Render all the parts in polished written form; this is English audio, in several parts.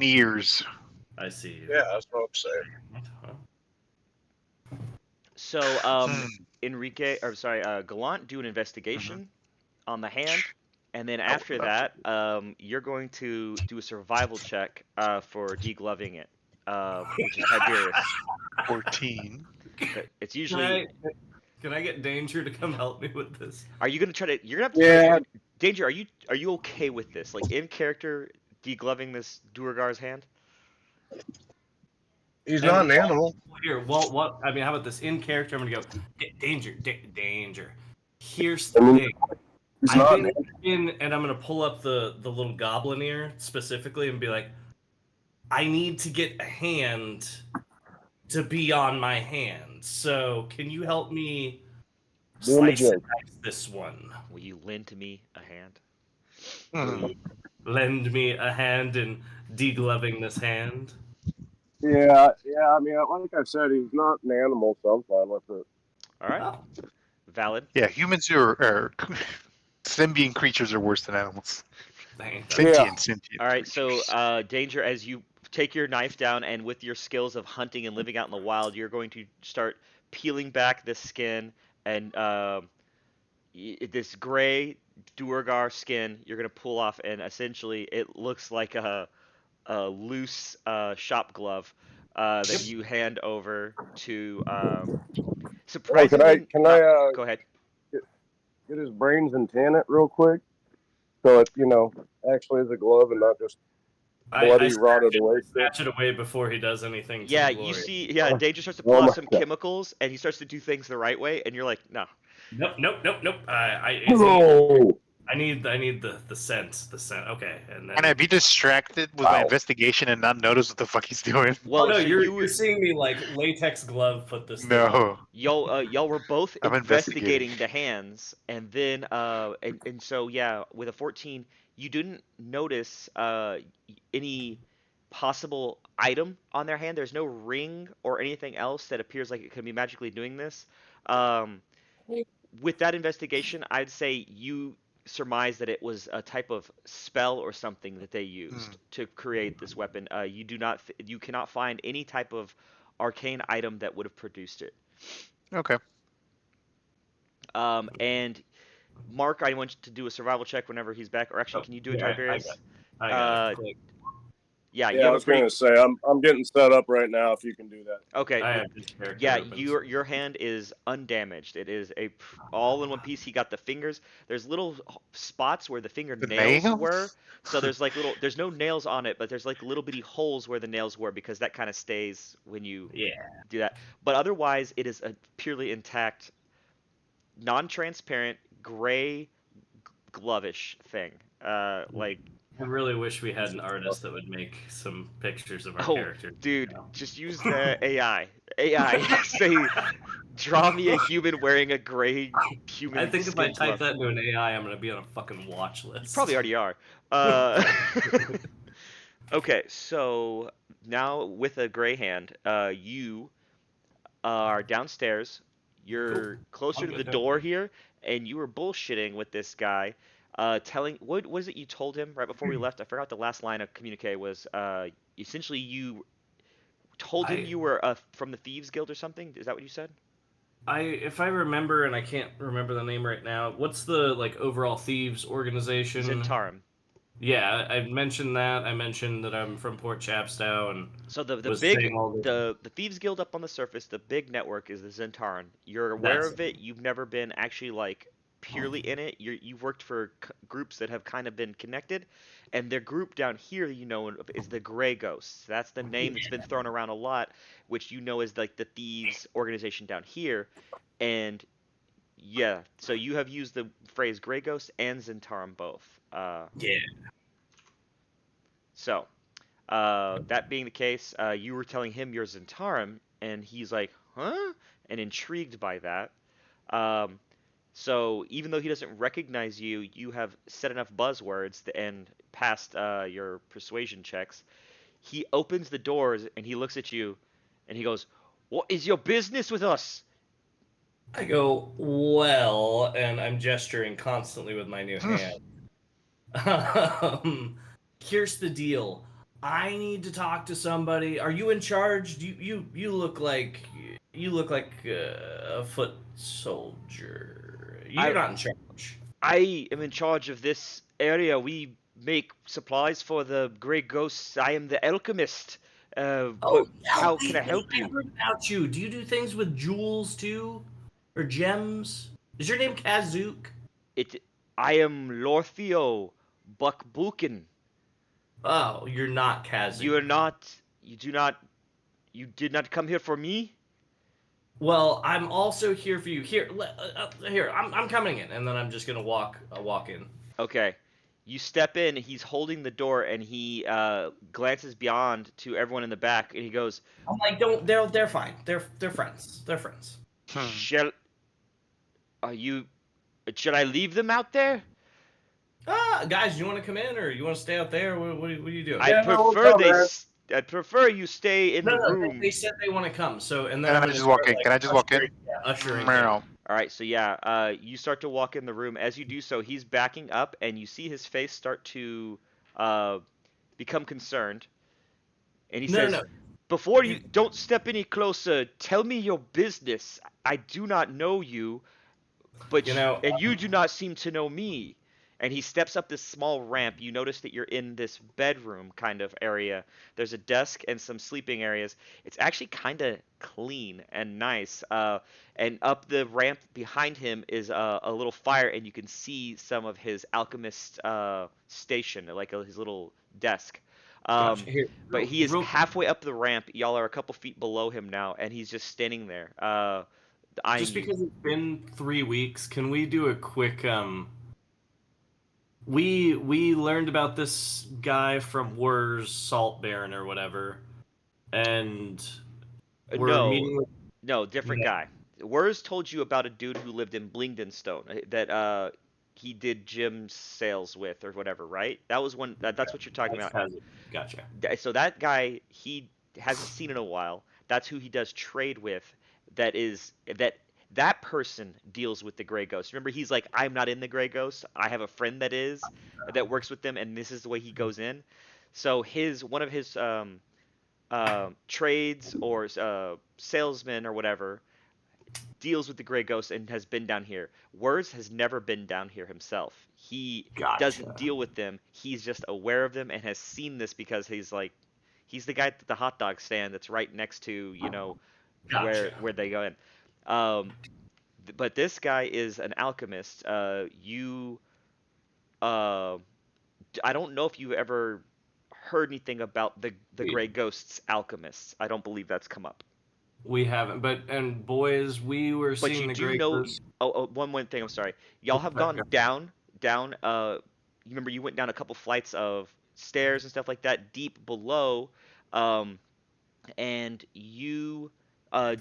ears. I see you. Yeah, that's what I'm saying. Huh? So, Hmm. Enrique, or sorry, Gallant, do an investigation on the hand, and then I would after love to. that, you're going to do a survival check for degloving it, which is Tiberius. 14. It's Can usually. I can I get Danger to come help me with this? Are you gonna try to? You're gonna have to Yeah, try. Danger, are you okay with this? Like in character, degloving this Duergar's hand? he's And not an animal. here, well, what I mean, how about this? In character, I'm gonna go Danger, Danger. Here's the thing. He's I've not been an in, and I'm gonna pull up the little goblin ear specifically and be like, I need to get a hand to be on my hand. So can you help me Doing the slice and joke. dice this one? Will you lend to me a hand? Will you lend me a hand in degloving this hand? Yeah, yeah. I mean, like I said, he's not an animal, so I'm fine with it. All right, Oh, valid. Yeah, humans are sentient creatures are worse than animals. dang. Sentient All right, so creatures. Danger, as you take your knife down, and with your skills of hunting and living out in the wild, you're going to start peeling back this skin and this gray Duergar skin. You're going to pull off, and essentially, it looks like a loose shop glove that you hand over to. Oh, Surprisingly, can I not. Go ahead. get his brains and tan it real quick, so it actually is a glove and not just I bloody rotted away shit. snatch it away before he does anything to Yeah, the you glory. see, yeah, Danger starts to Oh pull out my some God. chemicals, and he starts to do things the right way, and you're like, no. Nope. No. I need the scent. The scent. Okay, and then. Can I be distracted with my investigation and not notice what the fuck he's doing? Well, Oh, no, so you're seeing me like latex glove put this thing on. No, y'all were both I'm investigating investigating. the hands, and then and so yeah, with a 14, you didn't notice any possible item on their hand. There's no ring or anything else that appears like it could be magically doing this. Um, with that investigation, I'd say you surmise that it was a type of spell or something that they used to create this weapon. You cannot find any type of arcane item that would have produced it. Okay. And Mark, I want you to do a survival check whenever he's back. Or actually, Oh, can you do it, yeah, Tiberius? I got Uh, it. Click. yeah, you Yeah, I have a was pretty gonna say I'm getting set up right now. If you can do that. okay. I have this character Yeah, open. your hand is undamaged. It is all in one piece. He got the fingers. There's little spots where the The fingernails were. nails? So there's no nails on it, but there's like little bitty holes where the nails were because that kind of stays when you Yeah. do that. But otherwise, it is a purely intact, non-transparent, gray, glovish thing. Like I really wish we had an artist that would make some pictures of our oh, characters. dude, just use the AI. AI, say, draw me a human wearing a gray human I think if I skin type glove. that into an AI, I'm gonna be on a fucking watch list. You probably already are. Uh, okay, so now with a gray hand, you are downstairs. You're closer I'm to the good. door here, and you were bullshitting with this guy, telling what was it you told him right before we left? I forgot the last line of communique was. Essentially, you told him you were from the Thieves Guild or something. Is that what you said? If I remember, and I can't remember the name right now. What's the like overall thieves organization? Zentarum. Yeah, I mentioned that. I mentioned that I'm from Port Chapstow, and So the was big saying all the. the Thieves Guild up on the surface, the big network is the Zentaran. You're aware of it. You've never been actually like purely in it. You've worked for groups that have kind of been connected, and their group down here, is the Grey Ghosts. That's the name that's been thrown around a lot, which you know is like the thieves organization down here, and yeah. So you have used the phrase Grey Ghost and Zentarum both. Yeah. So. That being the case, you were telling him you're Zentarum, and he's like, huh? And intrigued by that. Um, so even though he doesn't recognize you, you have said enough buzzwords and passed your persuasion checks. He opens the doors and he looks at you, and he goes, "What is your business with us?" I go, well, and I'm gesturing constantly with my new hand. Here's the deal. I need to talk to somebody. Are you in charge? You look like a foot soldier. You're I not in charge. I am in charge of this area. We make supplies for the Grey Ghosts. I am the alchemist. What? How can I help I you? heard about you. Do you do things with jewels too, or gems? Is your name Kazook? It. I am Lorthio Buckbukin. Oh, you're not Kazook. You are not. You do not. You did not come here for me. Well, I'm also here for you. Here. I'm coming in, and then I'm just gonna walk in. Okay. You step in. He's holding the door, and he glances beyond to everyone in the back, and he goes, I'm like, don't. They're fine. They're friends. They're friends. "Shall are you? Should I leave them out there? Guys, you want to come in, or you want to stay out there? What are you doing? Yeah, no, we'll come, man. I prefer you stay in the No, room." they said they want to come. So and then Can I'm I gonna just walk start, in? like, Can I just walk in? ushering him. Meow. All right, so yeah, you start to walk in the room. As you do so, he's backing up, and you see his face start to become concerned. And he says, No. "Before you don't step any closer, tell me your business. I do not know you, but and you do not seem to know me." And he steps up this small ramp. You notice that you're in this bedroom kind of area. There's a desk and some sleeping areas. It's actually kind of clean and nice. And up the ramp behind him is a little fire, and you can see some of his alchemist station, like his little desk. Gotcha. Here, But he is real- halfway up the ramp. Y'all are a couple feet below him now, and he's just standing there, eyeing just you. because it's been 3 weeks, can we do a quick We learned about this guy from Wur's Salt Baron or whatever, and we're meeting with. No, different guy. Wurs told you about a dude who lived in Blingdenstone that he did gym sales with or whatever, right? That was one. That's what you're talking about. Gotcha. So that guy he hasn't seen in a while. That's who he does trade with. That person deals with the Grey Ghost. Remember, he's like, I'm not in the Grey Ghost. I have a friend that works with them, and this is the way he goes in. So one of his trades or salesman or whatever deals with the Grey Ghost and has been down here. Words has never been down here himself. He doesn't deal with them. He's just aware of them and has seen this because he's the guy at the hot dog stand that's right next to where they go in. But this guy is an alchemist. I don't know if you ever heard anything about the Grey Ghost's alchemists. I don't believe that's come up. We haven't, and boys, we were But seeing you the do Grey know. Ghost. One more thing. I'm sorry. Y'all have gone down. You remember you went down a couple flights of stairs and stuff like that, deep below, and you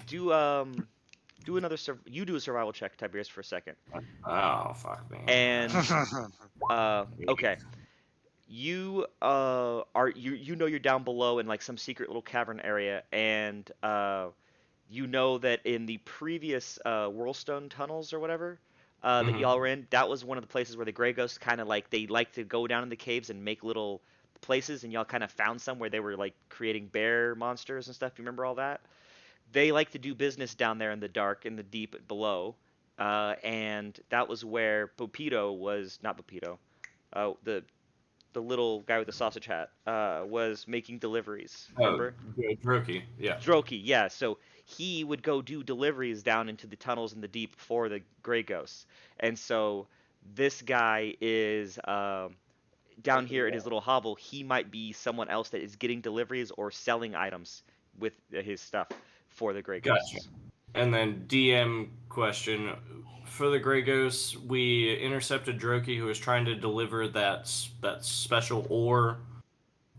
do another. You do a survival check, Tiberius, for a second. Oh fuck me. And okay. You you know you're down below in like some secret little cavern area, and you know that in the previous Whirlstone tunnels or whatever that y'all were in, that was one of the places where the Grey Ghosts kind of they like to go down in the caves and make little places, and y'all kind of found some where they were like creating bear monsters and stuff. You remember all that? They like to do business down there in the dark, in the deep below, and that was where Pupito was not Pupito, the little guy with the sausage hat was making deliveries. Remember? Droki, yeah. Droki, yeah. So he would go do deliveries down into the tunnels in the deep for the Grey Ghosts. And so this guy is down here in his little hovel. He might be someone else that is getting deliveries or selling items with his stuff for the Grey Ghosts. Gotcha. And then DM question. For the Grey Ghosts, we intercepted Droki, who was trying to deliver that special ore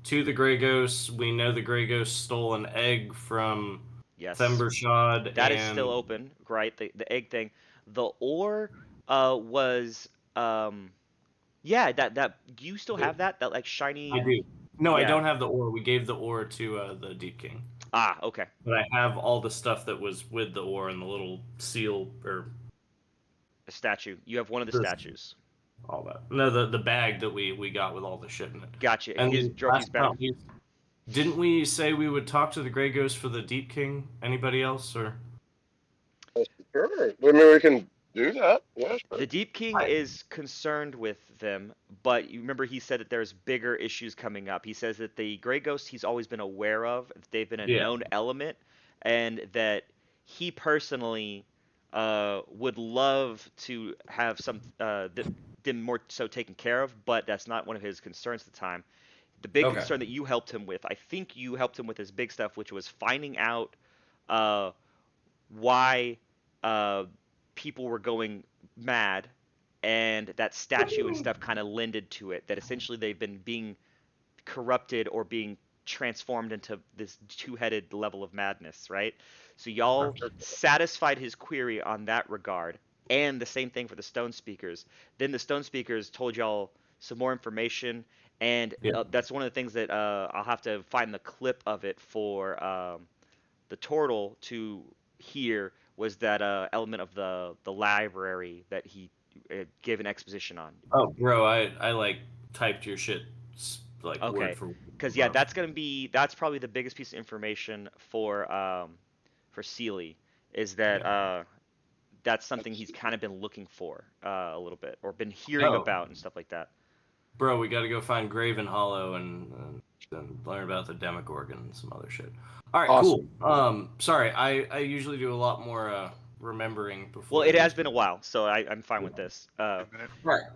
to the Grey Ghosts. We know the Grey Ghosts stole an egg from Thembershad. That is still open, right? The egg thing. The ore was yeah, that do you still have that like shiny? I do. No, I don't have the ore. We gave the ore to the Deep King. Ah, okay. But I have all the stuff that was with the ore and the little seal or a statue. You have one of the statues. All that. No, the bag that we got with all the shit in it. Gotcha. And Droki's bag. Didn't we say we would talk to the Grey Ghost for the Deep King? Anybody else or? Sure. I mean, we can do that. Yeah, sure. The Deep King is concerned with them, but you remember he said that there's bigger issues coming up. He says that the Grey Ghost he's always been aware of, they've been a Yeah. known element, and that he personally would love to have them more so taken care of, but that's not one of his concerns at the time. The big Okay. concern that you helped him with, I think you helped him with his big stuff, which was finding out why people were going mad, and that statue and stuff kind of lended to it. That essentially they've been being corrupted or being transformed into this two-headed level of madness, right? So y'all satisfied his query on that regard, and the same thing for the Stone Speakers. Then the Stone Speakers told y'all some more information, and Yeah. that's one of the things that I'll have to find the clip of it for the turtle to hear, was that element of the library that he gave an exposition on. Oh, bro, I like typed your shit like Okay. word for word. Because yeah, bro. that's probably the biggest piece of information for Sealy, is that that's something he's kind of been looking for a little bit, or been hearing Oh. about and stuff like that. Bro, we got to go find Graven Hollow and learn about the Demogorgon and some other shit. All right, Awesome. cool. Sorry, I usually do a lot more remembering before. Well, it has been a while, so I'm fine with this. Right,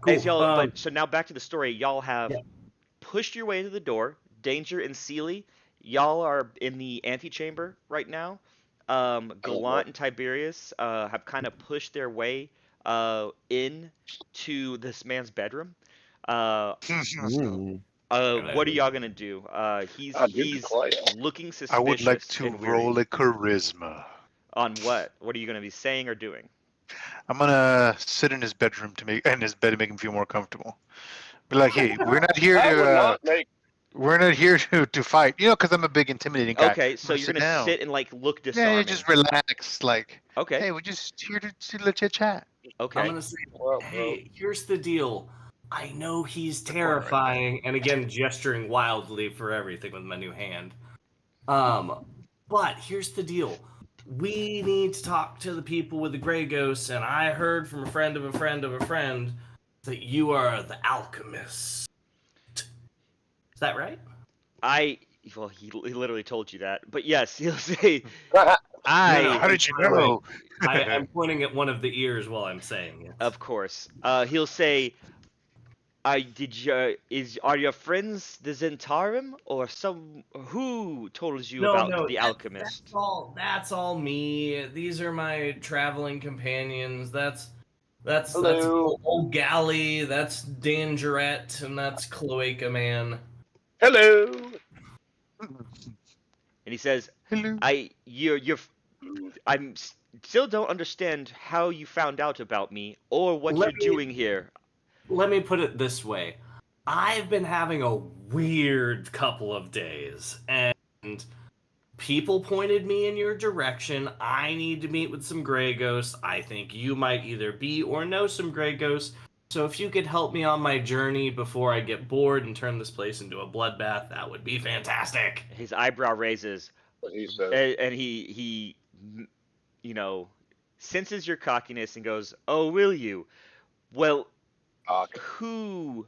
Hey, cool. y'all, but so now back to the story. Y'all have Yeah. pushed your way to the door. Danger and Sealy, y'all are in the antechamber right now. Gallant and Tiberius have kind of pushed their way in to this man's bedroom. What are y'all gonna do? He's looking suspicious. I would like to and weary. roll a charisma. On what? What are you gonna be saying or doing? I'm gonna sit in his bedroom to make him feel more comfortable. Be like, hey, we're not here That would to not make. we're not here to fight. You know, because I'm a big intimidating guy. Okay, so you're gonna sit and like look disarming. Yeah, just relax. Like, Okay. hey, we're just here to legit chat. Okay. I'm gonna say, Well, hey, here's the deal. I know he's terrifying, and again, gesturing wildly for everything with my new hand. But here's the deal. We need to talk to the people with the Grey Ghosts, and I heard from a friend of a friend of a friend that you are the alchemist. Is that right? Well, he literally told you that, but yes, he'll say, No, How did you know? I'm pointing at one of the ears while I'm saying it. of course. He'll say, are your friends the Zentarum, or who told you about the alchemist? That's all me. These are my traveling companions. That's Hello. old Galley. That's Dangerette, and that's Cloaca Man. Hello. And he says, Hello. I'm still don't understand how you found out about me or what you're doing here. Let me put it this way. I've been having a weird couple of days, and people pointed me in your direction. I need to meet with some Grey Ghosts. I think you might either be or know some Grey Ghosts. So if you could help me on my journey before I get bored and turn this place into a bloodbath, that would be fantastic. His eyebrow raises, What he said. and he senses your cockiness and goes, "Oh, will you? Well, who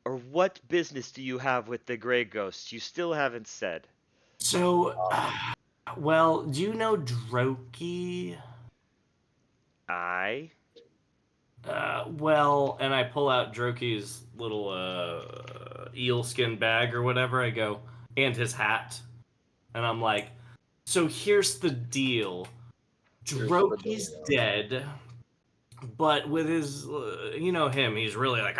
or what business do you have with the Grey Ghosts? You still haven't said." So, well, do you know Droki? Well, and I pull out Droki's little eel skin bag or whatever. I go, and his hat. And I'm like, so here's the deal. Droki's dead, but with his, you know him, he's really like,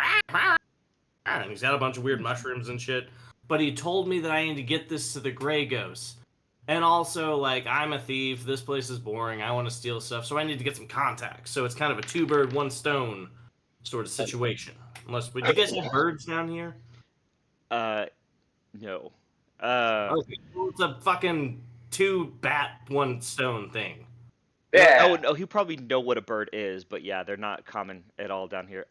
and he's got a bunch of weird mushrooms and shit. But he told me that I need to get this to the Grey Ghosts. And also, like, I'm a thief, this place is boring, I want to steal stuff, so I need to get some contacts. So it's kind of a two bird, one stone sort of situation. Unless, do you guys have birds down here? No. Okay, well, it's a fucking two bat, one stone thing. Yeah. Oh, no, he probably know what a bird is, but yeah, they're not common at all down here.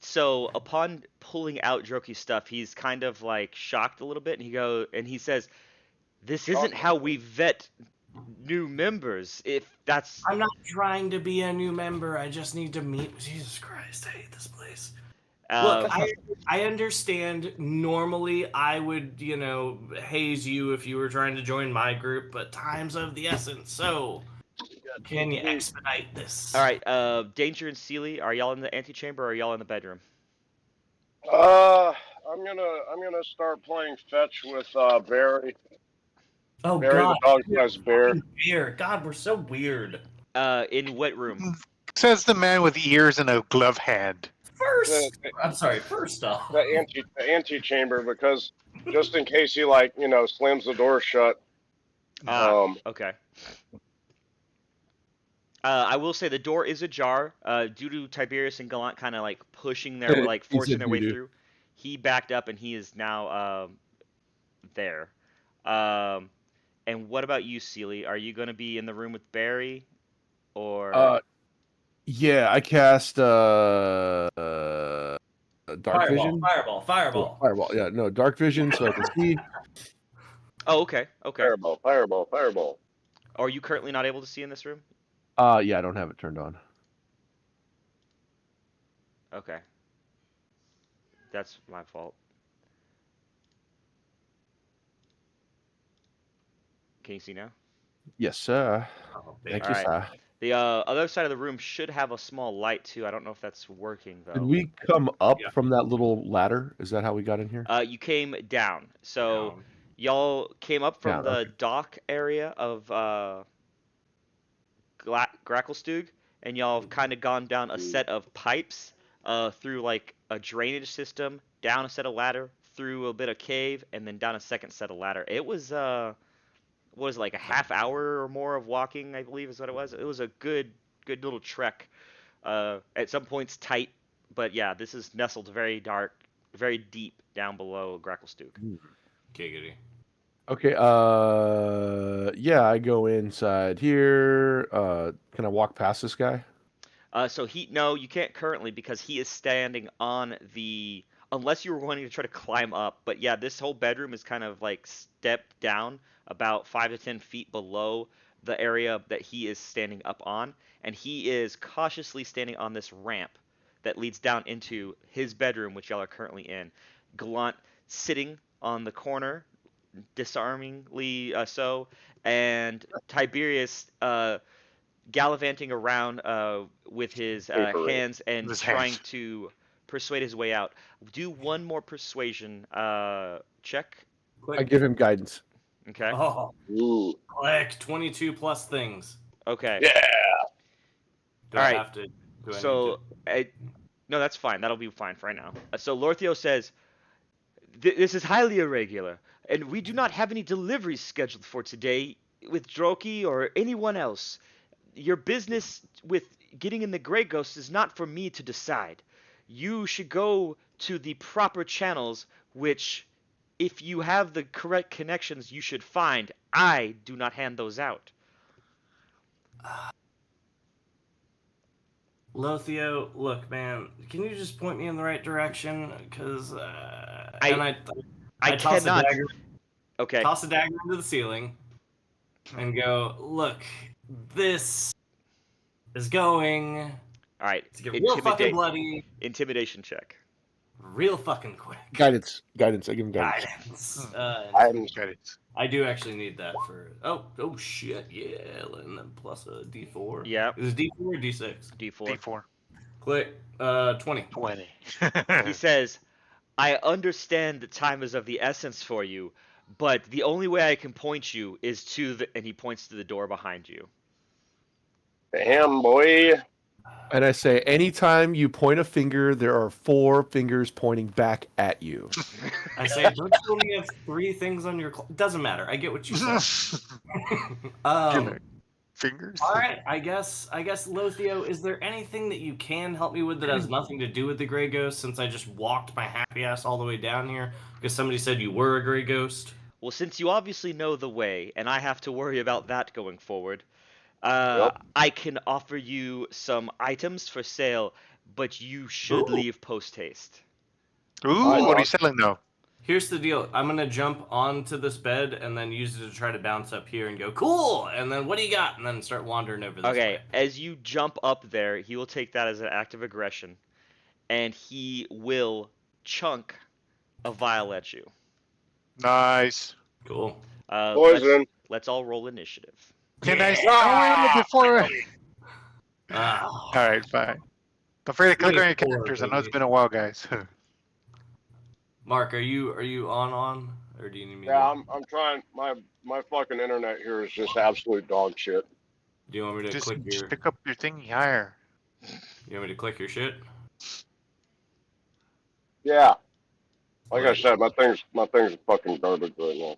So upon pulling out Droki's stuff, he's kind of like shocked a little bit, and he says, "This isn't how we vet new members. If that's I'm not trying to be a new member. I just need to meet. Jesus Christ, I hate this place. Look, I understand. Normally, I would, haze you if you were trying to join my group, but time's of the essence. So, can you expedite this? all right. Danger and Seely, are y'all in the antechamber or are y'all in the bedroom? I'm gonna start playing fetch with Barry. Oh Barry God, the dog-sized bear. bear. God, we're so weird. In what room? Says the man with ears and a glove hand. First off, The antechamber, because just in case he slams the door shut. Okay. I will say the door is ajar due to Tiberius and Gallant kind of like pushing their forcing their way through. He backed up and he is now there. And what about you, Seely? Are you going to be in the room with Barry, or? Yeah, I cast Dark Vision. Fireball. Yeah, no, Dark Vision, so I can see. Oh, okay. Fireball. Are you currently not able to see in this room? Yeah, I don't have it turned on. Okay. That's my fault. Can you see now? Yes, sir. Thank you, Alright. sir. The other side of the room should have a small light too. I don't know if that's working though. Did we come up from that little ladder? Is that how we got in here? You came down. So y'all came up from the dock area of Gracklestug, and y'all have kind of gone down a set of pipes through like a drainage system, down a set of ladder, through a bit of cave, and then down a second set of ladder. It was like a half hour or more of walking, I believe is what it was. It was a good little trek. At some points tight, but yeah, this is nestled very dark, very deep down below Gracklestug. Giggity. Okay, yeah, I go inside here. Can I walk past this guy? No, you can't currently because he is standing on the, unless you were wanting to try to climb up. But yeah, this whole bedroom is kind of like stepped down about 5 to 10 feet below the area that he is standing up on, and he is cautiously standing on this ramp that leads down into his bedroom, which y'all are currently in. Gallant sitting on the corner, disarmingly so, and Tiberius gallivanting around with his hands and trying to persuade his way out. Do one more persuasion check. I give him guidance. Okay. Oh, Ooh. click 22 plus things. Okay. Yeah. Do All I right. have to? So, no, that's fine. That'll be fine for right now. So Lorthio says, "This is highly irregular, and we do not have any deliveries scheduled for today with Droki or anyone else. Your business with getting in the Grey Ghost is not for me to decide. You should go to the proper channels, which, if you have the correct connections, you should find. I do not hand those out." Lothio, look, man, can you just point me in the right direction? Because I toss cannot. a dagger. Okay. Toss a dagger into the ceiling, and go. Look, this is going. All right. To get real fucking bloody. Intimidation check. Real fucking quick. Guidance. I give him guidance. Guidance. I do actually need that for. Oh shit, yeah, and then plus a D4. Yeah. Is it D4 or D6? D4. D4. Click. 20. 20. He says, "I understand that time is of the essence for you, but the only way I can point you is to the," and he points to the door behind you. Damn, boy. And I say, anytime you point a finger, there are 4 fingers pointing back at you. I say, don't you only have 3 things on your... Doesn't matter. I get what you said. Fingers? All right. I guess, Lothio, is there anything that you can help me with that has nothing to do with the Grey Ghost, since I just walked my happy ass all the way down here because somebody said you were a Grey Ghost? Well, since you obviously know the way, and I have to worry about that going forward, Yep. I can offer you some items for sale but you should Ooh. leave post haste. Ooh, what are you selling though? Here's the deal. I'm gonna jump onto this bed and then use it to try to bounce up here and go, cool! And then what do you got? And then start wandering over this Okay, way. as you jump up there, he will take that as an act of aggression, and he will chunk a vial at you. Nice. Cool. Poison. Let's all roll initiative. Can I Ah! throw it before? Ah. All right, fine. Don't forget to click on your 24, characters. I know it's baby. been a while, guys. Mark, are you on? Or do you need me Yeah, to... I'm trying. My fucking internet here is just absolute dog shit. Do you want me to just, click your... just pick up your thingy higher. You want me to click your shit? Yeah. Like I Right. said, my thing's fucking garbage right now.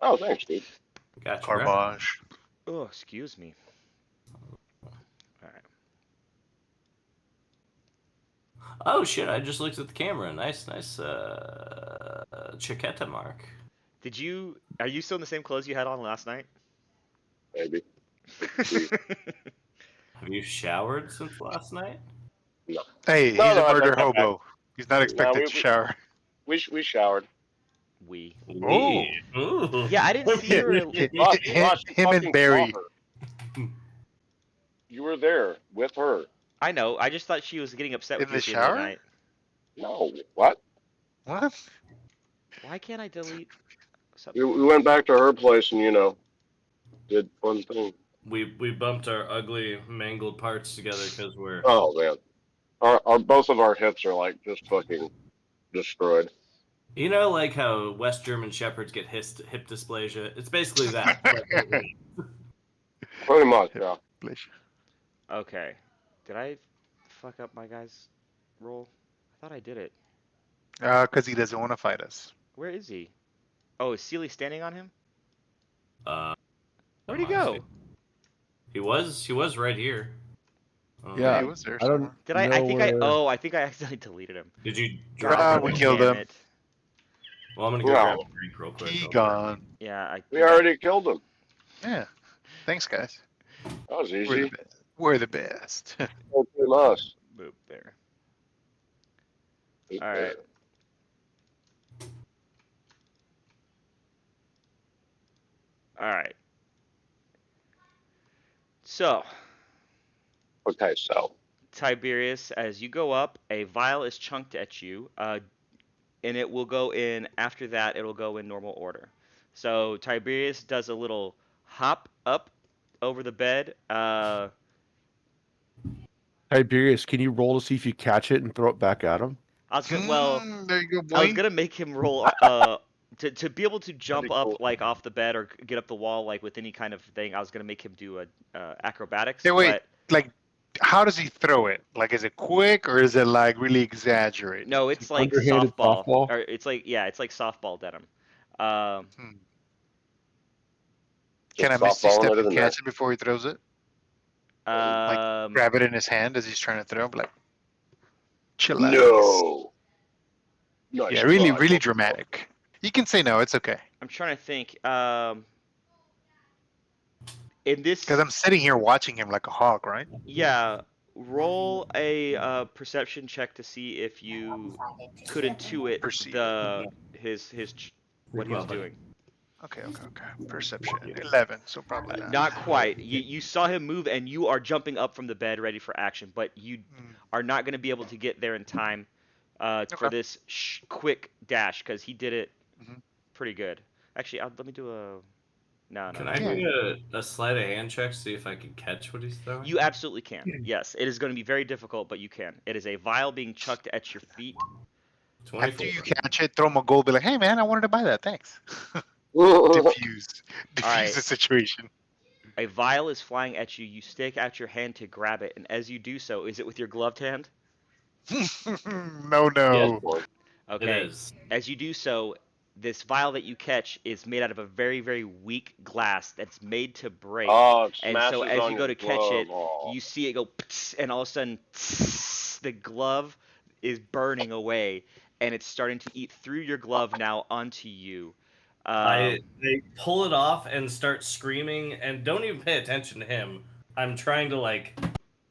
Oh, thanks, dude. Gotcha, bro. Garbage. Oh, excuse me. Alright. Oh shit! I just looked at the camera. Nice, Chiquetta, Mark. Are you still in the same clothes you had on last night? Maybe. Have you showered since last night? Hey, he's No, a I murder got that hobo. He's not expected to shower. We showered. We. Oh. Ooh. Yeah, I didn't see her. Ross, Him Ross, you and fucking Barry. saw her. You were there with her. I know. I just thought she was getting upset In with you the at the end of the shower? night. No, what? What? Why can't I delete something? We went back to her place and did fun things. We bumped our ugly mangled parts together because we're... Oh man, our both of our hips are like just fucking destroyed. You know, like how West German shepherds get hip dysplasia? It's basically that. Pretty much, yeah. Okay. Did I fuck up my guy's roll? I thought I did it. Because he doesn't want to fight us. Where is he? Oh, is Sealy standing on him? Where'd he I see. go? He was right here. Yeah. He was there I don't. somewhere. Did I? know I think I accidentally deleted him. Did you God drop we him? killed damn him. it. Well, I'm gonna go No. grab a drink real quick. He I'll be gone. Yeah, We already killed him. Yeah. Thanks, guys. That was We're the easy. best. We're the best. Don't blame us. Boop there. All right. All right. So, Okay, so Tiberius, as you go up, a vial is chunked at you, and it will go in, after that, it'll go in normal order. So, Tiberius does a little hop up over the bed. Tiberius, can you roll to see if you catch it and throw it back at him? I was gonna, well, there you go, boy. I was gonna make him roll to be able to jump That'd be up cool. like off the bed or get up the wall like with any kind of thing. I was gonna make him do a acrobatics. Hey, wait. But Like, how does he throw it? Like, is it quick or is it like really exaggerated? no, it's like Underhanded softball. softball? Or it's like softball denim. Can I Just misty softballing step it in and there. catch it before he throws it? Grab it in his hand as he's trying to throw. Like, chillax. No. Nice Yeah, really, try. really dramatic. You can say no. It's okay. I'm trying to think. In this, Because I'm sitting here watching him like a hawk, right? yeah, roll a perception check to see if you could intuit Perceive. what he was doing. Okay. Perception. 11, so probably not. Not quite. You saw him move, and you are jumping up from the bed, ready for action. But you are not going to be able to get there in time for Okay. this quick dash because he did it Mhm. pretty good. Actually, let me do a. No. Can I do a sleight of hand check, see if I can catch what he's throwing? You absolutely can. Yes, it is going to be very difficult, but you can. It is a vial being chucked at your feet. 24. After you catch it, throw him a gold. Be like, hey man, I wanted to buy that. Thanks. Well, Diffuse Alright. the situation. A vial is flying at you. You stake out your hand to grab it, and as you do so, is it with your gloved hand? No. It Okay. is. As you do so, this vial that you catch is made out of a very, very weak glass that's made to break. oh, it And so smashes as on you go your to catch glove. it, Oh. you see it go, and all of a sudden, the glove is burning away, and it's starting to eat through your glove now onto you. I pull it off and start screaming, and don't even pay attention to him. I'm trying to like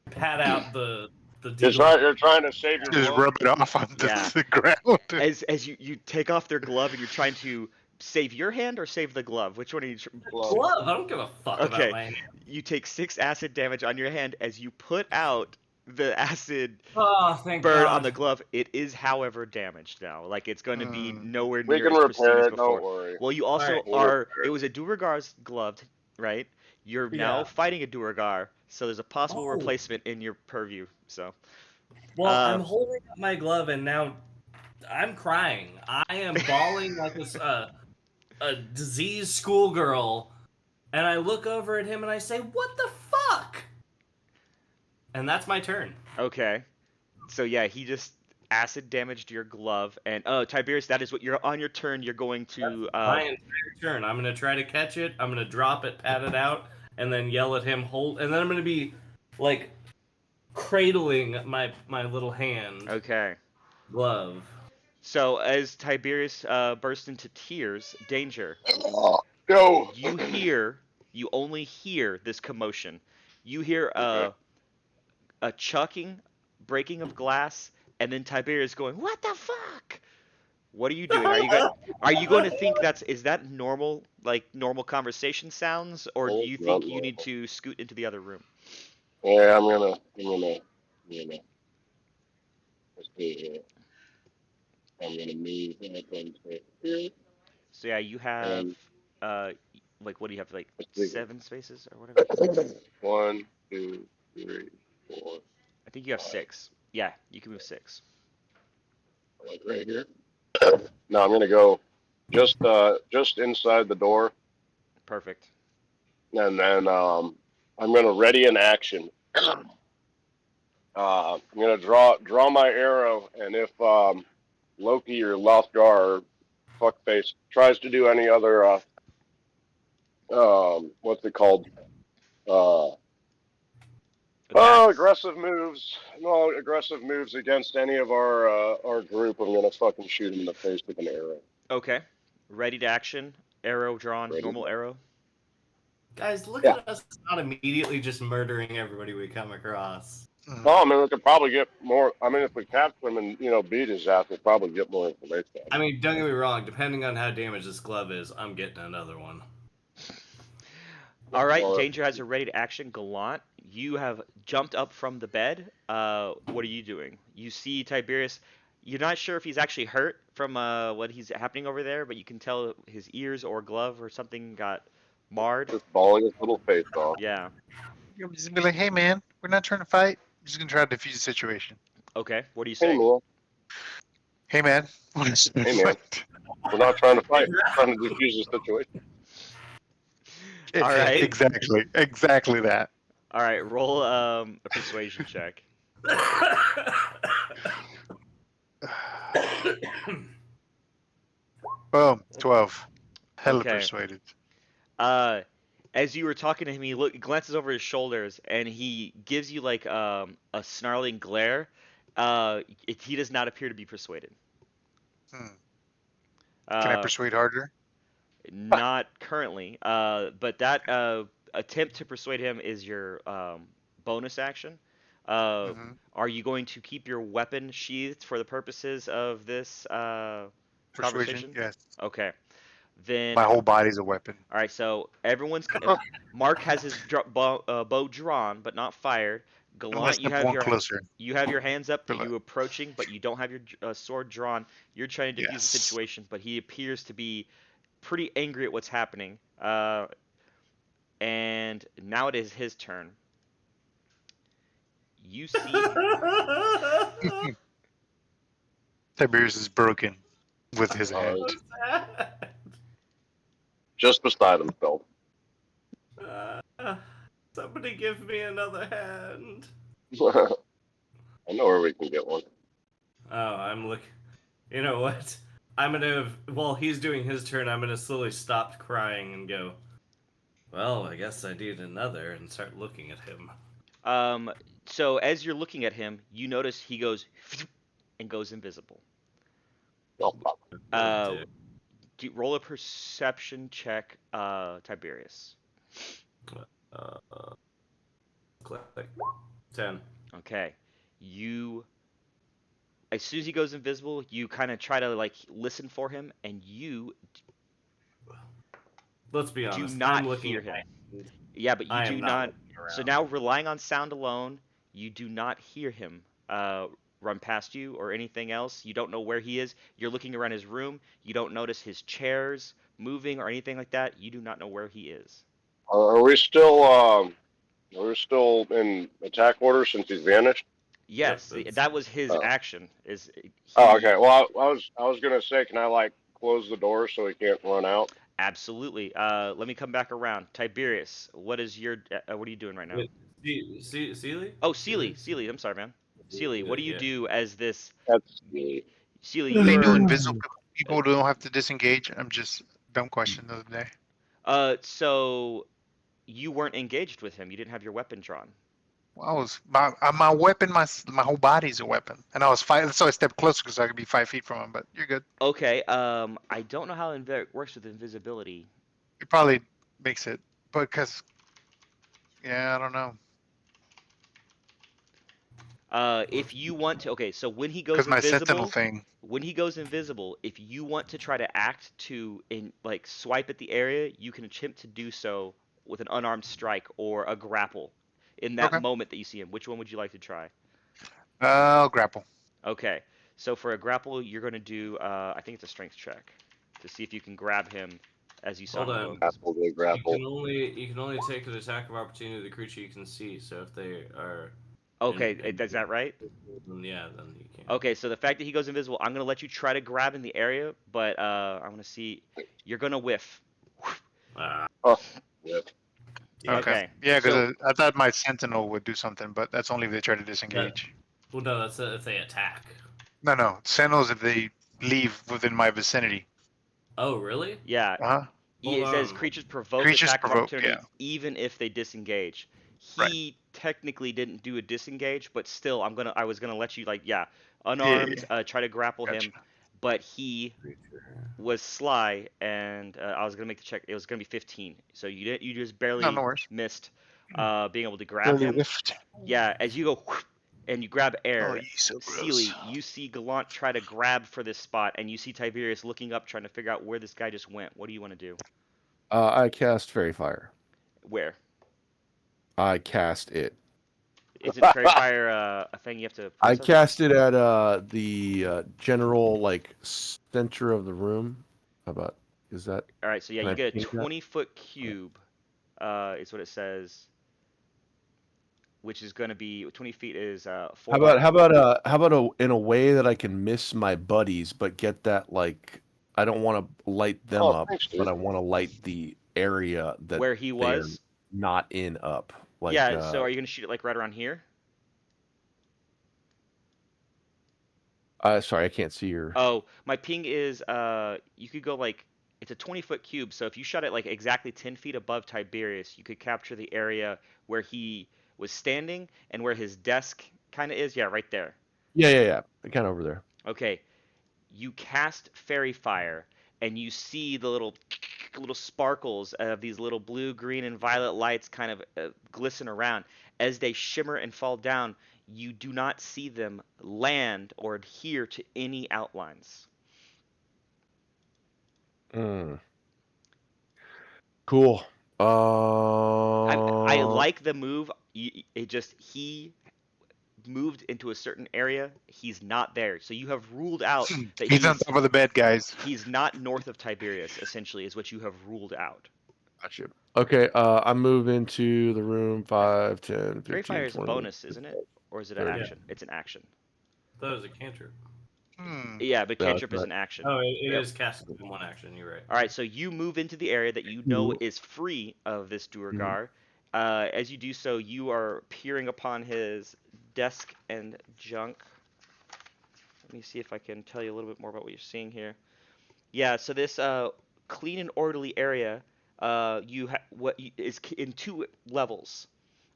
pat out the the You're deal. trying to save your Just glove. rub it off on Yeah. the ground. As you take off their glove and you're trying to save your hand or save the glove, which one are you? Glove. Glove. I don't give a fuck about Okay. my hand. You take 6 acid damage on your hand as you put out the acid Oh, thank burn God. on the glove. It is, however, damaged now. Like it's going to be Hmm. nowhere We near can as pristine repair as it. before. Don't worry. Well, you also Alright. We'll are. repair It it. was a Duergar's gloved, right? You're now Yeah. fighting a Duergar, so there's a possible Oh. replacement in your purview. So. Well, Uh, I'm holding up my glove and now I'm crying. I am bawling like a diseased schoolgirl. And I look over at him and I say, "What the fuck?" And that's my turn. Okay. So yeah, he just acid damaged your glove, and Tiberius, that is what you're on your turn. You're going to My entire turn. I'm gonna try to catch it. I'm gonna drop it, pat it out, and then yell at him. Hold, and then I'm gonna be like cradling my little hand okay. glove. So as Tiberius bursts into tears, danger. Go. You only hear this commotion. You hear a chucking, breaking of glass, and then Tiberius going, "What the fuck?" What are you doing? Are you going to think is that normal, like normal conversation sounds, or do you think you need to scoot into the other room? Yeah, I'm gonna. Let's see here. I'm gonna move here. So yeah, you have And like what do you have, like let's see. 7 spaces or whatever? 1, 2, 3, 4. I think you have 6. Yeah, you can move 6. Like right here. No, I'm gonna go just inside the door, Perfect. and then I'm gonna ready an action. I'm gonna draw my arrow, and if Loki or Lothgar or Fuckface tries to do any other what's it called? Attacks? Aggressive moves. No, aggressive moves against any of our group. I'm gonna fucking shoot him in the face with an arrow. Okay. Ready to action. Arrow drawn. Ready. Normal arrow. Guys, look Yeah. at us not immediately just murdering everybody we come across. Hmm. Oh, I mean, we could probably get more. I mean, if we capture him and beat his ass, we'll probably get more information. I mean, don't get me wrong. Depending on how damaged this glove is, I'm getting another one. All right, Or- Danger has a ready to action. Gallant, you have jumped up from the bed. What are you doing? You see Tiberius. You're not sure if he's actually hurt from what he's happening over there, but you can tell his ears or glove or something got marred. Just bawling his little face off. Yeah. You're just gonna be like, "Hey, man, we're not trying to fight. We're just gonna try to defuse the situation." Okay. What do you Hey say? man, Hey, man. We're not trying to Hey, man. fight." we're not trying to fight. We're trying to defuse the situation. All right. Exactly that. All right. Roll a persuasion check. Boom, 12. Hella Okay. persuaded. As you were talking to him, he glances over his shoulders and he gives you like a snarling glare. He does not appear to be persuaded. Hmm. Can I Uh, persuade harder? Not currently. But that attempt to persuade him is your bonus action. Mhm. Are you going to keep your weapon sheathed for the purposes of this Persuasion, conversation? yes. Okay. Then My whole body's a weapon. all right, so everyone's Mark has his bow drawn but not fired. I'm gonna Gallant, you step have one your closer. hands up, Good luck. you approaching, but you don't have your sword drawn. You're trying to defuse the Yes. situation, but he appears to be pretty angry at what's happening. And now it is his turn. You see, Tiberius is broken with his hand. What's that? Just beside himself. Somebody give me another hand. I know where we can get one. Oh, I'm look. You know what? I'm gonna. While he's doing his turn, I'm gonna slowly stop crying and go. Well, I guess I need another, and start looking at him. so as you're looking at him, you notice he goes and goes invisible. Oh, fuck. Roll a perception check, Tiberius. Click. 10. Okay. you, as soon as he goes invisible, you kind of try to like listen for him, and you Let's be do honest. not I'm looking hear at him. my. Yeah, but you I do am not not. looking So around. now, relying on sound alone, you do not hear him run past you or anything else. You don't know where he is. You're looking around his room. You don't notice his chairs moving or anything like that. You do not know where he is. Are we still we're still in attack order since he's vanished? Yep. Yes, that was his Oh. action. Is Oh, he okay. Well, I was gonna say, can I like close the door so he can't run out? absolutely? Let me come back around. Tiberius, what is your what are you doing right now? Wait, Sealy? Oh, Sealy. I'm sorry, man. Sealy, what do you Yeah. do as this? That's Sealy, They do you're invisible people don't have to disengage. I'm just dumb question the other day. so you weren't engaged with him. You didn't have your weapon drawn. Well, I was my weapon, my whole body's a weapon, and I was so I stepped closer because I could be 5 feet from him. But you're good. Okay. I don't know how works with invisibility. It probably makes it, because yeah, I don't know, If you want to, okay. So because my sentinel thing. when he goes invisible, if you want to try to act to like swipe at the area, you can attempt to do so with an unarmed strike or a grapple in that Okay, moment that you see him. Which one would you like to try? I'll grapple. Okay. So for a grapple, you're going to do, I think it's a strength check to see if you can grab him as you saw Hold him go on. invisible. grapple. You can only take an attack of opportunity of the creature you can see. So if they are Okay, is that right? then yeah, then you can. Okay, so the fact that he goes invisible, I'm gonna let you try to grab in the area, but I'm gonna see. You're gonna whiff. Ah, Oh, yeah. yeah. Okay, Okay, yeah, so because I thought my sentinel would do something, but that's only if they try to That, disengage. well, no, that's if they attack. No, sentinels if they leave within my vicinity. Oh, really? yeah, Uh huh. Hold it says on. creatures provoke Creatures attack of provoke. opportunity Yeah. even if they disengage. Right. He technically didn't do a disengage, but still, I was gonna let you like Yeah. unarmed, try to grapple Gotcha. him, but he was sly, and I was gonna make the check. It was gonna be 15, so you just No, no barely worries. missed being able to grab Barely him. whiffed. Yeah, as you go and you grab Oh, air, you so gross. Sealy, you see Gallant try to grab for this spot, and you see Tiberius looking up, trying to figure out where this guy just went. What do you want to do? I cast Fairy Fire. Where? I cast it. Isn't Fairy Fire a thing you have to I process? cast it at the general like center of the room. How about is that? All right, so yeah, Can I you get a paint that? 20-foot cube, is what it says, which is going to be 20 feet is 4 by. How about in a way that I can miss my buddies, but get that like I don't want to light them Oh, up, thanks, but dude. I want to light the area that Where he they're was? not in up. Like Yeah, so are you going to shoot it like right around here? sorry, I can't see your. Oh, my ping is you could go like it's a 20-foot cube, so if you shot it like exactly 10 feet above Tiberius, you could capture the area where he was standing and where his desk kind of is. Yeah, right there. Yeah. Kind of over there. Okay, you cast Fairy Fire, and you see the little sparkles of these little blue, green, and violet lights kind of glisten around. As they shimmer and fall down, you do not see them land or adhere to any outlines. Mm. Cool. I like the move. It just he moved into a certain area. He's not there, so you have ruled out that He's on top of the bed, guys. he's not north of Tiberius. Essentially, is what you have ruled out. Gotcha. Okay, I move into the room 5, 10, Fairy 15, Fire is a 20. bonus, isn't it? Or is it an 30. action? It's an action. That was a cantrip. Yeah, but No, it's cantrip is not. an action. Oh, it Yep. is casted in one action. You're right. All right, so you move into the area that you know is free of this Duergar. As you do so, you are peering upon his desk and junk. Let me see if I can tell you a little bit more about what you're seeing here. Yeah, so this clean and orderly area, is in 2 levels,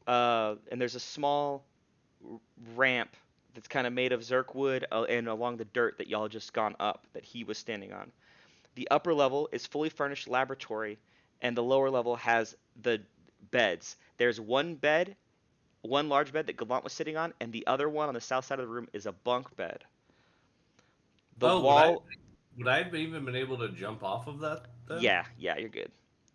and there's a small ramp that's kind of made of zerkwood and along the dirt that y'all just gone up that he was standing on. The upper level is fully furnished laboratory, and the lower level has the beds. There's one bed one large bed that Gallant was sitting on, and the other one on the south side of the room is a bunk bed. The Oh, wall, would I have even been able to jump off of that then? yeah, you're good.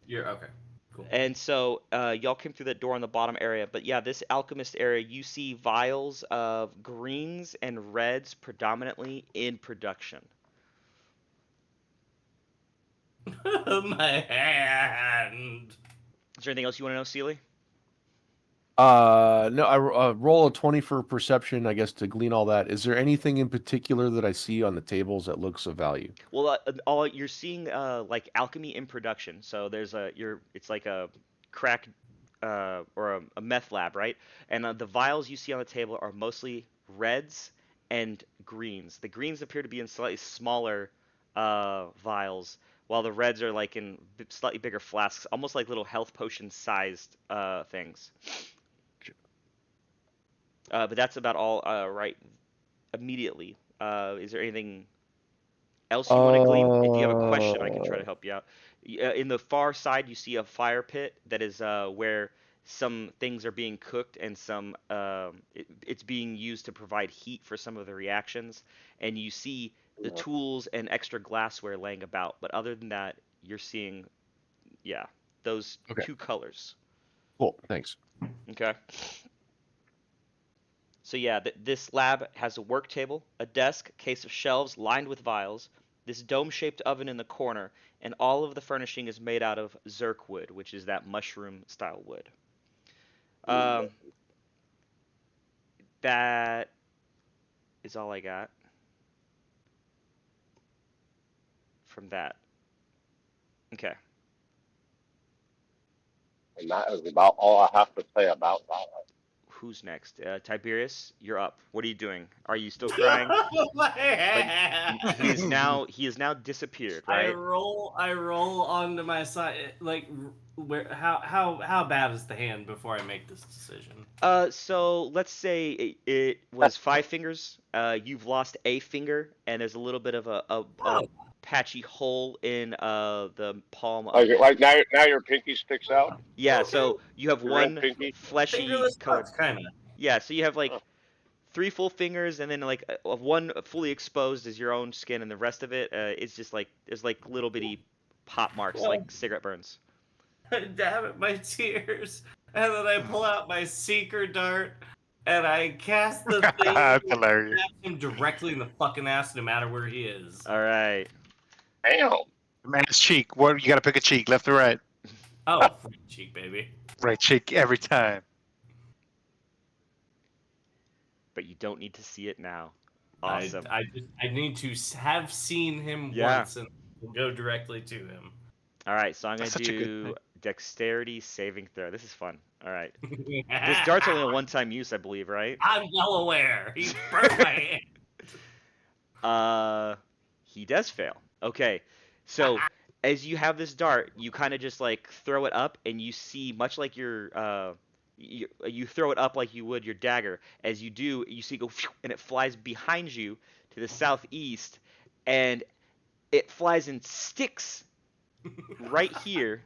You're okay. Cool. And so y'all came through that door in the bottom area. But yeah, this alchemist area, you see vials of greens and reds predominantly in production. My hand. Is there anything else you want to know, Sealy? No, I roll a 20 for perception, I guess, to glean all that. Is there anything in particular that I see on the tables that looks of value? Well, all you're seeing like alchemy in production. So there's it's like a crack or a meth lab, right? And the vials you see on the table are mostly reds and greens. The greens appear to be in slightly smaller vials, while the reds are like in slightly bigger flasks, almost like little health potion sized things. But that's about all right immediately. Is there anything else you want to glean? If you have a question, I can try to help you out. In the far side, you see a fire pit that is where some things are being cooked and some it's being used to provide heat for some of the reactions. And you see the tools and extra glassware laying about. But other than that, you're seeing, yeah, those Okay. two colors. Cool, thanks. Okay. So yeah, this lab has a work table, a desk, case of shelves lined with vials, this dome-shaped oven in the corner, and all of the furnishing is made out of zirk wood, which is that mushroom-style wood. That is all I got from that. Okay. And that is about all I have to say about that. Who's next? Tiberius, you're up. What are you doing? Are you still crying? My hand. He is now disappeared, I right? roll onto my side. Like, how bad is the hand before I make this decision? So let's say it was 5 fingers. You've lost a finger, and there's a little bit of a patchy hole in the palm of it. Like now your pinky sticks out. Yeah, so you have Your red one pinky. fleshy Fingerless colored. touch, kind of. Yeah, so you have like Oh. 3 full fingers, and then like one fully exposed is your own skin, and the rest of it is just like there's like little bitty pop marks, like cigarette burns. Damn it, my tears. And then I pull out my seeker dart and I cast the thing That's and hilarious. stab him directly in the fucking ass, no matter where he is. All right. Damn. Man's cheek. What you gotta pick a cheek, left or right? Oh, free cheek, baby. Right cheek every time. But you don't need to see it now. Awesome. I need to have seen him Yeah. once and go directly to him. All right, so I'm gonna That's such a good do thing. dexterity saving throw. This is fun. All right. This dart's only a one-time use, I believe, right? I'm well aware. He burned my hand. He does fail. Okay. So as you have this dart, you kind of just like throw it up, and you see much like you throw it up like you would your dagger. As you do, you see it go phew, and it flies behind you to the southeast, and it flies and sticks right here,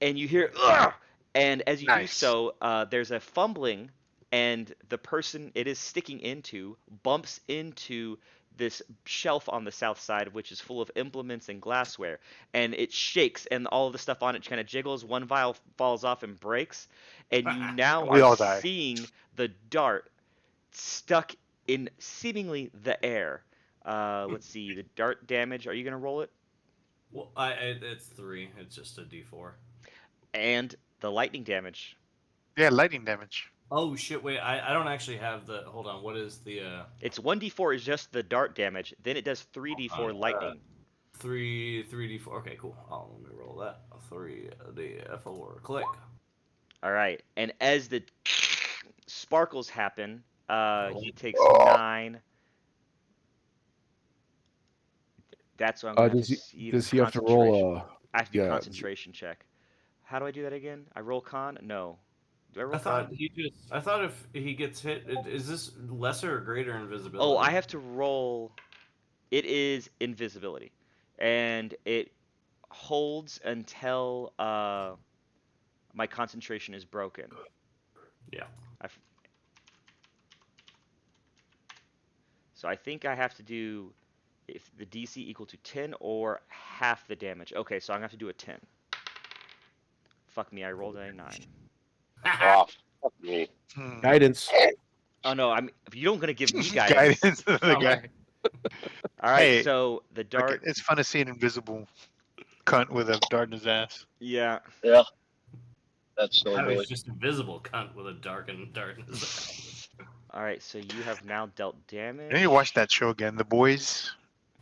and you hear ugh! And as you do Nice. so, there's a fumbling, and the person it is sticking into bumps into this shelf on the south side, which is full of implements and glassware, and it shakes, and all of the stuff on it kind of jiggles. One vial falls off and breaks, and you now We are all die. seeing the dart stuck in seemingly the air. Let's see, the dart damage. Are you gonna roll it? Well, it's 3. It's just a D4. And the lightning damage. Yeah, lightning damage. Oh shit! Wait, I don't actually have the. Hold on. What is the It's 1d4 is just the dart damage. Then it does 3d4 lightning. 3D4? Okay, cool. Let me roll that. 3D4. Click. All right. And as the sparkles happen, he takes 9. That's what I'm going Does to he see. does he have to roll I have to do yeah. concentration check. How do I do that again? I roll con? No. Do I roll I thought con? I thought if he gets hit, is this lesser or greater invisibility? Oh, I have to roll. It is invisibility, and it holds until my concentration is broken. Yeah. So I think I have to do if the DC equal to 10 or half the damage. Okay, so I'm gonna have to do a 10. Fuck me, I rolled a 9. Oh, fuck me. Guidance. Oh no, if you don't gonna give me guidance. Guidance to the Oh, guy. All right, Hey, so the Like, dart. it's fun to see an invisible cunt with a dart in his ass. Yeah. Yeah. That's so I was silly. just invisible cunt with a darkness. All right, so you have now dealt damage. I need to watch that show again, The Boys.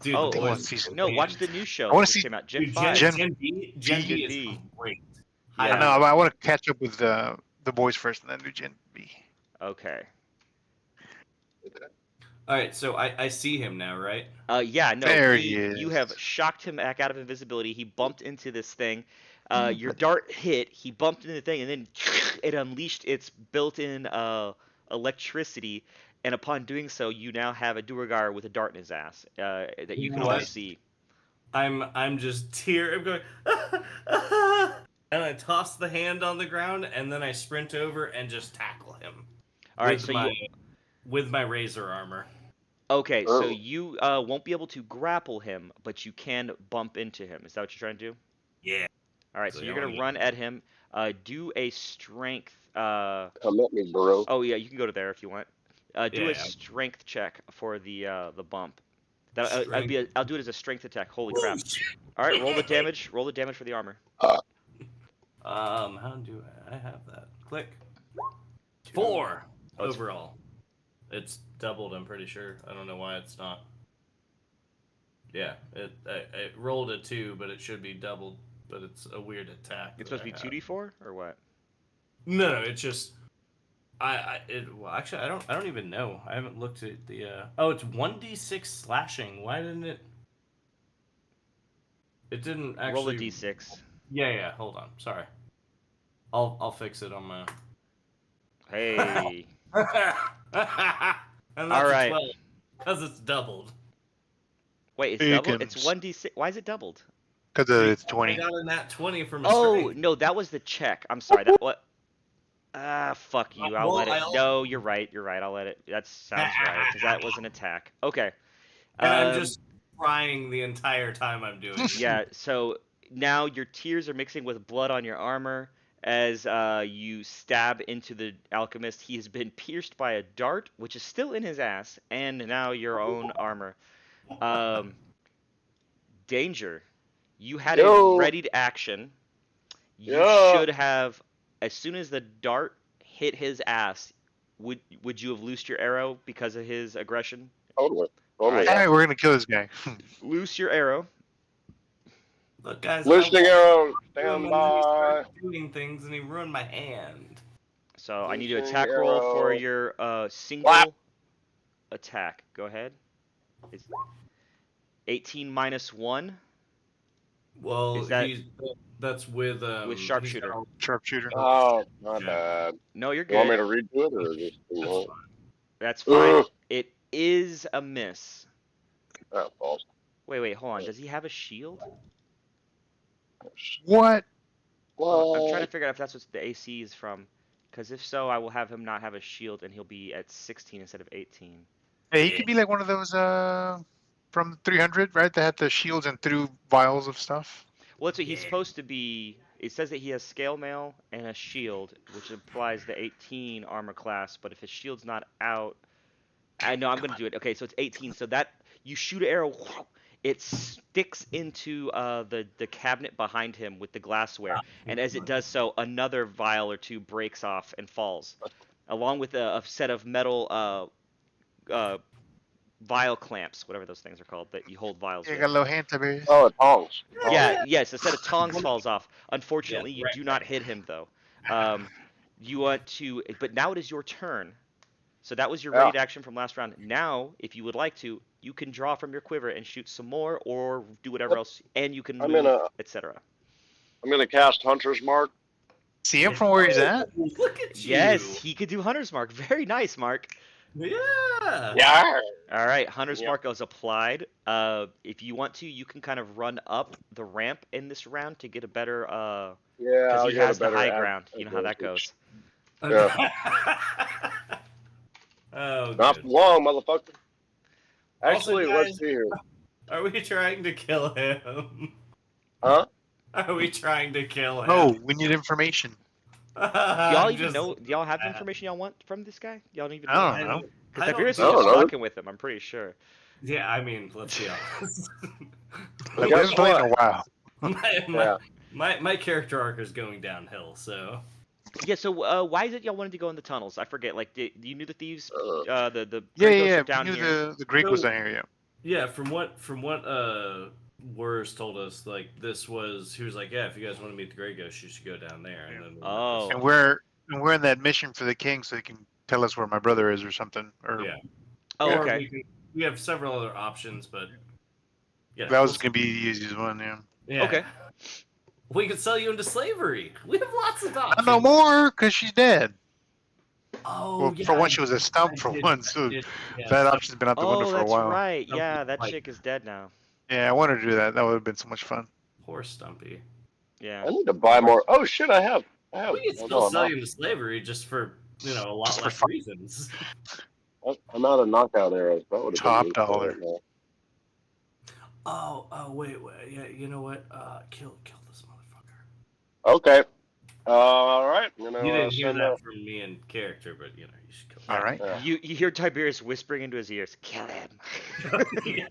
Dude, Oh, the I want boys. season No, watch man. the new show I wanna that just see- came out, Gen Dude, 5. Gen B Gen is B. great. Yeah. I know. I want to catch up with The Boys first, and then do Gen B. Okay. All right, so I see him now, right? Yeah, no, There you he is. have shocked him back out of invisibility. He bumped into this thing. Your dart hit. He bumped into the thing, and then it unleashed its built-in electricity. And upon doing so, you now have a Duergar with a dart in his ass that you can What? also see. I'm just I'm going, and I toss the hand on the ground, and then I sprint over and just tackle him. All right, with so my, with my razor armor. okay, so Oh. you won't be able to grapple him, but you can bump into him. Is that what you're trying to do? Yeah. All right, so So you're you gonna wanna- run at him. Do a strength. Come at me, bro. Oh yeah, you can go to there if you want. Do a Yeah. strength check for the bump. That I'll Strength. do it as a strength attack. Holy crap! All right, roll the damage. Roll the damage for the armor. How do I have that? Click. 4 Oh, it's- overall. It's doubled. I'm pretty sure. I don't know why it's not. Yeah, it rolled a 2, but it should be doubled. But it's a weird attack. It's that supposed to I be have. 2d4 or what? No, it's just well, actually, I don't even know. I haven't looked at the. Oh, it's 1d6 slashing. Why didn't it? It didn't actually. Roll a d6. Yeah. Hold on. Sorry. I'll fix it on my. Hey. And that's All right. 12 because it's doubled. Wait, it's You doubled. can It's s- 1d6. Why is it doubled? Because it's I 20. got a nat 20 from a Oh strength. no, that was the check. I'm sorry. That what? Fuck you. I'll Well, let it. I'll- No, you're right. You're right. I'll let it. That sounds right because that was an attack. Okay. And I'm Um, just crying the entire time I'm doing it. Yeah, so now your tears are mixing with blood on your armor as you stab into the alchemist. He has been pierced by a dart, which is still in his ass, and now your own armor. Danger. You had a Yo. readied action. You Yeah. should have, as soon as the dart hit his ass, would you have loosed your arrow because of his aggression? Totally. Alright. All right, we're gonna kill this guy. Loose your arrow. Look, guys, Listening arrow, I stand and then he by. started doing things, and he ruined my hand. So I need an Losing attack roll for arrow. your single Whap. attack. Go ahead. Is 18 minus 1 Well, Is that- that's with with he's sharpshooter. got- Sharpshooter. Oh, my Yeah. bad. No, you're You want me good. to redo it or just? That's fine. That's fine. Ugh. It is a miss. Oh, balls. Wait, hold on. Does he have a shield? What? I'm trying to What? figure out if that's what the AC is from. Because if so, I will have him not have a shield and he'll be at 16 instead of 18. Hey, he could be like one of those from 300, right? That had the shields and threw vials of stuff. Well, that's what he's Yeah. supposed to be. It says that he has scale mail and a shield, which implies the 18 armor class. But if his shield's not out, I know I'm gonna do it. Okay, so it's 18. So that you shoot an arrow, it sticks into the cabinet behind him with the glassware, and as it does so, another vial or two breaks off and falls, along with a set of metal vial clamps, whatever those things are called that you hold vials Yeah, with. got a little hand to me. Oh, tongs. Yeah, yes, a set of tongs falls off. Unfortunately, Yeah, you right, do not hit him though. You want to, but now it is your turn. So that was your Yeah. raid action from last round. Now, if you would like to, you can draw from your quiver and shoot some more, or do whatever else, and you can I'm move, gonna- etc. I'm gonna cast Hunter's Mark. See him from where he's at? Look at you. Yes, he could do Hunter's Mark. Very nice, Mark. Yeah. Yeah. All right, Hunter's Yep. Mark is applied. If you want to, you can kind of run up the ramp in this round to get a better, Yeah. because I'll he get a has the better high ad- ground. You know how that advantage. goes. Oh, Not good. for long, motherfucker. Also, Actually, let's guys- see here. Are we trying to kill him? Huh? Are we trying to kill him? No, we need information. Do y'all I'm even just- know? Do y'all have the information y'all want from this guy? Y'all don't even know. I don't know. Because I Tiberius don't is just know. fucking with him. I'm pretty sure. Yeah, I mean, let's be honest. Like, we Guess haven't played in a what? while. Yeah. My character arc is going downhill, so Yeah. So why is it y'all wanted to go in the tunnels? I forget. Like, you knew the thieves. The Yeah, Dracos yeah. are down We knew here. the Greek was So- down here. Yeah. yeah. From what Wurs told us, like this was he was like, yeah, if you guys want to meet the Grey Ghost, you should go down there. And then Oh. And we're in that mission for the king, so he can tell us where my brother is or something. Or yeah. Oh, Or okay. we have several other options, but yeah, that was gonna be the easiest one. Yeah. yeah. Okay. We could sell you into slavery. We have lots of options. Not no more, cause she's dead. Oh, Well, yeah, for once she was a stump for once, so yeah, that option's been out the window Oh, for a that's while. right. Stumpy Yeah, that Pike. chick is dead now. Yeah, I wanted to do that. That would have been so much fun. Poor Stumpy. Yeah. I need to buy more. Oh shit! I have. We could oh, still no, I'm sell out. you into slavery just for a lot Just for less fun. reasons. I'm out of knockout arrows. That would have Top been useful dollar. right now. Oh, wait, yeah, you know what? Kill this motherfucker. Okay. All right. I'm gonna, You didn't hear send that out- from me in character, but you should kill All right. Yeah. You hear Tiberius whispering into his ears, "Kill him." him.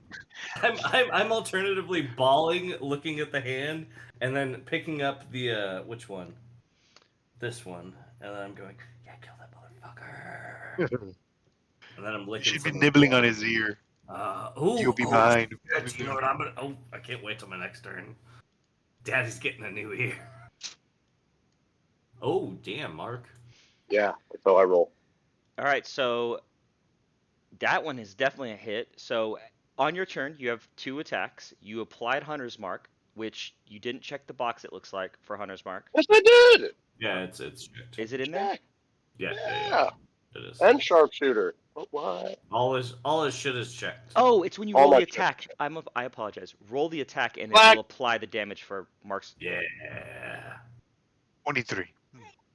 I'm alternatively bawling, looking at the hand, and then picking up the which one? This one, and then I'm going, yeah, kill that motherfucker. And then I'm You licking. should be some of the nibbling on blood. his ear. You'll be mine. You know what I'm gonna? Oh, I can't wait till my next turn. Daddy's getting a new ear. Oh, damn, Mark. Yeah. That's how I roll. All right, so that one is definitely a hit. So on your turn, you have 2 attacks. You applied Hunter's Mark, which you didn't check the box. It looks like for Hunter's Mark. Yes, I did. Yeah, it's strict. Is it in there? Yeah, Yeah. it is. And sharpshooter. Oh, what? All his shit is checked. Oh, it's when you All roll my the attack. I apologize. Roll the attack, and it Black. will apply the damage for Mark's. Yeah. 23.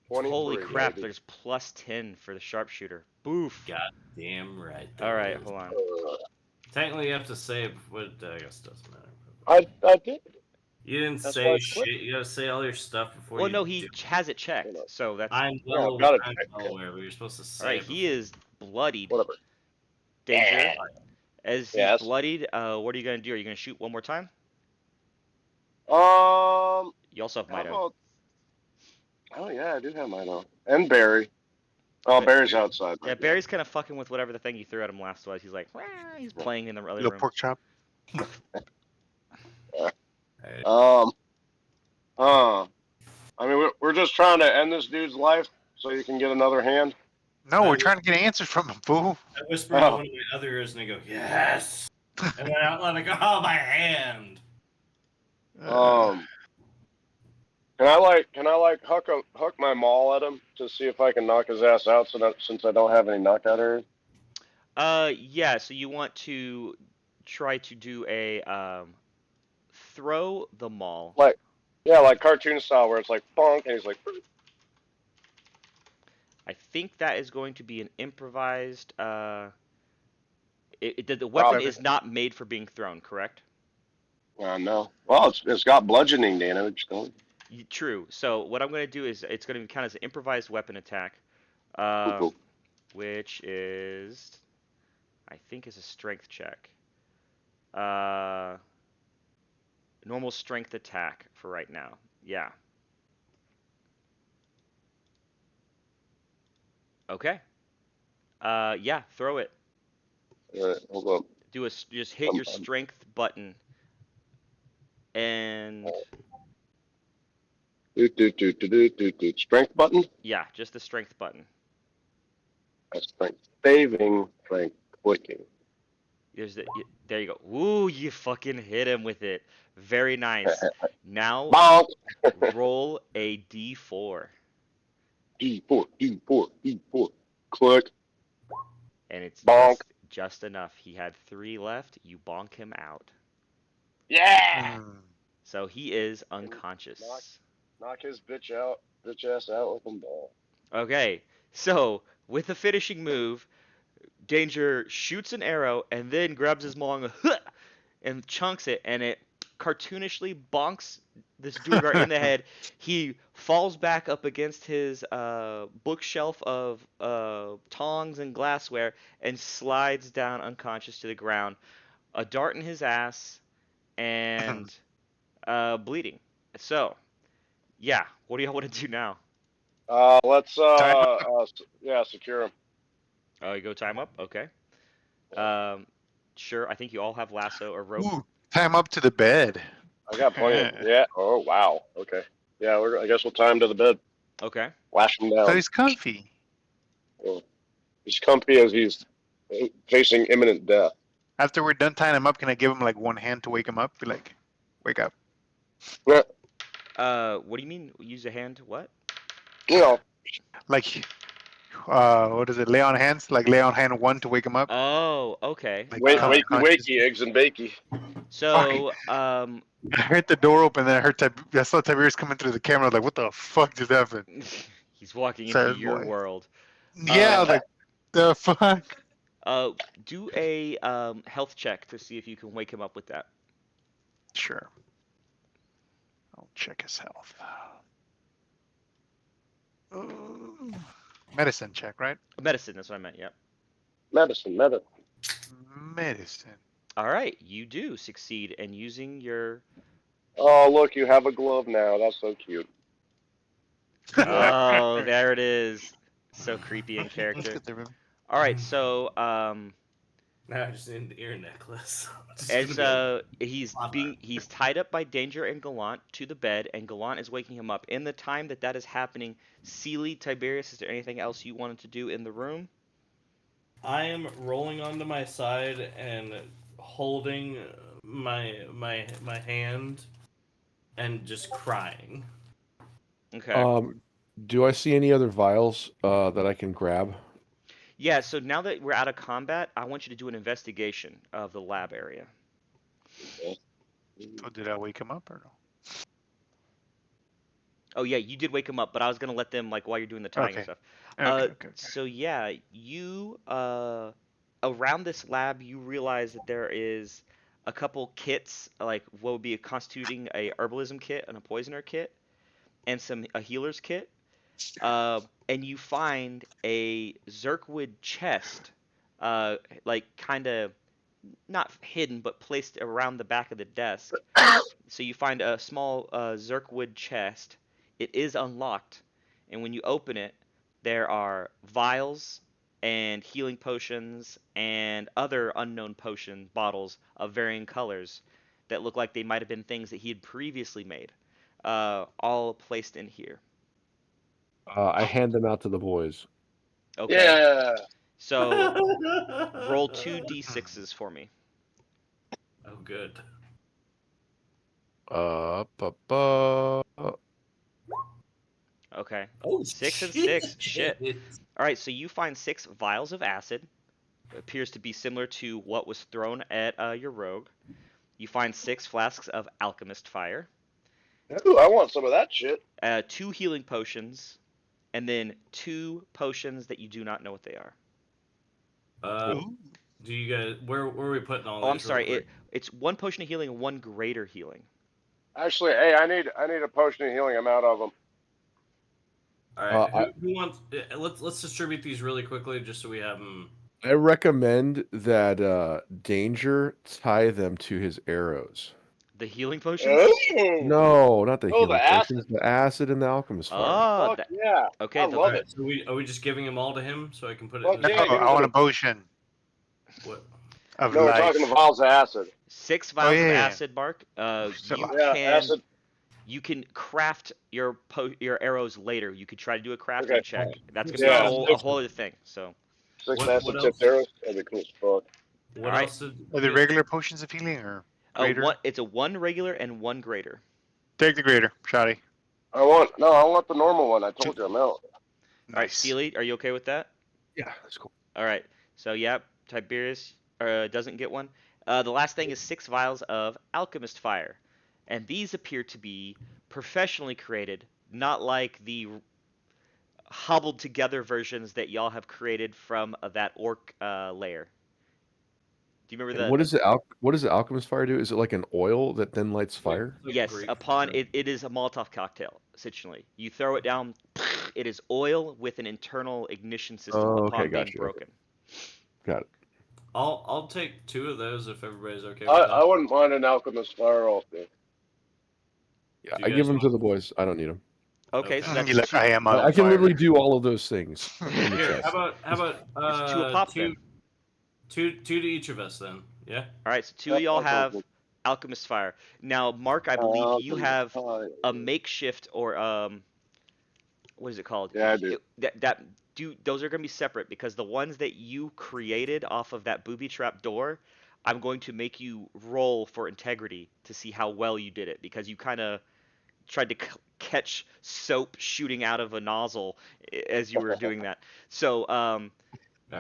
23, Holy crap! baby. There's plus 10 for the sharpshooter. Boof. God damn right. All right, hold on. Technically, you have to save, but I guess it doesn't matter. I did. You didn't That's why say I shit. clicked. You gotta say all your stuff before Well, you. no, he do. has it checked, so that's. I'm Yeah, well, I've got it I'm checked. well aware, but you're supposed to say. All right, it he is bloodied. Whatever. Danger. Yeah. As he's Yes. bloodied, what are you gonna do? Are you gonna shoot one more time? You also have How Mido. about? Oh yeah, I do have mine on. And Barry. Oh, Barry's outside. Yeah, Barry's kind of fucking with whatever the thing you threw at him last was. He's like, "Wah," he's playing in the other Little room. pork chop. Hey, I mean, we're just trying to end this dude's life so you can get another hand. No, we're trying to get answers from him, fool. I whisper in one of my other ears and I go, yes! And then out loud I go, oh, my hand! Can I like hook my maul at him to see if I can knock his ass out since I don't have any knockout areas? Yeah. So you want to try to do a throw the maul. Yeah, like cartoon style where it's like bonk and he's like. I think that is going to be an improvised. The weapon Probably. is not made for being thrown, correct? No. Well, it's got bludgeoning damage. Don't. True. So what I'm going to do is it's going to count as an improvised weapon attack, Cool. which is, I think, is a strength check. Normal strength attack for right now. Yeah. Okay. Yeah. Throw it. All right, hold up. Just hit your strength button. And Do. Strength button. yeah, just the strength button. That's strength saving. Strength clicking. There you go. Ooh, you fucking hit him with it. Very nice. Now Bonk. roll a d4, D4. Click. and it's Bonk. just enough. He had 3 left. You bonk him out, Yeah. so he is unconscious. Knock his bitch ass out with a ball. Okay, so with the finishing move, Danger shoots an arrow and then grabs his maul and chunks it, and it cartoonishly bonks this Duergar in the head. He falls back up against his bookshelf of tongs and glassware and slides down unconscious to the ground. A dart in his ass and bleeding. So, yeah, what do y'all want to do now? Let's Time yeah, secure him. Oh, you go time up? Okay. Sure, I think you all have lasso or rope. Ooh, tie him up to the bed. I got plenty. Yeah. Oh wow. Okay. Yeah. I guess we'll tie him to the bed. Okay. Lash him So down. he's comfy. He's comfy as he's facing imminent death. After we're done tying him up, can I give him like one hand to wake him up? Be like, wake up. Yeah. What do you mean? Use a hand? What? You know. Like, what is it? Lay on hands? Like lay on hand one to wake him up? Oh, okay. Like, Wakey, conscious. wakey, eggs and bakey. So, I heard the door open, then I saw Tiberius coming through the camera. I was like, what the fuck just happened? he's walking Sad into your boy. world. Yeah, I was like, the fuck? Do a health check to see if you can wake him up with that. Sure. I'll check his health. Medicine check, right? Medicine, that's what I meant, yep. Medicine. Medicine. All right, you do succeed in using your... Oh, look, you have a glove now. That's so cute. Oh, there it is. So creepy in Let's character. get the room. All right, so Now I just need an ear necklace. Just as gonna he's tied up by Danger and Gallant to the bed, and Gallant is waking him up. In the time that is happening, Seely, Tiberius, is there anything else you wanted to do in the room? I am rolling onto my side and holding my hand and just crying. Okay. Do I see any other vials that I can grab? Yeah, so now that we're out of combat, I want you to do an investigation of the lab area. So did I wake him up or no? Oh yeah, you did wake him up, but I was gonna let them like while you're doing the tying and Okay. stuff. Okay. So yeah, you around this lab you realize that there is a couple kits, like what would be constituting a herbalism kit and a poisoner kit, and a healer's kit. And you find a Zerkwood chest, like kind of not hidden but placed around the back of the desk. So you find a small Zerkwood chest. It is unlocked, and when you open it, there are vials and healing potions and other unknown potion bottles of varying colors that look like they might have been things that he had previously made, all placed in here. I hand them out to the boys. Okay. Yeah. So roll 2d6s for me. Oh, good. Okay. Oh, 6 and shit. 6. Shit. All right. So you find 6 vials of acid. It appears to be similar to what was thrown at your rogue. You find 6 flasks of alchemist fire. Ooh, I want some of that shit. 2 healing potions, and then 2 potions that you do not know what they are. Do you guys where are we putting all? Oh, I'm these real sorry. quick? It's 1 potion of healing and 1 greater healing. Actually, hey, I need a potion of healing. I'm out of them. All right. Who wants? Let's distribute these really quickly, just so we have them. I recommend that Danger tie them to his arrows. The healing potions? Oh, No, not the Oh, healing the acid. potions. The acid and the alchemist fire. Oh, fuck yeah. okay. I the- love All right, it. so are we just giving them all to him so I can put it? Fuck in the yeah, No, give it I to want a me. potion What? of No, we're life. talking the vials of acid. 6 vials yeah, of yeah. acid, Bark. So- Acid. You can craft your arrows later. You could try to do a crafting Okay. check. That's gonna Yeah. be a whole other thing. So 6 What acid else? tipped arrows. That'd be cool as fuck. What Alright. else did? Are they regular potions of healing or greater? it's a 1 regular and 1 greater. Take the greater, Shoddy. I want the normal one. I told you I'm out. All right, Nice. Seely, are you okay with that? Yeah, that's cool. All right. So yeah, Tiberius doesn't get one. The last thing is 6 vials of alchemist fire, and these appear to be professionally created, not like the hobbled together versions that y'all have created from that orc layer. Do you remember And the? what does the alchemist fire do? Is it like an oil that then lights fire? Like Yes, Greek upon fire. it is a Molotov cocktail, essentially. You throw it down, it is oil with an internal ignition system Oh, okay, upon being gotcha, okay. broken. Got it. I'll take 2 of those if everybody's okay with I that. wouldn't mind an alchemist fire also. Yeah, Do I you give guys them to the boys. I don't need them. Okay, Okay. so that's You're like, two, I am my I own can fire. literally do all of those things in the Here, chest. how about It's 2 a pop then. two to each of us then? Yeah. All right, so 2 of y'all have alchemist fire. Now, Mark, I believe you have a makeshift or what is it called? Yeah, I do. Those are going to be separate because the ones that you created off of that booby trap door, I'm going to make you roll for integrity to see how well you did it because you kind of tried to catch soap shooting out of a nozzle as you were doing that. So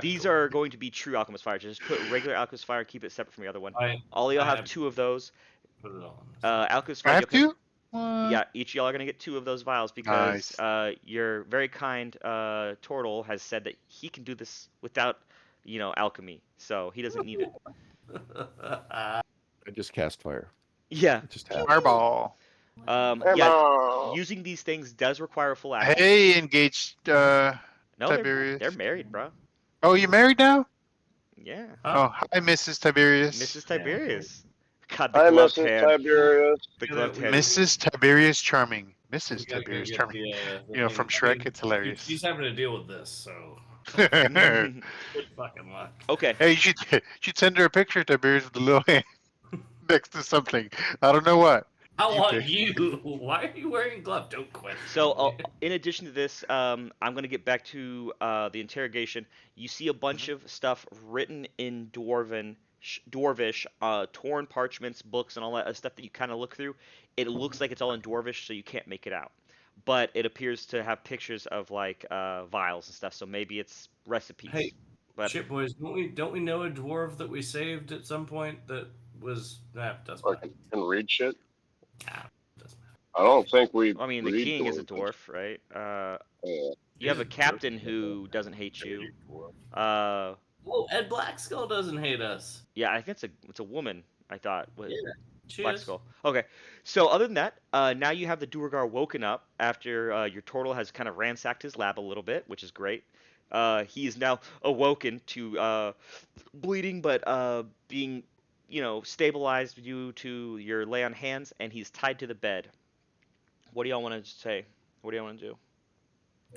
these are going to be true alchemist fire. Just put regular alchemist fire and keep it separate from the other one. All y'all have 2 of those. Put it on. Alchemist I fire. have to? What? Yeah, each of y'all are gonna get 2 of those vials because your very kind Tortle has said that he can do this without, alchemy, so he doesn't need it. I just cast fire. Yeah. It just happens. Fireball. Come Yeah. on. Using these things does require full action. Hey, engaged No, Tiberius. they're married, bro. Oh, you married now? Yeah. Oh, hi, Mrs. Tiberius. Mrs. Tiberius. God, the Hi, gloved Mrs. hand. Tiberius. The gloved hand. Mrs. Tiberius Charming. We Mrs. gotta go Tiberius get Charming. the You know, from thing. Shrek, it's hilarious. She's having to deal with this, so good fucking luck. Okay. Hey, you should send her a picture, Tiberius, with the little hand next to something. I don't know what. I You want pick. you. Why are you wearing gloves? Don't question. So, in addition to this, I'm going to get back to the interrogation. You see a bunch of stuff written in Dwarvish, torn parchments, books, and all that stuff that you kind of look through. It looks like it's all in Dwarvish, so you can't make it out. But it appears to have pictures of like vials and stuff, so maybe it's recipes. Hey, but shit, boys, don't we know a dwarf that we saved at some point that was doesn't Or matter. can read shit. Doesn't matter. I don't think we. I mean, the read king is a dwarves. dwarf, right? Yeah. You have He's a captain who doesn't hate you. Oh, Ed Blackskull doesn't hate us. Yeah, I think it's a woman. I thought. Yeah. She Black is. Skull. Okay, so other than that, now you have the Duergar woken up after your turtle has kind of ransacked his lab a little bit, which is great. He is now awoken to bleeding, but being, stabilized due to your lay on hands, and he's tied to the bed. What do y'all want to say? What do y'all want to do?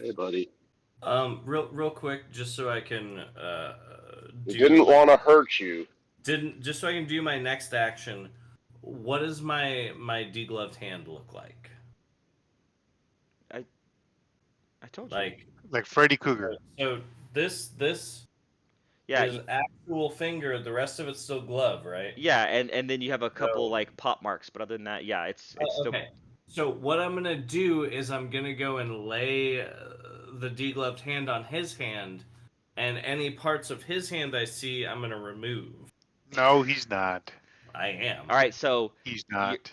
Hey, buddy. Real quick, just so I can We didn't want to hurt you. just so I can do my next action. What does my degloved hand look like? I told you. Like Freddy Cougar. so this Yeah, is actual finger. The rest of it's still glove, right? yeah, and then you have a couple So- like pop marks, but other than that, yeah, it's still. Okay. So what I'm gonna do is I'm gonna go and lay the degloved hand on his hand, and any parts of his hand I see, I'm gonna remove. No, he's not. I am. All right, so He's not.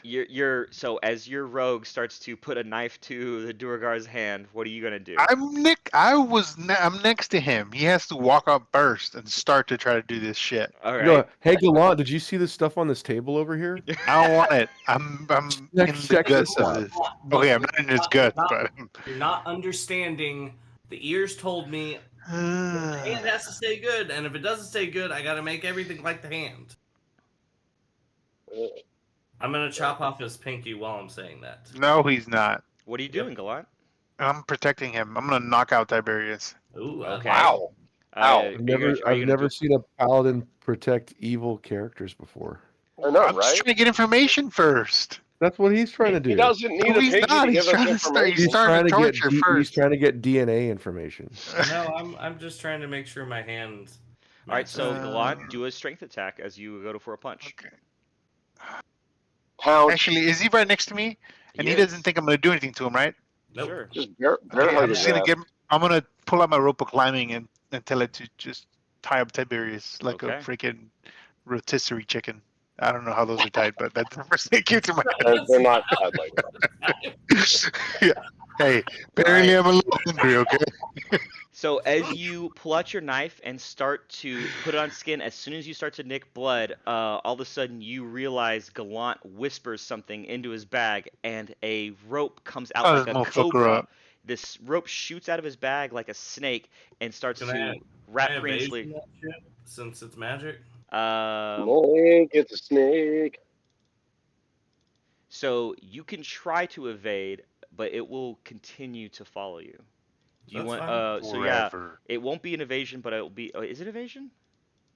so as your rogue starts to put a knife to the Duergar's hand, what are you gonna do? I'm next to him. He has to walk up first and start to try to do this shit. All right. Yo, hey Gallant, did you see this stuff on this table over here? I don't want it. I'm in the Check guts this of out. this. Okay, I'm not in his guts, but You're not understanding. The ears told me the hand has to stay good, and if it doesn't stay good, I gotta make everything like the hand. I'm gonna chop off his pinky while I'm saying that. no, he's not. What are you doing, Gallant? I'm protecting him. I'm gonna knock out Tiberius. Ooh, Okay. Wow. Ow. Are I've you never, gonna- are you I've gonna never do- seen a paladin protect evil characters before. I know, I'm just right? trying to get information first. That's what he's trying to do. He doesn't need No, a he's piggy not. to He's give us trying to start- information. he's starting to torture he's first. trying to get DNA information. No, I'm just trying to make sure my hand. All right, so Uh, Gallant, do a strength attack as you go for a punch. Okay. Pound. Actually, is he right next to me? And he Yes. doesn't think I'm gonna do anything to him, right? Nope. Sure. Just bear Okay, hug I'm his just gonna ass. I'm gonna pull out my rope of climbing and tell it to just tie up Tiberius like a Okay. freaking rotisserie chicken. I don't know how those are tied, but that's the first thing that came to my They're not bad like that. head. Hey, apparently I'm a little hungry. Okay. So as you pull out your knife and start to put it on skin, as soon as you start to nick blood, all of a sudden you realize Gallant whispers something into his bag, and a rope comes out Oh, like this a motherfucker cobra. up. This rope shoots out of his bag like a snake and starts Can to I wrap evasion Greensley. that shit since it's magic? Snake, it's a snake. So you can try to evade, but it will continue to follow you. Do you That's want? fine. So yeah, Forever. it won't be an evasion, but it will be. Oh, is it evasion?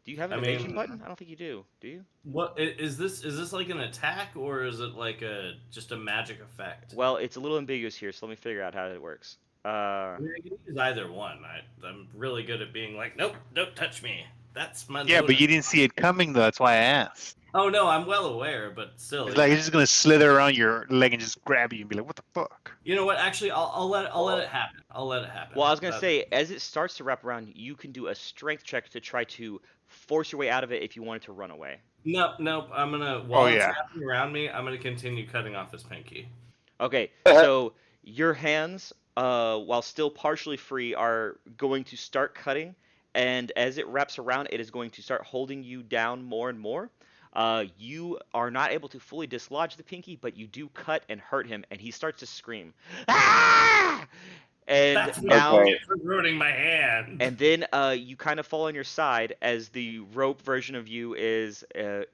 Do you have an I evasion mean- button? I don't think you do. Do you? What is this? Is this like an attack or is it like a just a magic effect? Well, it's a little ambiguous here, so let me figure out how it works. I mean, I can use either one. I'm really good at being like, nope, don't touch me. That's my. Yeah, but you didn't see it coming though. That's why I asked. Oh no, I'm well aware, but still. It's like he's just gonna slither around your leg and just grab you and be like, "What the fuck?" You know what? Actually, I'll let it happen. I'll let it happen. Well, I was gonna That- say, as it starts to wrap around, you can do a strength check to try to force your way out of it if you wanted to run away. Nope. I'm gonna while it's yeah. wrapping around me, I'm gonna continue cutting off his pinky. Okay, so your hands, while still partially free, are going to start cutting, and as it wraps around, it is going to start holding you down more and more. You are not able to fully dislodge the pinky, but you do cut and hurt him, and he starts to scream. Ah! And That's now, Okay. for ruining my hand. and then you kind of fall on your side as the rope version of you is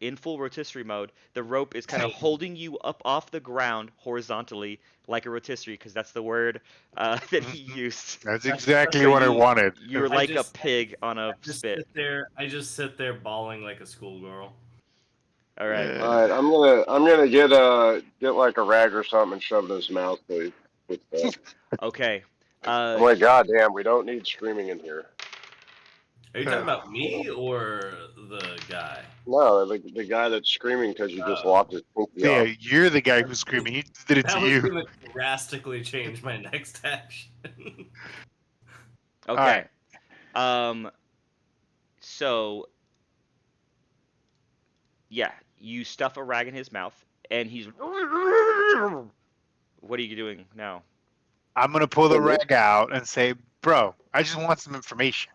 in full rotisserie mode. The rope is kind of Right. holding you up off the ground horizontally like a rotisserie, because that's the word that he used. That's exactly what I wanted. You're I like just- a pig on a Just spit. sit there. I just sit there bawling like a schoolgirl. All right. Yeah. All right, I'm gonna get like a rag or something and shove it in his mouth. Please. Okay. I'm like, God damn, we don't need screaming in here. Are you talking about me or the guy? No, the guy that's screaming because you just lopped his pinky Yeah, off. you're the guy who's screaming. He did it That to was you. gonna drastically change my next action. Okay. So yeah, you stuff a rag in his mouth, and he's. What are you doing now? I'm gonna pull the rag out and say, "Bro, I just want some information."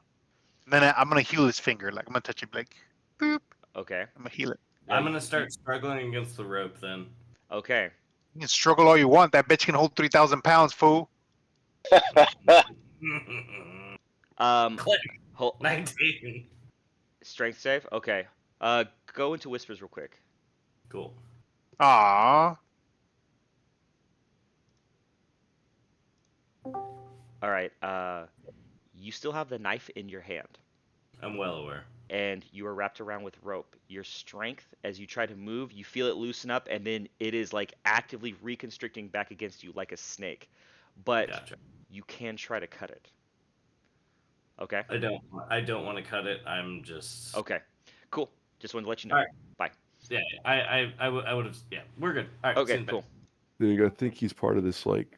And then I'm gonna heal his finger. Like I'm gonna touch it, like, boop. Okay. I'm gonna heal it. I'm gonna start struggling against the rope then. Okay. You can struggle all you want. That bitch can hold 3,000 pounds, fool. Click. Hold, 19. strength save. Okay. Go into whispers real quick. Cool. Aww. All right. You still have the knife in your hand, I'm well aware. and you are wrapped around with rope. Your strength, as you try to move, you feel it loosen up, and then it is like actively reconstricting back against you like a snake. But Gotcha. you can try to cut it. Okay. I don't want to cut it. I'm just. Okay. Cool. Just wanted to let you know. All right. Bye. Yeah. I would have. Yeah. We're good. All right. see Okay. you in a bit. Cool. Dude, I think he's part of this like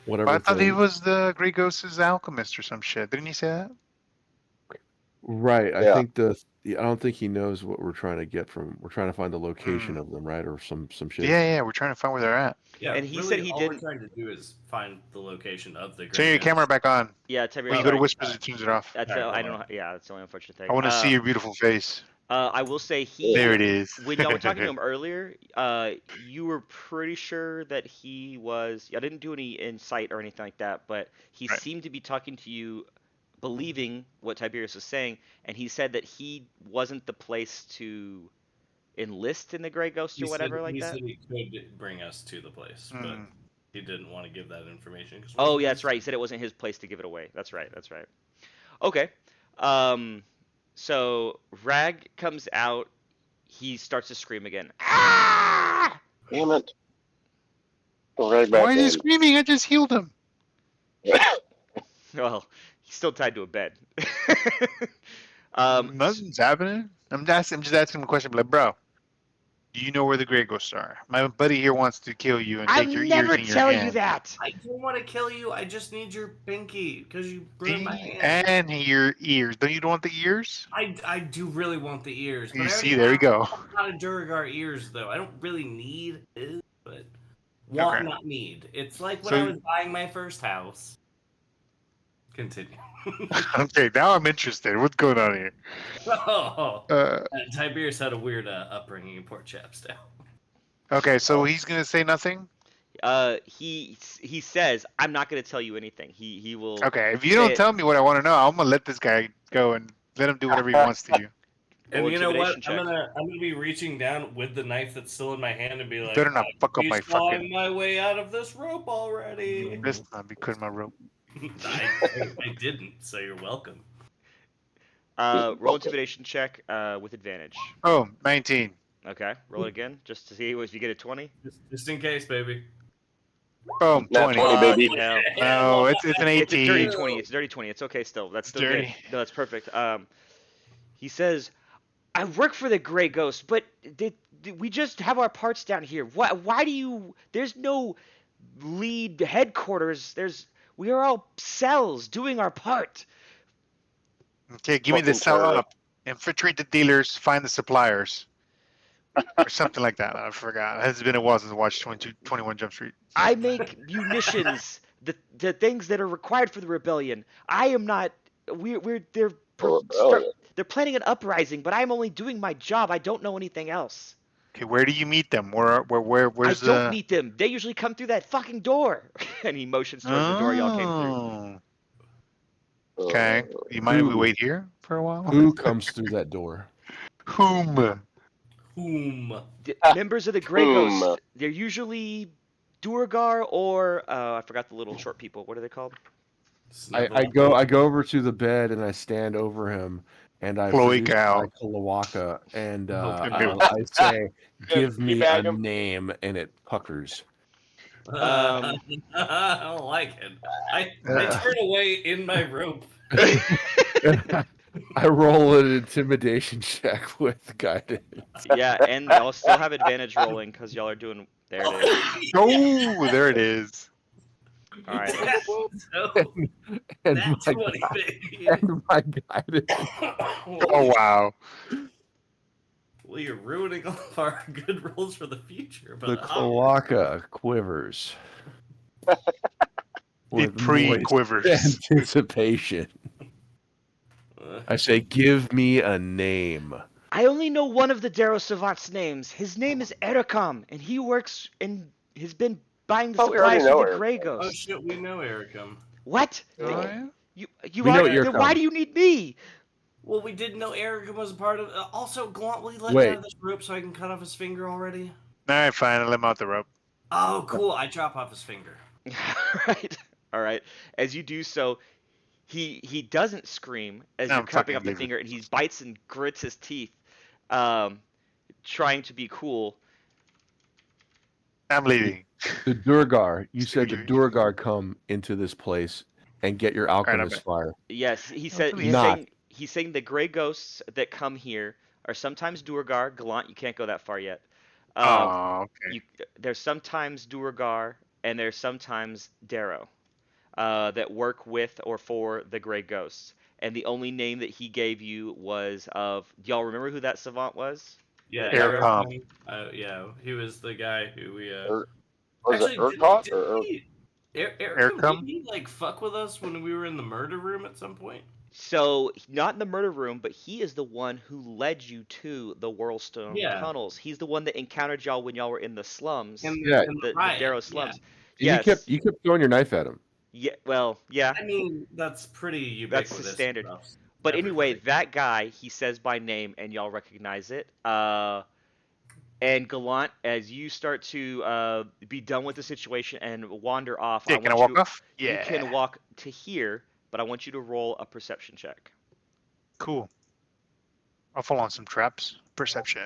whatever. But I thought he thing. was the Grey Ghost's alchemist or some shit. Didn't he say that? Right. I Yeah. think I don't think he knows what we're trying to get from. We're trying to find the location of them, right, or some shit. Yeah. We're trying to find where they're at. Yeah. And he really, said he all didn't- we're trying to do is find the location of the. Turn your Great camera Ghost. back on. Yeah. Tiberius, When you go to sorry. whispers, it turns it off. That's Alright, I hold don't on. know. Yeah, that's the only unfortunate thing. I want to see your beautiful face. I will say he. There it is. When y'all were talking to him earlier, you were pretty sure that he was. I didn't do any insight or anything like that, but he Right. seemed to be talking to you, believing what Tiberius was saying, and he said that he wasn't the place to enlist in the Grey Ghost or He whatever said, like he that. said he could bring us to the place, but Mm. he didn't want to give that information. 'Cause Oh we're- yeah, that's right. He said it wasn't his place to give it away. That's right. That's right. Okay. So Rag comes out. He starts to scream again. Ah! Damn it. Go right back Why is he in. screaming? I just healed him. Well, he's still tied to a bed. Nothing's happening. I'm just asking him a question. Like, bro, do you know where the Grey Ghosts are? My buddy here wants to kill you and take your ears in your hand. that. I don't want to kill you. I just need your pinky because you ruined my See? hand. And your ears. Don't you want the ears? I do really want the ears. But You I see, already there we have go. a lot of Duragar ears, though. I don't really need it, but Want, Okay. not need. It's like when So- I was buying my first house. Continue. Okay, now I'm interested. What's going on here? Oh, Uh, Tiberius had a weird upbringing in Port Chapstown. okay, so he's gonna say nothing. He says, "I'm not going to tell you anything." He will. Okay, if you say don't it- tell me what I want to know, I'm gonna let this guy go and let him do whatever he wants to you. And Roll you know what? intimidation check. I'm gonna be reaching down with the knife that's still in my hand and be like, Better not fuck up "I'm my sawing fucking. my way out of this rope already." Let's not be cutting my rope. I didn't, so you're welcome. Roll intimidation check with advantage. Oh, 19. Okay, roll it again just to see if you get a 20. Just in case, baby. Boom, Nat 20. 20, baby. Hell. No, it's an It's a dirty 18. 20. It's a dirty 20. It's okay still. That's It's still dirty. good. No, that's perfect. He says, "I work for the Grey Ghost, but we just have our parts down here. Why do you? There's no lead headquarters. We are all cells doing our part." Okay, give me the Fucking sell turtle. up. Infiltrate the dealers, find the suppliers. Or something like that. I forgot. It has been a while since I watched 21 Jump Street. I make munitions, the things that are required for the rebellion. I am not. They're planning an uprising, but I'm only doing my job. I don't know anything else. Okay, where do you meet them? Where's I don't meet them. They usually come through that fucking door. And he motions towards the door y'all came through. Oh, okay. You mind if we Ooh. wait here for a while? Who comes through that door? Whom? Whom? Members of the Grey Boom. Ghost. They're usually Duergar or I forgot the little short people. What are they called? I go over to the bed and I stand over him and I Chloe produce Gal. my Kalawaka and Okay. I say, "Give me Teabag a him. name," and it puckers. I don't like it. I turn away in my rope. I roll an intimidation check with guidance. Yeah, and I'll still have advantage rolling because y'all are doing. There it is. Oh, there it is. All right. And That's my, 20, baby. and my guidance. Oh, wow. Well, you're ruining all of our good rolls for the future. The But Kalawaka quivers. It with moist pre-quivers. anticipation. I say, "Give me a name." I only know one of the Darrow Savant's names. His name is Ericom, and he works and has been buying the Oh, we already supplies know for the Ericom. Grey oh Ghost. shit, we know Ericum. What? Oh, yeah? You We know are. Ericom. Then why do you need me? Well, we didn't know Ericum was a part of. Also, Gaunt, will you let me Wait. out of this rope so I can cut off his finger already? All right, fine. I let him out the rope. Oh, cool. I chop off his finger. All right. As you do so, he doesn't scream as I'm you're chopping fucking off the leaving. finger, and he bites and grits his teeth, trying to be cool. I'm leaving. The Durgar. You said the Scooby-Doo. Durgar come into this place and get your alchemist fire. Yes, he said come he's here. saying he's saying the gray ghosts that come here are sometimes Duergar. Gallant, you can't go that far yet. Oh, okay. There's sometimes Duergar and there's sometimes Darrow that work with or for the gray ghosts. And the only name that he gave you was of. Do y'all remember who that savant was? Yeah, Ericum. Yeah, he was the guy who we. Was it Urquhart or Ericum? Did he like fuck with us when we were in the murder room at some point? So not in the murder room, but he is the one who led you to the Whirlstone Yeah. tunnels. He's the one that encountered y'all when y'all were in the slums, Yeah. the riot, Darrow yeah. slums. You kept throwing your knife at him. Yeah, well, yeah. I mean, that's pretty That's the ubiquitous. standard. stuff. But anyway, Everybody. that guy, he says by name, and y'all recognize it. And Gallant, as you start to be done with the situation and wander off, Yeah, can I walk off? You Yeah. can walk to here, but I want you to roll a perception check. Cool. I'll fall on some traps. Perception.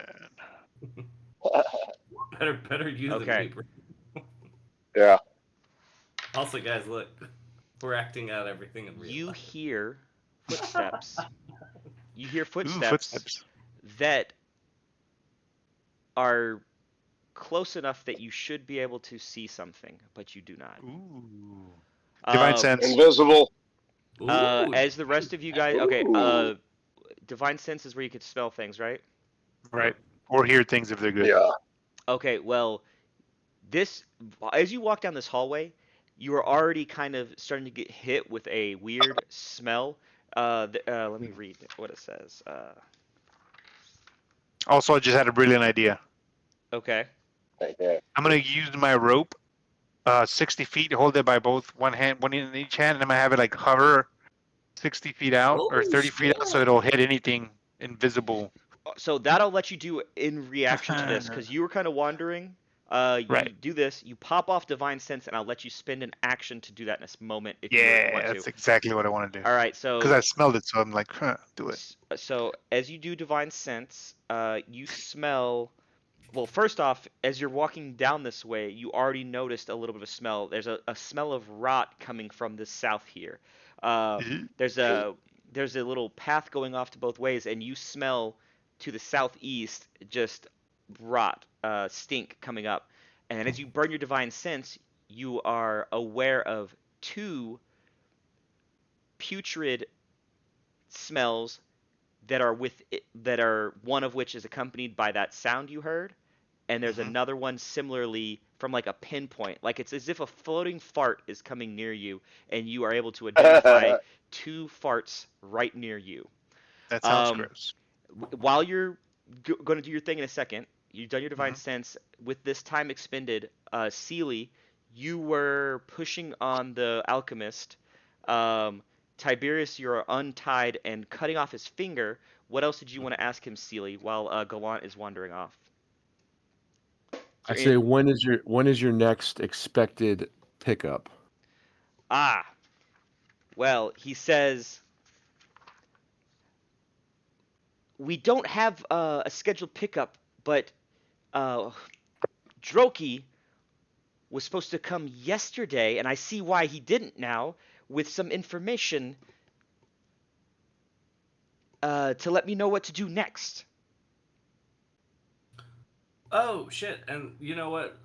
better you Okay. than me. Yeah. Also, guys, look, we're acting out everything in real You life. hear footsteps. You hear Ooh, footsteps footsteps. that are close enough that you should be able to see something, but you do not. Ooh. Divine Uh, sense. Invisible. Ooh, As the rest of you guys, okay. Ooh. Divine sense is where you could smell things, right? Right. Or hear things if they're good. Yeah. Okay, well, This, as you walk down this hallway, you are already kind of starting to get hit with a weird smell. Let me read what it says. Also, I just had a brilliant idea. Okay. Okay. I'm gonna use my rope, 60 feet, hold it by both one hand, one in each hand, and I'm gonna have it like hover 60 feet out or Oh 30 feet out, so shit! it'll hit anything invisible. So that'll let you do in reaction to this, because you were kind of wandering. You Right. do this, you pop off Divine Sense, and I'll let you spend an action to do that in this moment if you Yeah, want to. that's exactly what I want to do. All right, Because so I smelled it, so I'm like, do it. so as you do Divine Sense, you smell. Well, first off, as you're walking down this way, you already noticed a little bit of a smell. There's a smell of rot coming from the south here. There's a little path going off to both ways, and you smell to the southeast just rot, stink coming up. And as you burn your Divine Sense, you are aware of two putrid smells that are one of which is accompanied by that sound you heard, and there's Mhm. another one similarly from like a pinpoint, like it's as if a floating fart is coming near you, and you are able to identify two farts right near you. That sounds Um, gross. while you're going to do your thing in a second, you've done your Divine Mhm. Sense. With this time expended, Seely, you were pushing on the alchemist. Um, Tiberius, you're untied and cutting off his finger. What else did you want to ask him, Seely, while Gallant is wandering off? I say, when is your next expected pickup? Well, he says we don't have a scheduled pickup, but Droki was supposed to come yesterday, and I see why he didn't now, with some information to let me know what to do next. Oh shit! And you know what?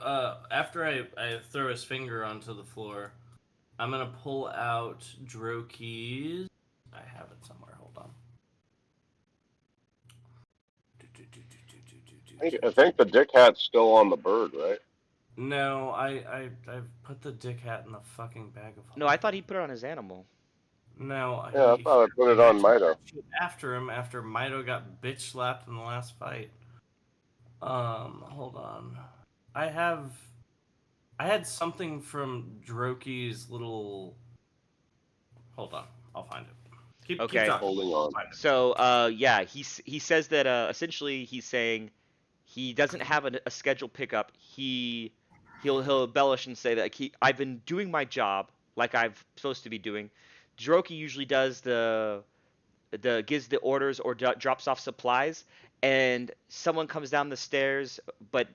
After I throw his finger onto the floor, I'm gonna pull out Droki's. I have it somewhere. Hold on. I think the dick hat's still on the bird, right? No, I've put the dick hat in the fucking bag of. No, I thought he put it on his animal. No, Yeah, I thought I put it on Mito. After him, after Mito got bitch slapped in the last fight. Hold on. I had something from Droki's little. Hold on, I'll find it. Keep Okay. talking. Holding on. So, yeah, he says that essentially he's saying he doesn't have a scheduled pickup. He'll embellish and say that I've been doing my job like I'm supposed to be doing. Droki usually does gives the orders or drops off supplies, and someone comes down the stairs, but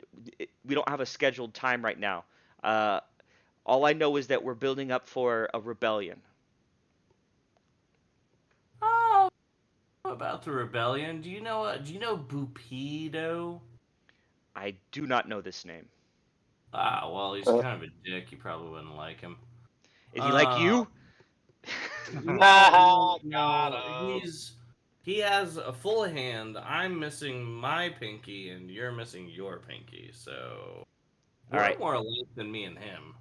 we don't have a scheduled time right now. All I know is that we're building up for a rebellion. Oh, about the rebellion. Do you know Bupido? I do not know this name. Ah, well, he's kind of a dick. You probably wouldn't like him. Is he like you? No, Got him. he has a full hand. I'm missing my pinky, and you're missing your pinky. So, All right. more alike than me and him.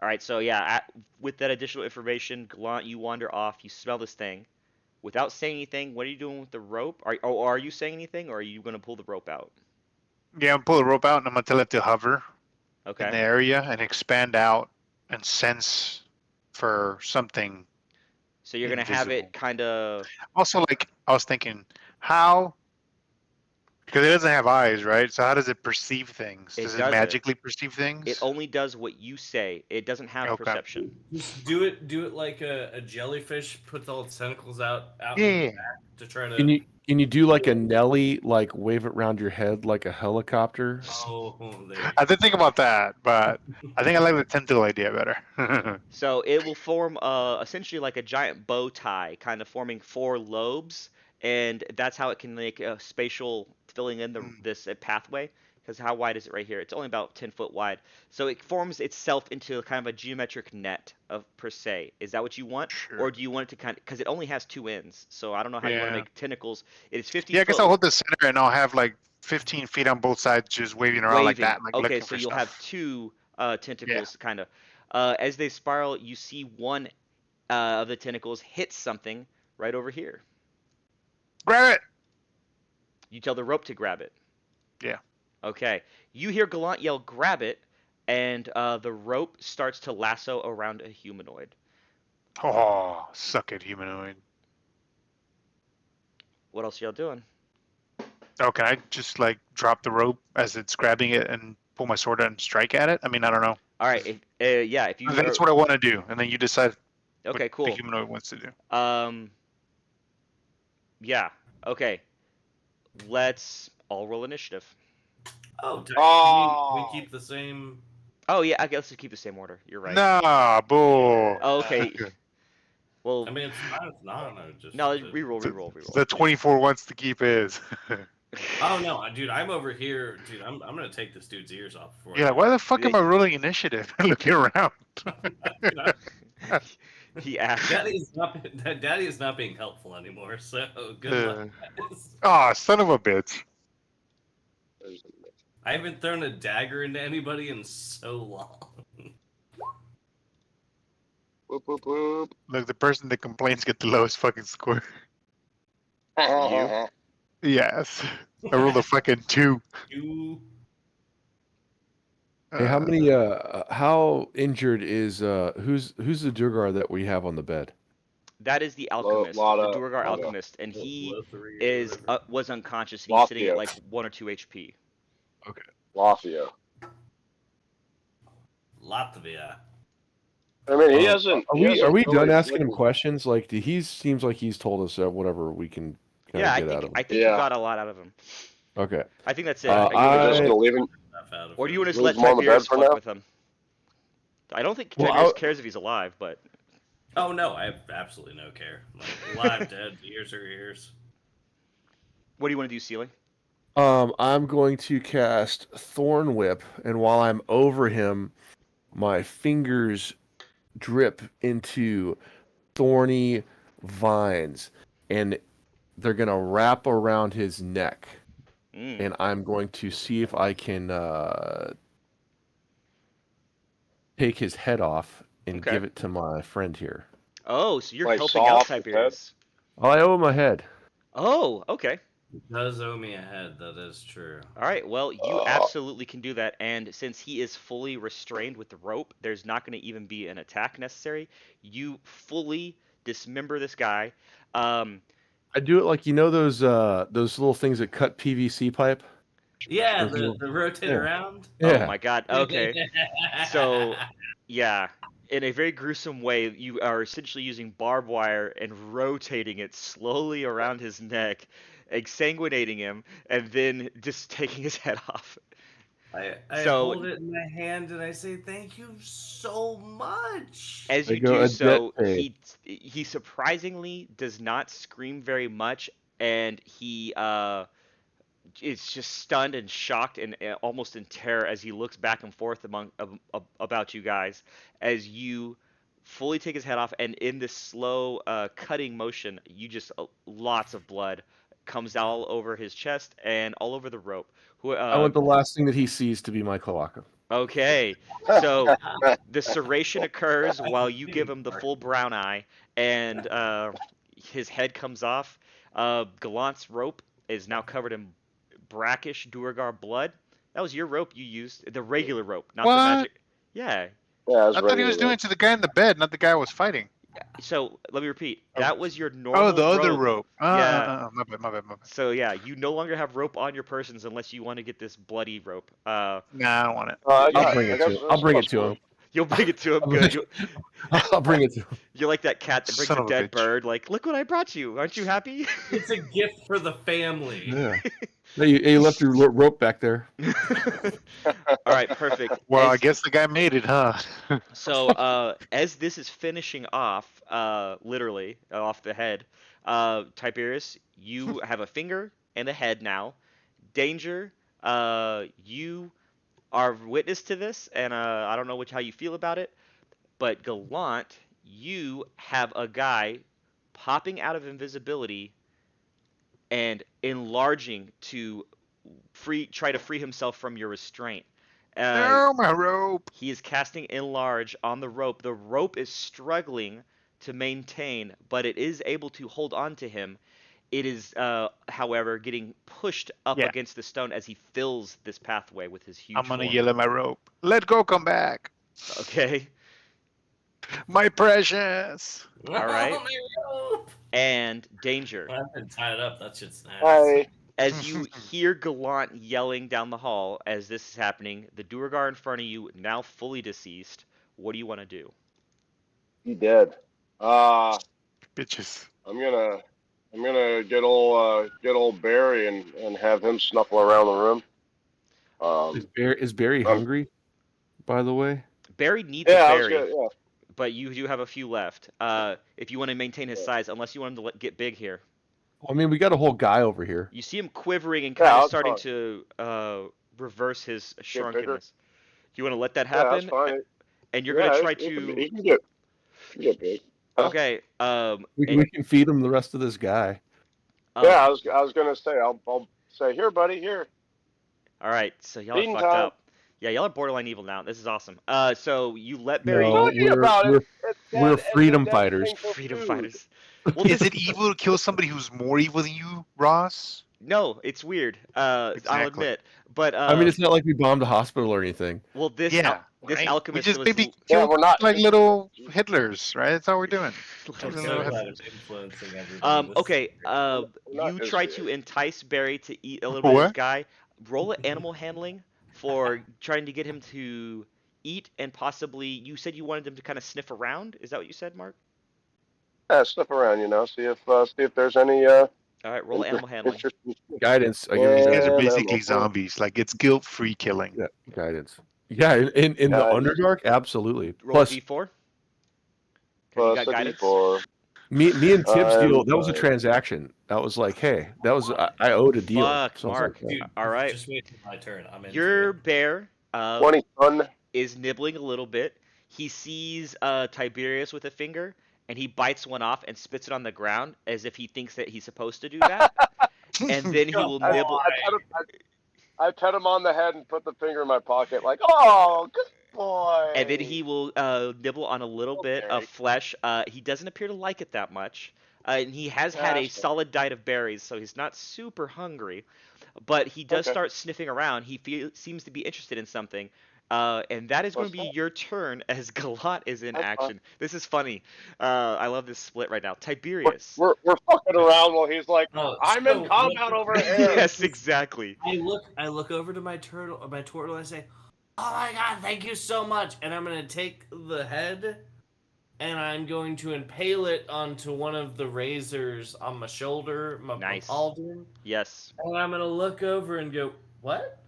All right, so yeah, with that additional information, Gallant, you wander off. You smell this thing. Without saying anything, what are you doing with the rope? Are you saying anything, or are you going to pull the rope out? Yeah, I'm pull the rope out and I'm gonna tell it to hover in the Okay. area and expand out and sense for something. So you're going to have it invisible. kind of. Also, like I was thinking, how? Because it doesn't have eyes, right? So how does it perceive things? It Does it doesn't. magically perceive things? It only does what you say. It doesn't have Okay. perception. Just do it like a jellyfish puts all its tentacles out in Yeah. the back to try to. Can you do like a Nelly, like wave it around your head like a helicopter? Oh, there. I did think about that, but I think I like the tentacle idea better. So it will form essentially like a giant bow tie, kind of forming 4 lobes, and that's how it can make a spatial filling in this pathway. Because how wide is it right here? It's only about 10 foot wide. So it forms itself into kind of a geometric net of per se. Is that what you want? Sure. Or do you want it to kind of, because it only has two ends. So I don't know how you want to Yeah. make tentacles. It is 50 Yeah, I foot guess I'll hold the center and I'll have like 15 feet on both sides, just waving around like waving. that, like Okay, looking so for you'll stuff. have two tentacles kind of. As they spiral, you see one of the tentacles hit something right over here. Grab it. You tell the rope to grab it. Yeah. Okay. You hear Gallant yell, grab it, and the rope starts to lasso around a humanoid. Oh, suck it, humanoid. What else y'all doing? Oh, can I just like drop the rope as it's grabbing it and pull my sword out and strike at it? I mean, I don't know. All right. Yeah, if you That's what I want to do, and then you decide okay, what cool. the humanoid wants to do. Yeah. Okay. Let's all roll initiative. Oh, can we keep the same? Oh yeah, I guess let's keep the same order. You're right. Nah, bull. Oh, okay. Well, I mean, it's fine. It's not. No, just no, reroll. The 24 wants to keep his. Oh no, dude! I'm over here, dude. I'm gonna take this dude's ears off before. Yeah, why the fuck am I rolling initiative? Looking around. he asked. Daddy is not being helpful anymore. So good luck, guys. Oh, son of a bitch. I haven't thrown a dagger into anybody in so long. Whoop, whoop, whoop. Look, the person that complains get the lowest fucking score. You? Yes. I rolled a fucking 2. You Hey, how many? How injured is who's the Durgar that we have on the bed? That is the alchemist, Lada- the Durgar Lada. alchemist, and he Lothar or is whatever. was unconscious. And he's sitting at Lafio. like 1 or 2 HP. Lafio. Latvia. I mean, he hasn't. Are he we hasn't done really asking him flickered- questions? Like, he seems like he's told us whatever we can kind Yeah, of get out of him. I think you Yeah. got a lot out of him. Okay. I think that's it. Uh, Are you We're just I- gonna leave him. Enough out of or do you him. want to leave let him on the bed Tiberius for fuck now? with him? I don't think Well, Tiberius I- cares if he's alive, but Oh no, I have absolutely no care. Like, alive, dead, ears are ears. what do you want to do, Sealy? I'm going to cast Thorn Whip, and while I'm over him, my fingers drip into thorny vines, and they're gonna wrap around his neck, and I'm going to see if I can take his head off and Okay. give it to my friend here. Oh, so you're Like helping saw out off his head? Tiberius. Oh, I owe him a head. Oh, okay. He does owe me a head, that is true. All right. Well, you absolutely can do that, and since he is fully restrained with the rope, there's not going to even be an attack necessary. You fully dismember this guy. I do it like those little things that cut PVC pipe. Yeah, Mhm. the rotate Yeah. around. Oh my God. Okay. So, yeah, in a very gruesome way, you are essentially using barbed wire and rotating it slowly around his neck, exsanguinating him, and then just taking his head off. I So- hold it in my hand and I say thank you so much. As They you go do a so, debt pay. he surprisingly does not scream very much, and he is just stunned and shocked and almost in terror as he looks back and forth about you guys as you fully take his head off, and in this slow cutting motion, you just lots of blood comes all over his chest and all over the rope. I want the last thing that he sees to be my cloaca. Okay, so the serration occurs while you give him the full brown eye, and his head comes off. Gallant's rope is now covered in brackish Duergar blood. That was your rope you used, the regular rope, not What? the magic. Yeah. Yeah, I thought he was doing it to the guy in the bed, not the guy I was fighting. So let me repeat. That was your normal. Oh, the other rope. Yeah. My bad. So yeah, you no longer have rope on your persons unless you want to get this bloody rope. Nah, I don't want it. I'll bring it to him. I'll bring it to him. You'll bring it to him. I'll Good. bring- I'll bring it to him. You're like that cat that brings Son a of a dead bitch. bird. Like, look what I brought you. Aren't you happy? It's a gift for the family. Yeah. Hey, you left your rope back there. All right, perfect. Well, I As- guess the guy made it, huh? So, as this is finishing off, literally off the head, Tiberius, you have a finger and a head now. Danger, You are witness to this, and I don't know how you feel about it, but Gallant, you have a guy popping out of invisibility and enlarging to try to free himself from your restraint. No, my rope. He is casting enlarge on the rope. The rope is struggling to maintain, but it is able to hold on to him. It is, however, getting pushed up Yeah. against the stone as he fills this pathway with his huge I'm gonna form. yell at my rope. Let go, come back. Okay. My precious. All right. Oh, my rope! And danger. I've been tied up. That shit's nice. Hi. As you hear Gallant yelling down the hall as this is happening, the Duergar in front of you, now fully deceased, what do you want to do? He dead. Bitches. I'm gonna get old Barry and have him snuffle around the room. Is Barry hungry? By the way. Barry needs Yeah, a I was berry, gonna, yeah. but you do have a few left. If you want to maintain his size, unless you want him to get big here. I mean, we got a whole guy over here. You see him quivering and Yeah, kind of I'll starting talk. to reverse his bigger? shrunkeness. Do you want to let that Yeah, that's happen? fine. And you're gonna try he to. can get big. Huh? Okay. We can feed him the rest of this guy. Yeah, I was gonna say I'll say here, buddy, here. All right. So y'all are Feeding fucked time. up. Yeah, y'all are borderline evil now. This is awesome. So you let Barry. No, Talking about it. It's we're dead as freedom a dead fighters. thing for Freedom food. fighters. Well, Is it evil to kill somebody who's more evil than you, Ross? No, it's weird. I'll Exactly. admit. But I mean, it's not like we bombed a hospital or anything. well, this Yeah. this right? alchemist We just was maybe Yeah, killed we're not like little Hitlers, right? That's all we're doing. I'm Little so glad Hitlers. it's influencing everybody. This is okay. great. not You just try yet. to entice Barry to eat a little bit of this What? guy. Roll an animal handling for trying to get him to eat and possibly. You said you wanted him to kind of sniff around. Is that what you said, Mark? Yeah, sniff around, see if there's any All right. Roll animal handling. interesting. Guidance. I These give guys you are Yeah, basically man, zombies. Like it's guilt-free killing. yeah, guidance. Yeah, in the Guidance. Underdark, absolutely. Roll Plus, a d4. Because you Plus got a guidance. D4. me and Tibbs I'm deal. That was a fine. transaction. That was like, hey, that was I owed a deal. Fuck, So I was like, Mark. yeah. Dude, All right. just wait till my turn. I'm into Your it. bear 20 ton. is nibbling a little bit. He sees Tiberius with a finger, and he bites one off and spits it on the ground as if he thinks that he's supposed to do that. And then he will I, nibble. I pet him on the head and put the finger in my pocket, like, oh, good boy. And then he will nibble on a little bit of Okay. flesh. He doesn't appear to like it that much. And he has had a That's fine. solid diet of berries, so he's not super hungry. But he does Okay. start sniffing around. He seems to be interested in something. And that is going to What's be that? your turn as Galat is in That's fine. action. This is funny. I love this split right now. Tiberius. We're fucking around while he's like, Oh, I'm so in combat what- over here. Yes, exactly. I look over to my turtle, and I say, "Oh my god, thank you so much!" And I'm gonna take the head, and I'm going to impale it onto one of the razors on my shoulder, my Nice. pauldron, Yes. and I'm gonna look over and go, "What?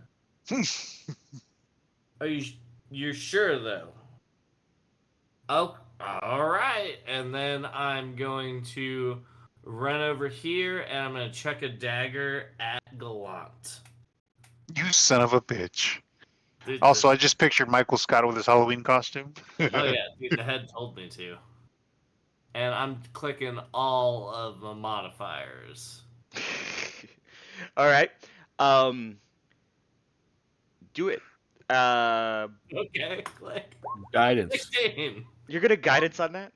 Are you're sure though?" Oh, all right. And then I'm going to run over here, and I'm gonna chuck a dagger at Gallant. You son of a bitch. Dude, Also, I just pictured Michael Scott with his Halloween costume. oh yeah, dude, the head told me to. And I'm clicking all of the modifiers. All right. Do it. Okay, click. Guidance. 16. You're gonna guidance on that?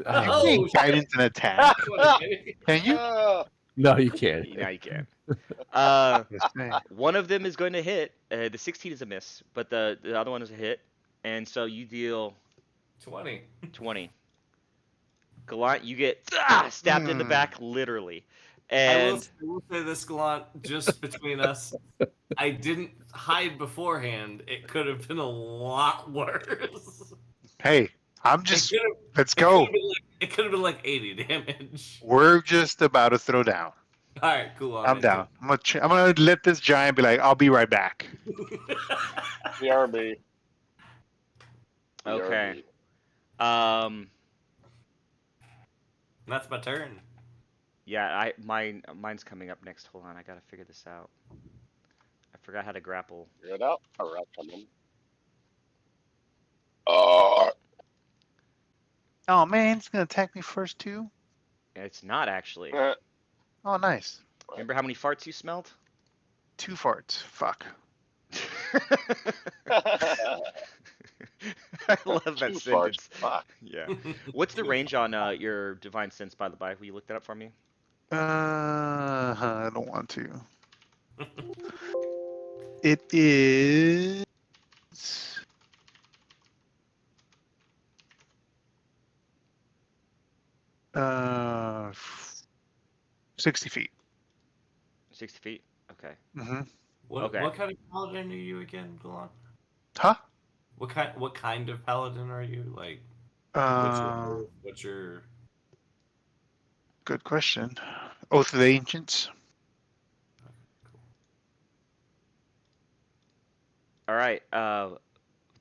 You Oh, can't shit. guidance an attack. Can you? No, you can't. Now you can. Just saying. One of them is going to hit. The 16 is a miss, but the other one is a hit, and so you deal 20. 20. Gallant, you get stabbed in the back, literally. I And will say this, Gallant, just between us. I didn't hide beforehand. It could have been a lot worse. Hey, I'm just. It could have- Let's it could go. have been it could have been like 80 damage. We're just about to throw down. All right, cool. I'm down. I'm gonna let this giant be like, I'll be right back. BRB. okay. That's my turn. Yeah, mine's coming up next. Hold on, I gotta figure this out. I forgot how to grapple. Figure it out. All right, come in. Oh, Oh man, it's gonna attack me first too. It's not actually. Oh nice. Remember how many farts you smelled? 2 farts. Fuck. I love that Two farts. sentence. Fuck. Yeah. What's the range on your divine sense, by the by? Will you look that up for me? I don't want to. It is 60 feet. 60 feet. Okay. Mm-hmm. What kind of paladin are you again, Golan? Huh? What kind of paladin are you? Like, what's your Good question. Oath of the Ancients. All right.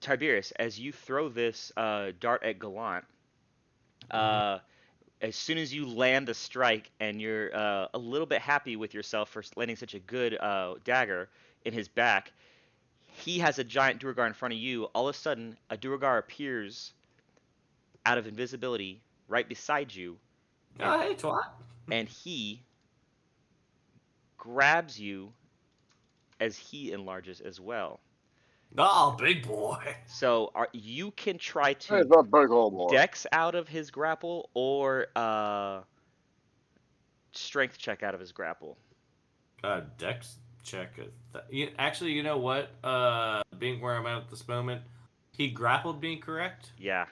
Tiberius, as you throw this dart at Gallant, as soon as you land the strike and you're a little bit happy with yourself for landing such a good dagger in his back, he has a giant Duergar in front of you. All of a sudden, a Duergar appears out of invisibility right beside you. Oh, hey, twat. And he grabs you as he enlarges as well. Oh, big boy. So you can try Hey, to that big old boy. dex out of his grapple or strength check out of his grapple. Dex check. Actually, you know what? Being where I'm at this moment, he grappled me, correct? Yeah.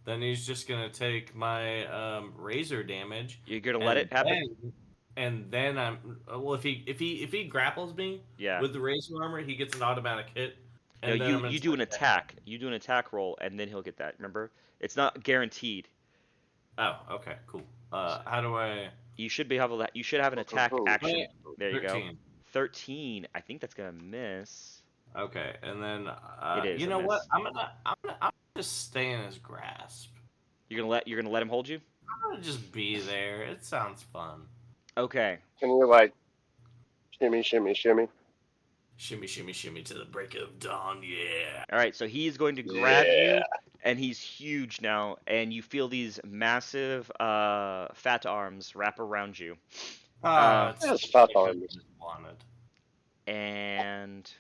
Then he's just gonna take my razor damage. You're gonna let it happen? And then I'm if he grapples me with the razor armor, he gets an automatic hit. And no, you do an attack. You do an attack roll, and then he'll get that. Remember, it's not guaranteed. Oh, okay, cool. How do I? You should You should have an attack action. There you 13. go. 13. I think that's gonna miss. Okay, and then it is. You know what? I'm gonna just stay in his grasp. You're gonna let him hold you? I'm gonna just be there. It sounds fun. Okay. Can you like shimmy, shimmy, shimmy? Shimmy, shimmy, shimmy to the break of dawn, yeah. All right, so he's going to grab you, and he's huge now, and you feel these massive fat arms wrap around you. It's fat arms. And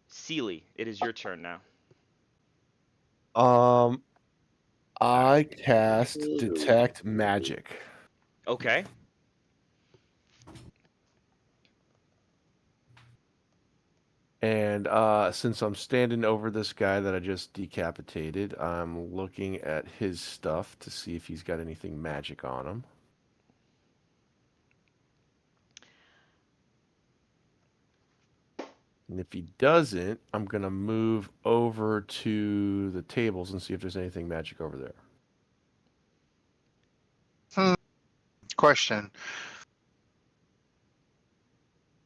Sealy, it is your turn now. I cast Detect Magic. Okay. And since I'm standing over this guy that I just decapitated, I'm looking at his stuff to see if he's got anything magic on him. And if he doesn't, I'm going to move over to the tables and see if there's anything magic over there. Question.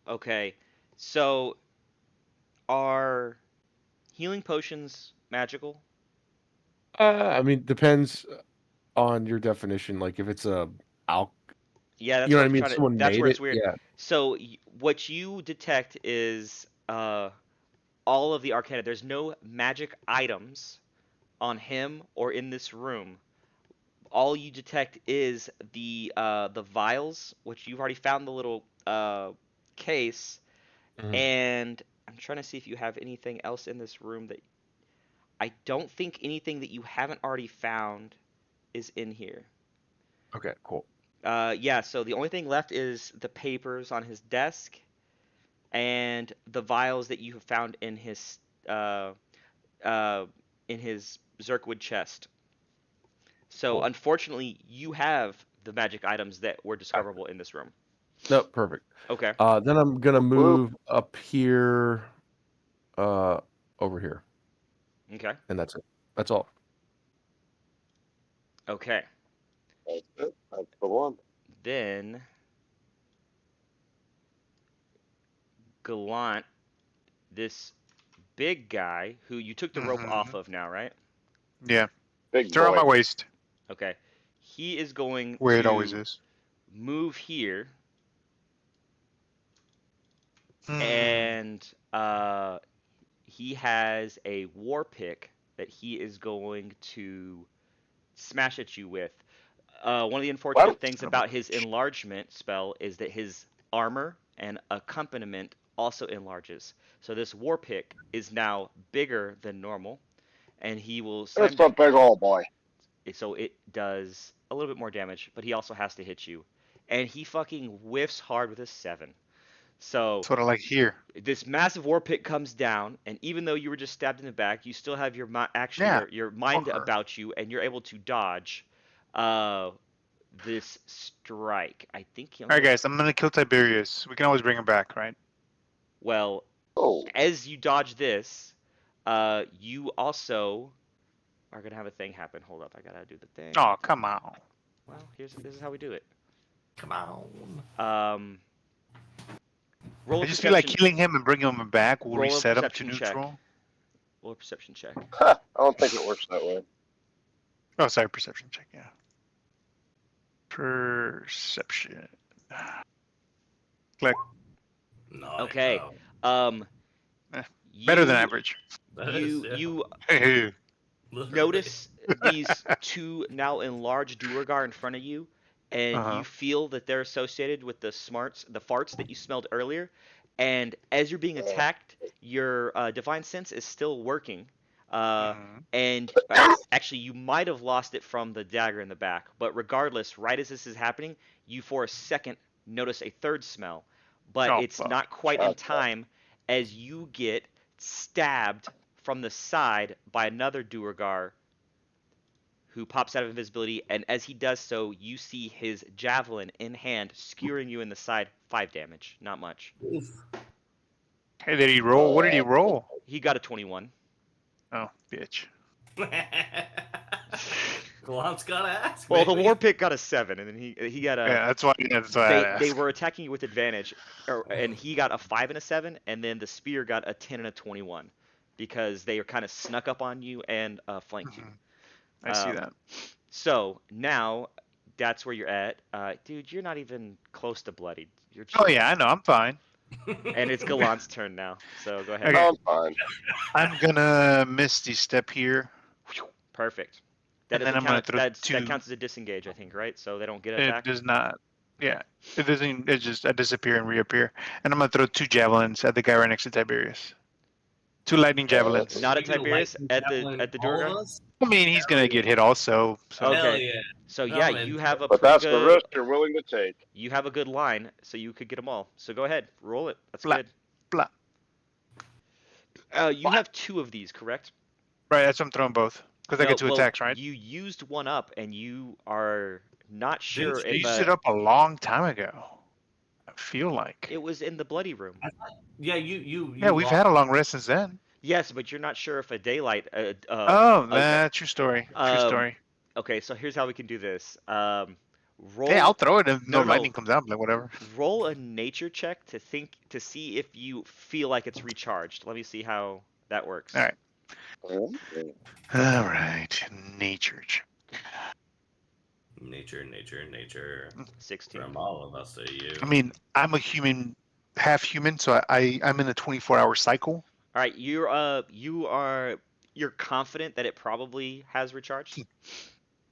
Okay. So, are healing potions magical? I mean, depends on your definition. Like, if it's a yeah, that's you know what I mean. Someone that's made where it's it. weird. Yeah. So what you detect is all of the arcana. There's no magic items on him or in this room. All you detect is the vials, which you've already found the little case, and I'm trying to see if you have anything else in this room that I don't think anything that you haven't already found is in here. Okay, cool. Yeah, so the only thing left is the papers on his desk and the vials that you have found in his Zerkwood chest. So cool. Unfortunately, you have the magic items that were discoverable in this room. No, perfect. Okay. Then I'm gonna move up here, over here. Okay. And that's it. That's all. Okay. That's it. That's the one. Then Gallant, this big guy who you took the rope off of now, right? Yeah. Big Throw boy. on my waist. Okay. He is going where to it always is. move here. and he has a war pick that he is going to smash at you with. One of the unfortunate things about his enlargement spell is that his armor and accompaniment also enlarges. So this war pick is now bigger than normal, and he will slam. It's a big old boy. So it does a little bit more damage, but he also has to hit you, and he fucking whiffs hard with a 7. So That's what I like here. this massive war pick comes down, and even though you were just stabbed in the back, you still have your your mind fucker. about you, and you're able to dodge this strike. I think. All right, guys, I'm gonna kill Tiberius. We can always bring him back, right? Well, Oh, as you dodge this, you also are gonna have a thing happen. Hold up, I gotta do the thing. Oh, come on. Well, this is how we do it. Come on. Roll a I just feel like perception- killing him and bringing him back will roll a reset him to perception check. neutral. Roll a perception check. I don't think it works that way. Oh, sorry, perception check. Yeah. Perception. Click. Nice. Okay. Oh, Better than You- average. that is, yeah. You Hey, Literally. notice these two now enlarged Duergar in front of you, and Uh-huh. you feel that they're associated with the farts that you smelled earlier. And as you're being attacked, your divine sense is still working. Mhm. And actually, you might have lost it from the dagger in the back. But regardless, right as this is happening, you for a second notice a third smell. But Oh, it's fuck. not quite in Okay. time as you get stabbed from the side by another Duergar who pops out of invisibility. And as he does so, you see his javelin in hand skewering you in the side. 5 damage. Not much. Hey, did he roll? What did he roll? He got a 21. Oh, bitch. Glom's gotta ask. Well, the baby. war pick got a 7, and then he got a... Yeah, that's why. Yeah, that's why. I They asked. were attacking you with advantage, and he got a 5 and a 7, and then the spear got a 10 and a 21, because they were kind of snuck up on you and flanked you. Mhm. I see Um, that. So now that's where you're at, dude. You're not even close to bloodied. You're Oh chilling. yeah, I know. I'm fine. And it's Gallant's turn now. So go ahead. Okay. I'm fine. I'm gonna Misty Step here. Perfect. That And then doesn't I'm gonna count. throw That two- counts as a disengage, I think, right? So they don't get it It back. does not. Yeah, it doesn't. It just I disappear and reappear. And I'm gonna throw 2 javelins at the guy right next to Tiberius. 2 lightning javelins. Not at You gonna Tiberius, lightning at the javelin all Duergar? of us? I mean, he's gonna get hit also. So. Okay. Hell yeah. So No, yeah, man. you have a But pretty that's the good. risk you're willing to take. You have a good line, so you could get them all. So go ahead, roll it. That's Blah, good. blah. You have 2 of these, correct? Right, that's why I'm throwing both because I No, get 2 well, attacks, right? You used one up, and you are not sure Didn't I if used it up a long time ago. I feel like. it was in the bloody room. Yeah, you. Yeah, we've had a long rest since then. Yes, but you're not sure if a daylight. Oh, okay. true story. True Um, story. Okay, so here's how we can do this. Roll. Hey, I'll throw it if No, no, no. lightning comes out. Like whatever. Roll a nature check to see if you feel like it's recharged. Let me see how that works. All right. Mm. All right, nature check. Nature. 16. From all of us to you. I mean, I'm a human, half human, so I'm in a 24-hour cycle. All right, you're confident that it probably has recharged.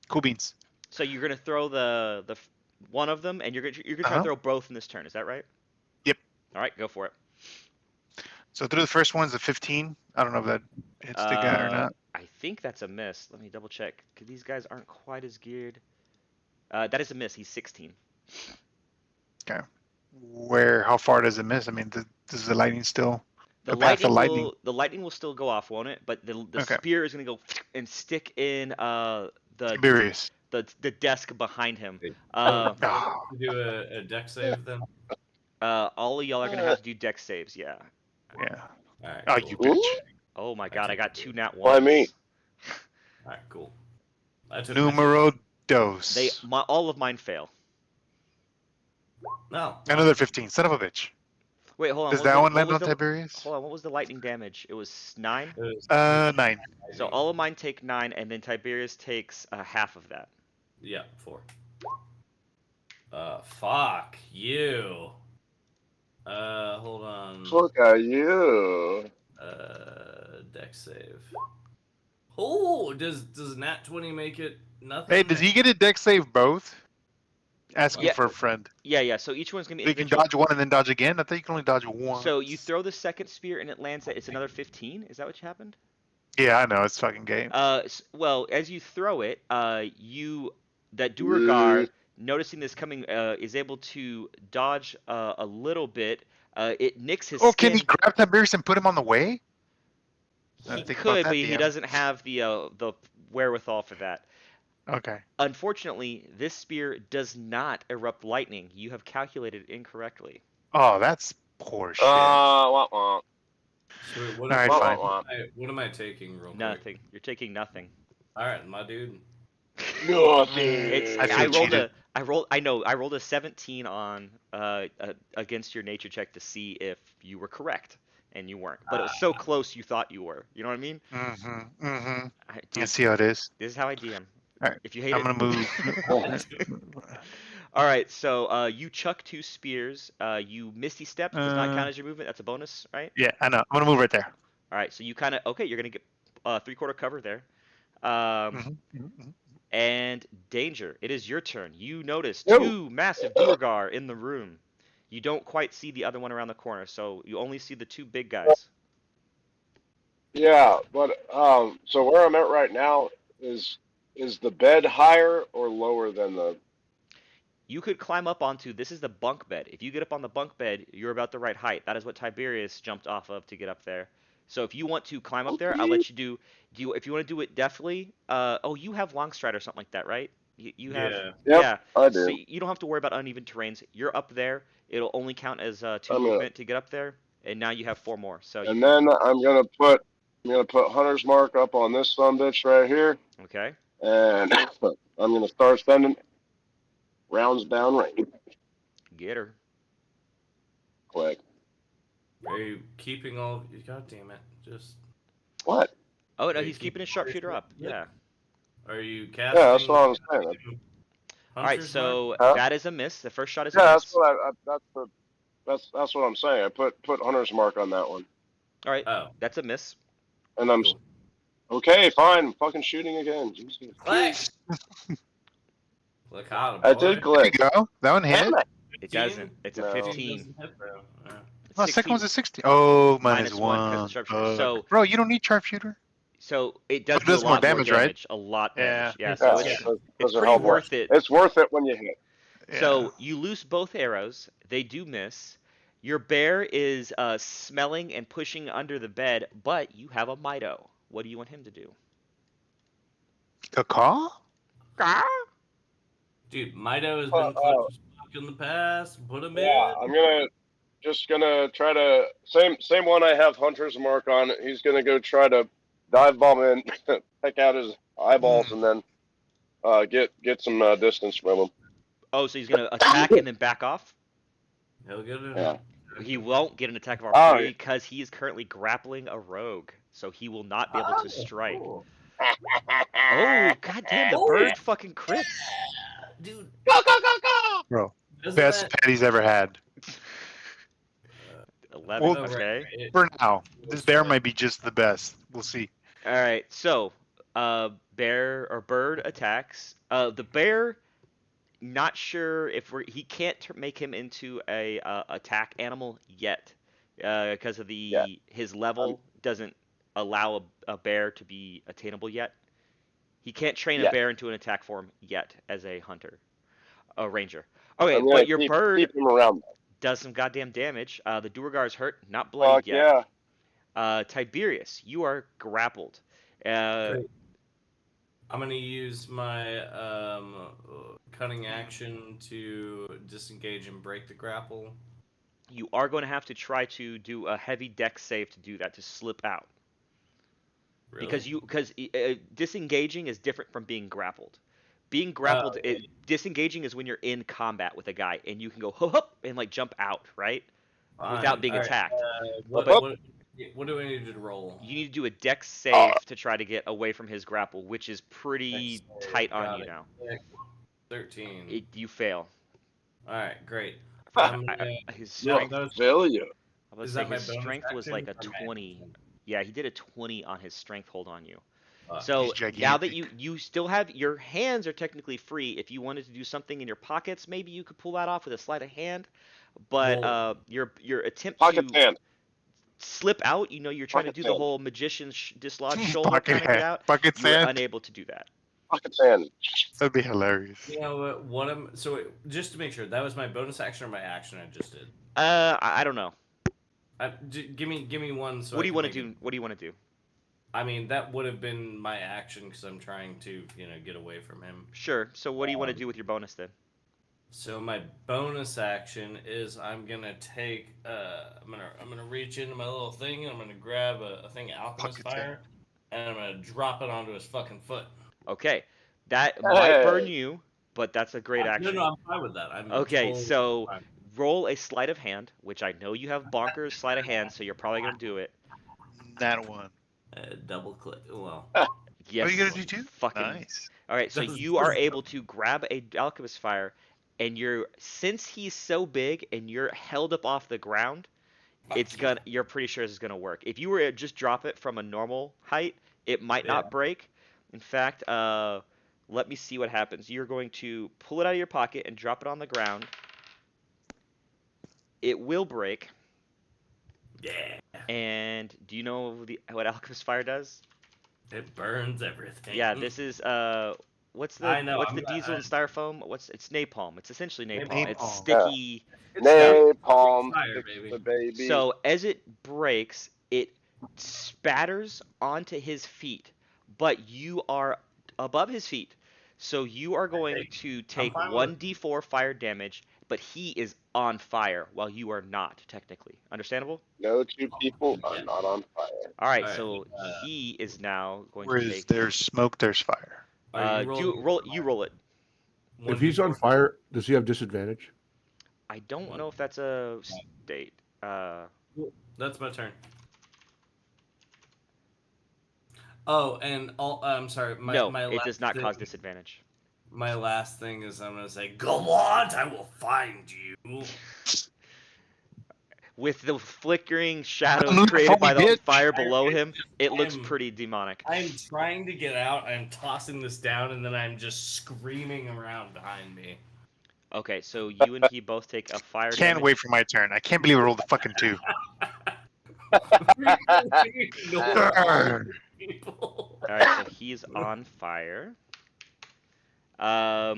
Cool beans. So you're gonna throw the one of them, and you're gonna try to Uh-huh. throw both in this turn. Is that right? Yep. All right, go for it. So through the first one's a 15. I don't know if that hits the guy or not. I think that's a miss. Let me double check, because these guys aren't quite as geared. That is a miss. He's 16. How far does it miss? I mean, does the lightning still? The path of lightning will still go off, won't it? But the Okay. spear is gonna go and stick in the Tiberius. the desk behind him. Oh, Do a deck save then. All of y'all are gonna have to do dex saves. Yeah. yeah. All right. Oh, cool. you bitch. Oh my god, I got 2 nat 1s. Why me? All right, cool. I took Numero dos. All of mine fail. No. Another 15. Son of a bitch. Wait, hold on. Does what was that the- one what land was on the- Tiberius? Hold on, what was the lightning damage? It was 9? It was- 9. So all of mine take 9, and then Tiberius takes half of that. Yeah, 4. Fuck you. Hold on. Look at you. Deck save. Oh, does Nat 20 make it nothing? Hey, does he get a deck save both? Asking Yeah. for a friend. Yeah. So each one's gonna be So you can individual. dodge one and then dodge again? I thought you can only dodge one. So you throw the second spear and it lands at it's another 15. Is that what happened? Yeah, I know. It's fucking game. Well, as you throw it, that Duergar, noticing this coming, is able to dodge a little bit. It nicks his Oh, skin. can he grab Tiberius and put him on the way? He think about could, that, but he DM. doesn't have the wherewithal for that. Okay. Unfortunately, this spear does not erupt lightning. You have calculated incorrectly. Oh, that's poor shit. Wah, wah. So what, All right, Wah, fine. wah, wah. what am I taking real quick? Nothing. You're taking nothing. All right, my dude. It's I feel cheated. I rolled a 17 on against your nature check to see if you were correct, and you weren't. But it was so close you thought you were. You know what I mean? Mm-hmm. Mm-hmm. Dude, I see how it is. this is how I DM. All right, If you hate I'm it. gonna move. All right, so you chuck 2 spears. You misty step does not count as your movement. That's a bonus, right? Yeah, I know. I'm gonna move right there. All right, so you kind of you're gonna get 3/4 cover there. Mm-hmm. And danger. It is your turn. You notice Yo. 2 massive Duergar in the room. You don't quite see the other one around the corner, so you only see the 2 big guys. Yeah, but so where I'm at right now is the bed higher or lower than the? You could climb up onto, this is the bunk bed. If you get up on the bunk bed, you're about the right height. That is what Tiberius jumped off of to get up there. So if you want to climb up there, I'll let you do. If you want to do it deftly, you have long stride or something like that, right? You have. Yeah. Yep, Yeah. I do. So you don't have to worry about uneven terrains. You're up there. It'll only count as 2 I'm gonna- movement to get up there, and now you have 4 more. So And then I'm gonna put Hunter's Mark up on this sumbitch right here, okay. and I'm gonna start sending rounds down range. Get her. Click. Are you keeping all? God damn it! Just. What? Oh no, Okay, he's keep keeping his sharpshooter up. Yep. Yeah. Are you casting? Yeah, that's what I was saying. All right, Hunter's so Huh? that is a miss. The first shot is a Yeah, miss. that's what that's what I'm saying. I put Hunter's Mark on that one, All right, Mark? that's a miss. and I'm Cool. okay. Fine, I'm fucking shooting again. Jesus. Click. Click out. I boy. did There you click. go. That one hit. Damn it. It doesn't. It's a No. 15. Doesn't hit, bro. Yeah. It's Oh, 16. second one's a 60. Oh, Minus minus one 'cause of one. sharpshooter. So- bro, you don't need sharpshooter. So it does It do does a more lot more damage, right? damage. A lot damage. Yeah. Yeah. So Yeah, it's those it's are pretty helpful. worth it. It's worth it when you hit. Yeah. So you loose both arrows. They do miss. Your bear is smelling and pushing under the bed, but you have a Mido. What do you want him to do? Caw? Dude, Mido has Uh, been clutch as fuck in the past. Put him Yeah, in. I'm gonna try to same one I have Hunter's Mark on. He's gonna go try to dive bomb in, pick out his eyeballs, and then get some distance from him. Oh, so he's gonna attack and then back off? He'll get it. Yeah. He won't get an attack of Oh, opportunity yeah. because he is currently grappling a rogue, so he will not be able to strike. Cool. Oh, goddamn! The Oh, bird yeah. fucking crits. Dude. Bro, Doesn't best that- pet he's ever had. 11. Well, Okay. Right. For now. This bear might be just the best. We'll see. All right. So, bear or bird attacks. The bear. Not sure if he can't make him into a attack animal yet, because of his level doesn't allow a bear to be attainable yet. He can't train a Yet. bear into an attack form yet as a hunter, a ranger. Okay, I'm gonna but your bird keep him around. does some goddamn damage. The Duergar is hurt, not bloodied Fuck yet. yeah. Tiberius, you are grappled. Great. I'm gonna use my cunning action to disengage and break the grapple. You are going to have to try to do a heavy dex save to do that, to slip out. Really? Because disengaging is different from being grappled. Being grappled, disengaging is when you're in combat with a guy and you can go hop and like jump out, right? Fine. Without being All right, attacked. What do we need to roll? You need to do a dex save to try to get away from his grapple, which is pretty Dex save, tight on got you it. now. 13. You fail. All right, great. His Yeah, strength. that was- feel you. I was Is saying that my his bonus strength was like a action or my 20. action? Yeah, he did a 20 on his strength hold on you. Fuck. So He's now that gigantic. you still have your hands are technically free. If you wanted to do something in your pockets, maybe you could pull that off with a sleight of hand. But Well- your attempt Pocket to hand. slip out, you're trying to Pocket do the sand. whole magician dislodge shoulder Pocket kind of get hand. out. Pocket You were sand. unable to do that. Pocket sand. That'd be hilarious. You know what? Just to make sure, that was my bonus action or my action I just did. I don't know. Give me one. So What I do you can want make to do? What do you want to do? I mean, that would have been my action because I'm trying to, get away from him. Sure. So what do you want to do with your bonus then? So my bonus action is I'm gonna take I'm gonna reach into my little thing and I'm gonna grab a thing of alchemist Pocket fire and I'm gonna drop it onto his fucking foot. Okay, that might burn Hey. you, but that's a great action. No, I'm fine with that. I'm Okay, totally so fine. roll a sleight of hand, which I know you have bonkers sleight of hand, so you're probably gonna do it. That one. Double click. Well, Yes. Oh, you gotta do two? Fucking. Nice. All right, so Does- you are able to grab a alchemist fire, and since he's so big and you're held up off the ground, you're pretty sure it's gonna work. If you were to just drop it from a normal height, it might not break. In fact, let me see what happens. You're going to pull it out of your pocket and drop it on the ground. It will break. Yeah, And do you know what alchemist fire does? it burns everything. Yeah, this is what's the I know, what's I'm the not- diesel and styrofoam? It's napalm. It's essentially napalm. Napalm. It's Yeah. sticky. Napalm. Fire, Fix baby. the baby. So as it breaks, it spatters onto his feet, but you are above his feet. So you are going to take fine with 1d4 fire damage, but he is on fire while you are not, technically. Understandable? No two people are Yeah. not on fire. All right, All right, so he is now going Where to is take. there's smoke, there's fire. Are you rolling You roll it. If he's on 1d4? fire, does he have disadvantage? I don't know if that's a state. That's my turn. Oh, and I'm sorry. My No, my it last does not cause thing- disadvantage. My last thing is I'm gonna say, Gallant, I will find you. With the flickering shadows I'm created by the bitch. fire below him, it looks I'm- pretty demonic. I'm trying to get out. I'm tossing this down, and then I'm just screaming around behind me. Okay, so you and he both take a fire Can't damage. wait for my turn. I can't believe I rolled a fucking 2. Ignore people. All right, so he's on fire. Oh,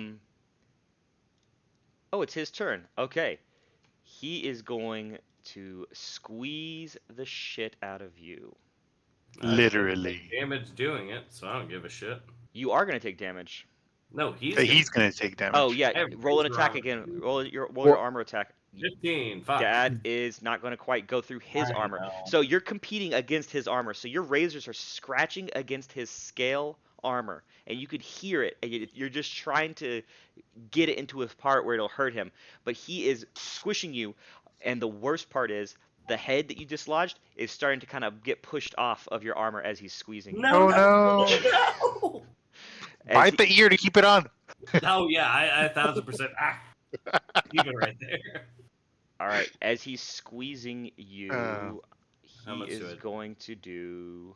it's his turn. Okay, he is going to squeeze the shit out of you. Literally. Damage doing it, so I don't give a shit. You are going to take damage. No, he's Gonna take damage. Oh yeah, Everything's roll an attack wrong. again. Roll your Well- armor attack. 15. Fuck. Dad is not going to quite go through his I armor. know. So you're competing against his armor. So your razors are scratching against his scale armor, and you could hear it. And you're just trying to get it into a part where it'll hurt him, but he is squishing you. And the worst part is the head that you dislodged is starting to kind of get pushed off of your armor as he's squeezing you. No, Oh, no. As Bite the ear to keep it on. Oh yeah, I 1000%. Keep it right there. All right, as he's squeezing you, How he much is do it? going to do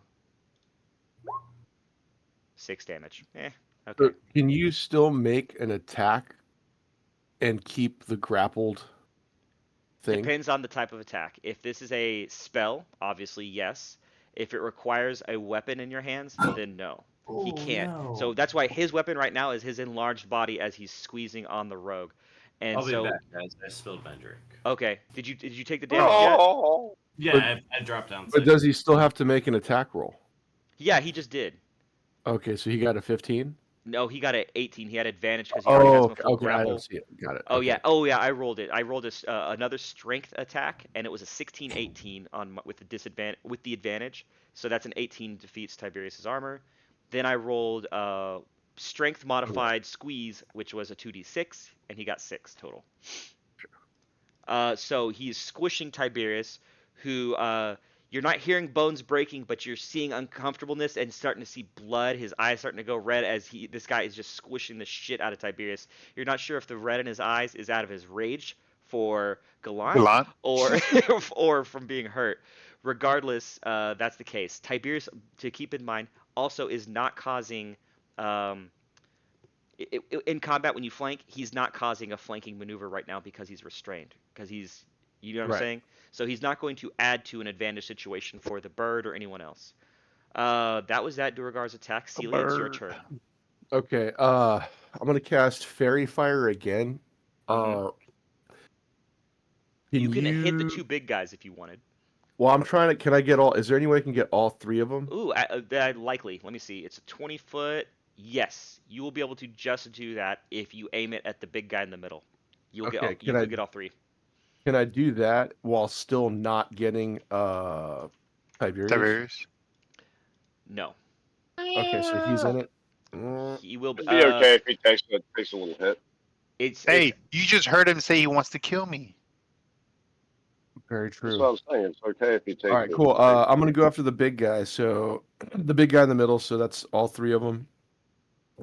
6 damage. Okay. So can you still make an attack and keep the grappled thing? Depends on the type of attack. If this is a spell, obviously yes. If it requires a weapon in your hands, then no. He can't. So that's why his weapon right now is his enlarged body as he's squeezing on the rogue. And I'll be so, back, guys. I spilled my drink. okay. Did you take the damage yet? Oh, Yeah, I dropped down. But 6. does he still have to make an attack roll? Yeah, he just did. Okay, so he got a 15. No, he got an 18. He had advantage because he already has Oh, him full okay, I grapple. don't see it. Got it. Oh okay. yeah, I rolled it. I rolled another strength attack, and it was a 16-18 with the advantage. So that's an 18 defeats Tiberius's armor. Then I rolled strength modified squeeze, which was a 2d6, and he got 6 total. So he's squishing Tiberius, who you're not hearing bones breaking, but you're seeing uncomfortableness and starting to see blood. His eyes starting to go red as this guy is just squishing the shit out of Tiberius. You're not sure if the red in his eyes is out of his rage for Gallant, Gallant. or or from being hurt. Regardless, that's the case. Tiberius, to keep in mind, also is not causing in combat when you flank, he's not causing a flanking maneuver right now because he's restrained. Because he's, you know what I'm Right. saying? So he's not going to add to an advantage situation for the bird or anyone else. That was that Duragar's attack. Celia, it's your bird. turn. Okay. I'm gonna cast Fairy Fire again. Mhm. Can You can hit the you- two big guys if you wanted. Well, I'm trying to. Can I get all? Is there any way I can get all three of them? Ooh, likely. Let me see. It's a 20-foot. Yes, you will be able to just do that if you aim it at the big guy in the middle. You'll Okay, get all, you can I- will get all three. Can I do that while still not getting Tiberius? Tiberius. No, Okay, so he's in it. he will. It'd be okay if he takes a little hit. It's Hey, you just heard him say he wants to kill me. Very That's true. what I'm saying. It's okay if he takes All right, it. cool. I'm gonna go after the big guy. So the big guy in the middle. So that's all three of them.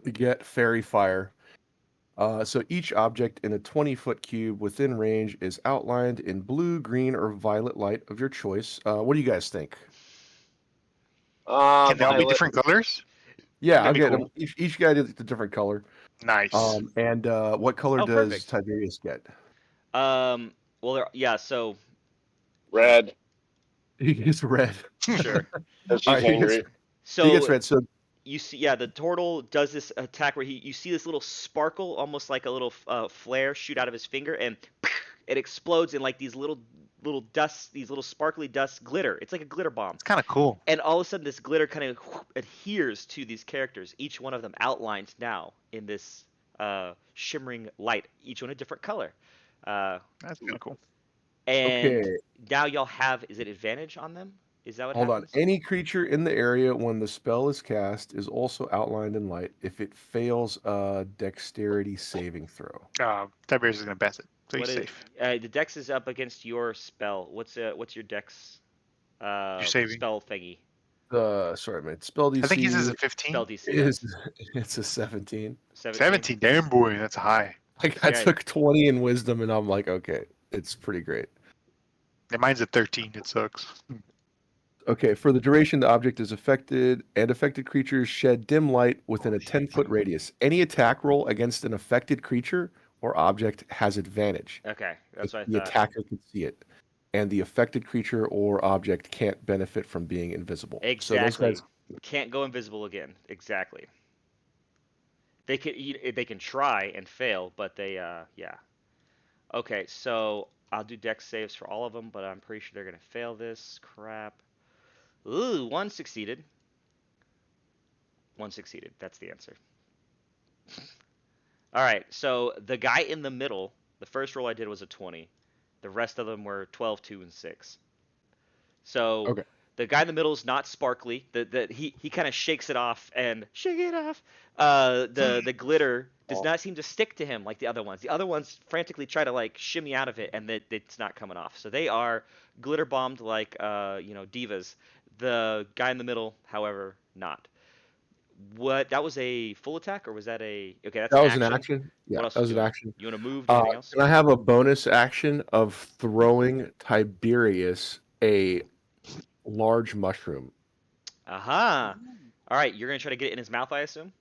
We get Fairy Fire. So each object in a 20-foot cube within range is outlined in blue, green, or violet light of your choice. What do you guys think? Can they all be Violet. different colors? Yeah, That'd I'll be get cool. them. Each guy did a different color. Nice. And what color Oh, does perfect. Tiberius get? Well, yeah. So Red. He gets red. sure. Because All he's right, angry. he So gets red. So you see, yeah, the turtle does this attack where you see this little sparkle, almost like a little flare, shoot out of his finger, and it explodes in like these little dust, these little sparkly dust glitter. It's like a glitter bomb. It's kind of cool. And all of a sudden, this glitter kind of adheres to these characters, each one of them outlined now in this shimmering light, each one a different color. That's kind of cool. And Okay. now y'all have, is it advantage on them? Is that what hold on. happens? Any creature in the area when the spell is cast is also outlined in light if it fails a dexterity saving throw. Tiberius is gonna pass it, so What he's is, safe. the dex is up against your spell. What's your dex You're saving. spell thingy? Sorry, man. Spell DC I think he says a 15. Spell DC. is Yes. it's a 17. 17. Damn boy, that's high. I Yeah. took 20 in wisdom and I'm like, okay, it's pretty great. Yeah, mine's a 13. It sucks. Okay, for the duration, the object is affected, and affected creatures shed dim light within a 10-foot radius. Any attack roll against an affected creature or object has advantage. Okay, that's what I The thought. attacker can see it, and the affected creature or object can't benefit from being invisible. So Exactly. those guys, Can't go invisible again. Exactly. They can try and fail, but they yeah. Okay, so I'll do dex saves for all of them, but I'm pretty sure they're gonna fail this crap. Ooh, one succeeded. One succeeded. That's the answer. All right, so the guy in the middle, the first roll I did was a 20. The rest of them were 12, 2, and 6. So Okay. the guy in the middle is not sparkly. He kind of shakes it off and shake it off. The glitter does not seem to stick to him like the other ones. The other ones frantically try to like shimmy out of it, and it's not coming off. So they are glitter bombed like divas. The guy in the middle, however, not. What, that was a full attack, or was that a okay? That's that an was action. an action. Yeah, What else that you was an doing? action. You want to move? Do anything else? Can I have a bonus action of throwing Tiberius a large mushroom? Aha! All right, you're gonna try to get it in his mouth, I assume.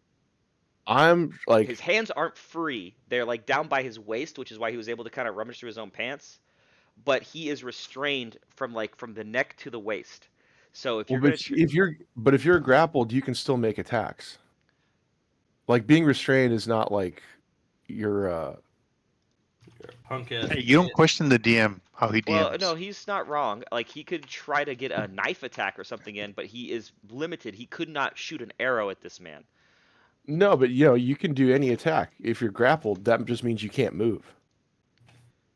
I'm like, His hands aren't free; they're like down by his waist, which is why he was able to kind of rummage through his own pants. But he is restrained from the neck to the waist. So if you're well, gonna if you're grappled, you can still make attacks. Like being restrained is not like you're Punk ass. Hey, you don't question the DM how he DMs. well, no, he's not wrong. Like he could try to get a knife attack or something in, but he is limited. He could not shoot an arrow at this man. No, but you can do any attack. If you're grappled, that just means you can't move.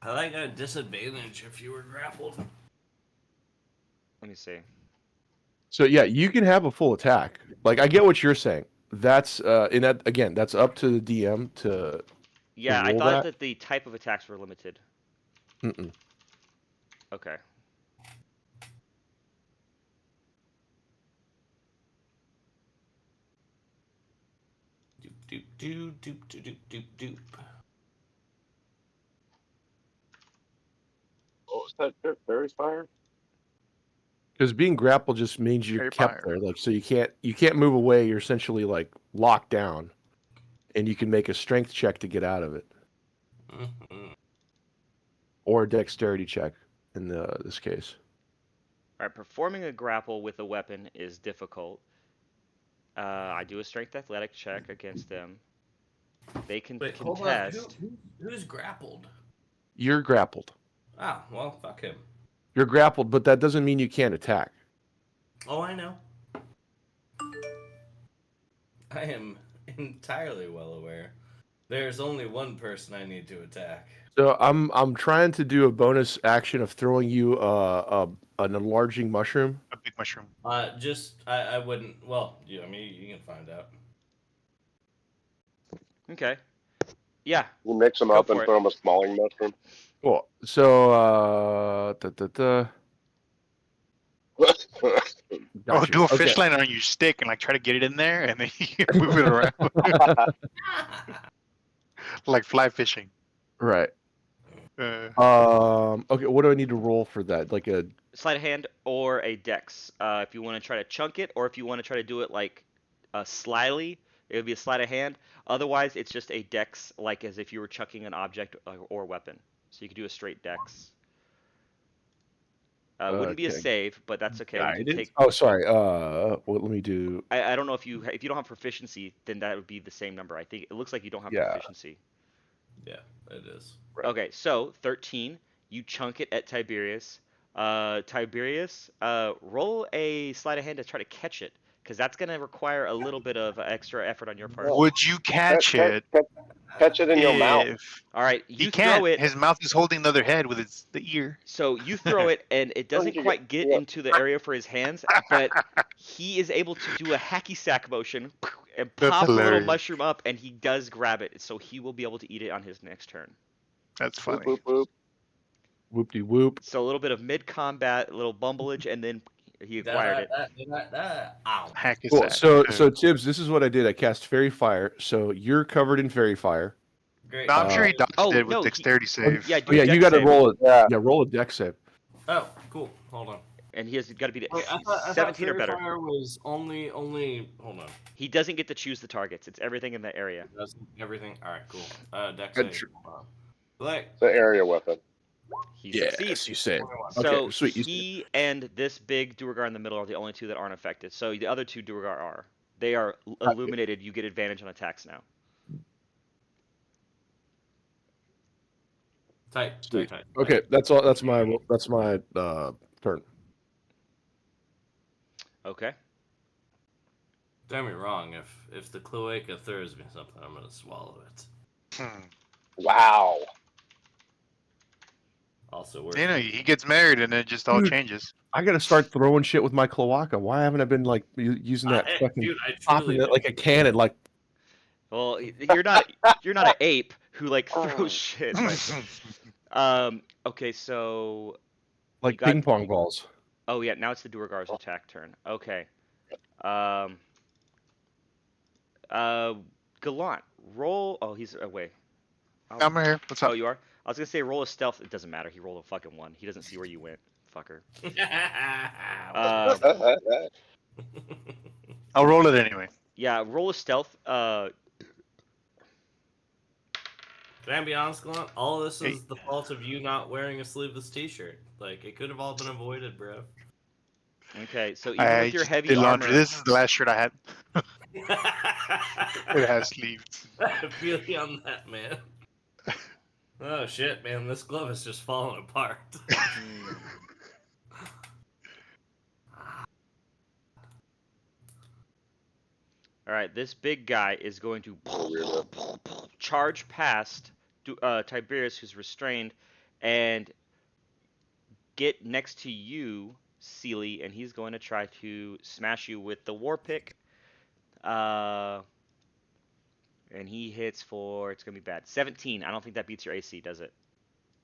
I like a disadvantage if you were grappled. Let me see. So yeah, you can have a full attack. Like I get what you're saying. That's in that again, that's up to the DM to Yeah, I roll thought that? that the type of attacks were limited. Mm-mm. Okay. Doop doop doop doop doop doop doop. that trip? Fairy's fire? Because being grappled just means you're Very kept fire. there, like so you can't move away. You're essentially like locked down, and you can make a strength check to get out of it, Mhm. or a dexterity check in this case. All right, performing a grapple with a weapon is difficult. I do a strength athletic check against them. They can Wait, hold on. contest. Who's grappled? You're grappled. Ah, well, fuck him. You're grappled, but that doesn't mean you can't attack. Oh, I know. I am entirely well aware. There's only one person I need to attack. So I'm trying to do a bonus action of throwing you an enlarging mushroom. A big mushroom. I wouldn't. Well, I mean, you can find out. Okay. Yeah. You mix them Go up for and it. throw them a smalling mushroom. Cool. So Oh, gotcha. do a Okay. fish line on your stick and like try to get it in there, and then you move it around like fly fishing. Right. Uh, Okay. What do I need to roll for that? Like a Sleight of hand or a dex. If you want to try to chunk it, or if you want to try to do it like slyly, it would be a sleight of hand. Otherwise, it's just a dex, like as if you were chucking an object or weapon. So you could do a straight dex. Wouldn't be a Okay. save, but that's okay. We can guidance. take. Oh, sorry. Well, let me do. I don't know if you don't have proficiency, then that would be the same number. I think it looks like you don't have Yeah. proficiency. Yeah, it is. Right. Okay, so 13, you chunk it at Tiberius. Tiberius, roll a sleight of hand to try to catch it, because that's going to require a little bit of extra effort on your part. would you catch it Catch it in your mouth. if All right, he you can't? throw it. His mouth is holding the other head with the ear. So you throw it, and it doesn't you quite get yeah. into the area for his hands, but he is able to do a hacky sack motion and That's pop a little hilarious. mushroom up, and he does grab it, so he will be able to eat it on his next turn. That's Boop, funny. boop, boop. Whoop de whoop. So a little bit of mid-combat, a little bumblage, and then he acquired it. Ow. Hack his Cool. sack. So Tibbs, this is what I did. I cast Fairy Fire. So you're covered in Fairy Fire. Great. No, I'm sure he dodged Oh, it with no, dexterity save. Yeah, Oh do yeah, a you dex got to save. roll it. Yeah. Yeah, roll a dex save. Oh, cool. Hold on. And he has got to be Wait, I thought 17 or Fairy better. Fire was only. Hold on. He doesn't get to choose the targets. It's everything in that area. That's everything. All right, cool. Dex Good save. Like, It's an area weapon. He succeeds. you say. So Okay, sweet. You he and this big Duergar in the middle are the only two that aren't affected. So the other two Duergar are. They are illuminated. You get advantage on attacks now. tight. Okay, that's all. That's my turn. Okay. Don't get me wrong. If the cloaca throws me something, I'm gonna swallow it. Hmm. Wow. Also, we're You know, he gets married and it just all Dude. changes. I gotta start throwing shit with my cloaca. Why haven't I been like using that fucking dude, I popping truly it like a cannon? Like Well, you're not an ape who like throws shit. But, okay, so like got- ping pong balls. oh yeah, now it's the Duergar's attack turn. Okay. Gallant, roll. Oh, he's away. I'm here. What's Oh, up? you are? I was gonna say roll a stealth. It doesn't matter. He rolled a fucking 1. He doesn't see where you went, fucker. I'll roll it anyway. Yeah, roll a stealth. Can I be honest, Glenn? All of this is Hey. the fault of you not wearing a sleeveless T-shirt. Like it could have all been avoided, bro. Okay, so even I with your just heavy did armor, laundry. This is the last shirt I had. It It has sleeves. I feel you on that, man. Oh shit, man! This glove is just falling apart. Hmm. All right, this big guy is going to charge past Tiberius, who's restrained, and get next to you, Sealy, and he's going to try to smash you with the war pick. And he hits for, it's going to be bad, 17. I don't think that beats your AC, does it?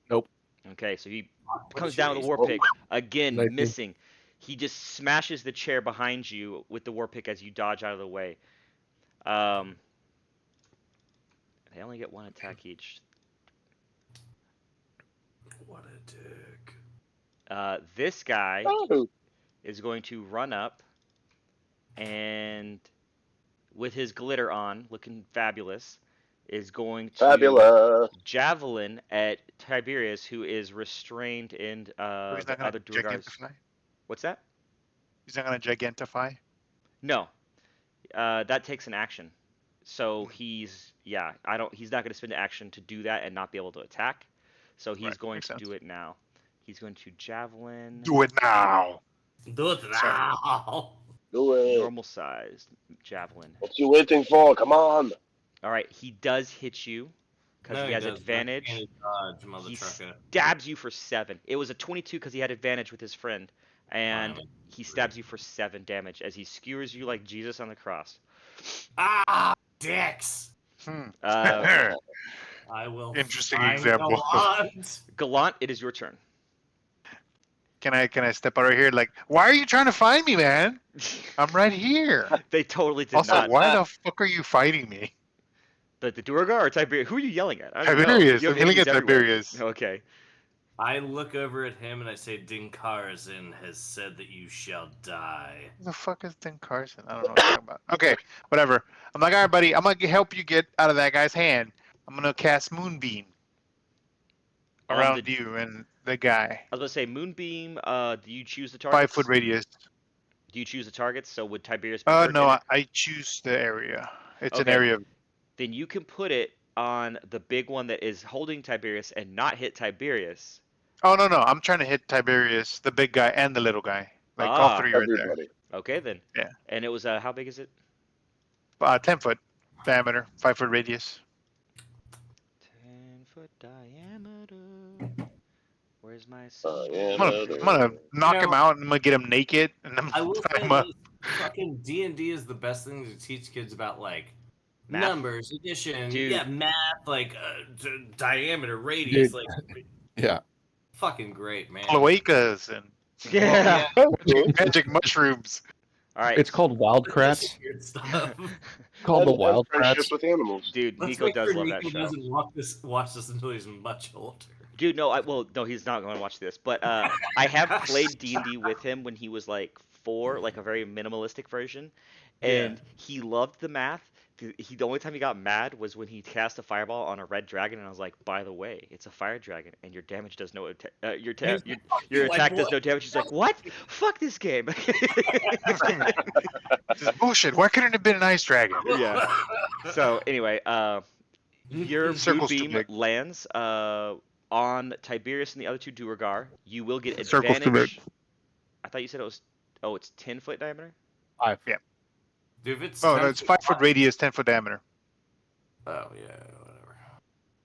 Nope. Okay, so he What comes is your down with the AC? war pick, again 19. missing. He just smashes the chair behind you with the war pick as you dodge out of the way. They only get 1 attack each. What a dick. This guy Oh, is going to run up and, with his glitter on, looking fabulous, is going to fabulous. javelin at Tiberius, who is restrained in Or he's the not gonna other Duergar's. gigantify. What's that? He's not gonna gigantify. No, that takes an action. So he's he's not going to spend an action to do that and not be able to attack. So he's Right, going makes to sense. do it now. He's going to javelin, Do it now. Do it now. Do it. normal sized javelin. What you waiting for? Come on. All right, he does hit you because No, he has does not. advantage. Can't dodge, He motherfucker. stabs you for 7. It was a 22 because he had advantage with his friend, and Finally. he stabs you for 7 damage as he skewers you like Jesus on the cross. Ah, dicks. Uh, I will. Interesting find example. Gallant. Gallant, it is your turn. Can I step out right here? Like, why are you trying to find me, man? I'm right here. They totally did Also, not. why the fuck are you fighting me? The Duergar or Tiberius? Who are you yelling at? I don't know. Tiberius. You have I'm yelling at enemies everywhere. Tiberius. Okay. I look over at him and I say, Dinkarzin has said that you shall die. Who the fuck is Din Carson? I don't know what you're talking about. Okay, whatever. I'm like, all right, buddy. I'm gonna help you get out of that guy's hand. I'm gonna cast Moonbeam On around the- you and the guy. I was gonna say Moonbeam. Do you choose the targets? 5 foot radius. Do you choose the targets? So would Tiberius be hurt No, in it? I choose the area. It's an Okay. area of. Then you can put it on the big one that is holding Tiberius and not hit Tiberius. Oh no, I'm trying to hit Tiberius, the big guy and the little guy. Like all Ah. three right there. Everybody. Okay then. Yeah. And it was how big is it? 10 foot diameter, 5 foot radius. 10-foot diameter. Where's my? Yeah, I'm gonna knock You him know, out and I'm gonna get him naked and I will say I'm this, fucking D&D is the best thing to teach kids about, like, Math? numbers, addition, Dude. yeah, math, like, diameter, radius, like, Yeah. fucking great, man. cloacas and Yeah. magic mushrooms. All right. It's called Wildcrats. Weird stuff. Called the And friendship Wildcrats. with animals. Dude, Let's Nico make does sure love Nico that show. doesn't watch this until he's much older. Dude, no, no, he's not going to watch this. But I have played D&D with him when he was like 4, like a very minimalistic version, and he loved the math. The only time he got mad was when he cast a fireball on a red dragon, and I was like, by the way, it's a fire dragon, and your damage does no your attack does no damage. He's like, what? Fuck this game. This is bullshit. Why couldn't it have been an ice dragon? Yeah. So anyway, your Circle's too moonbeam big. lands on Tiberius and the other 2 Duergar. You will get Circle's too advantage. I thought you said it was. Oh, it's 10-foot diameter. Dude, if it's Oh, no, 10 it's 5 foot radius, 10 foot diameter. Oh, yeah, whatever.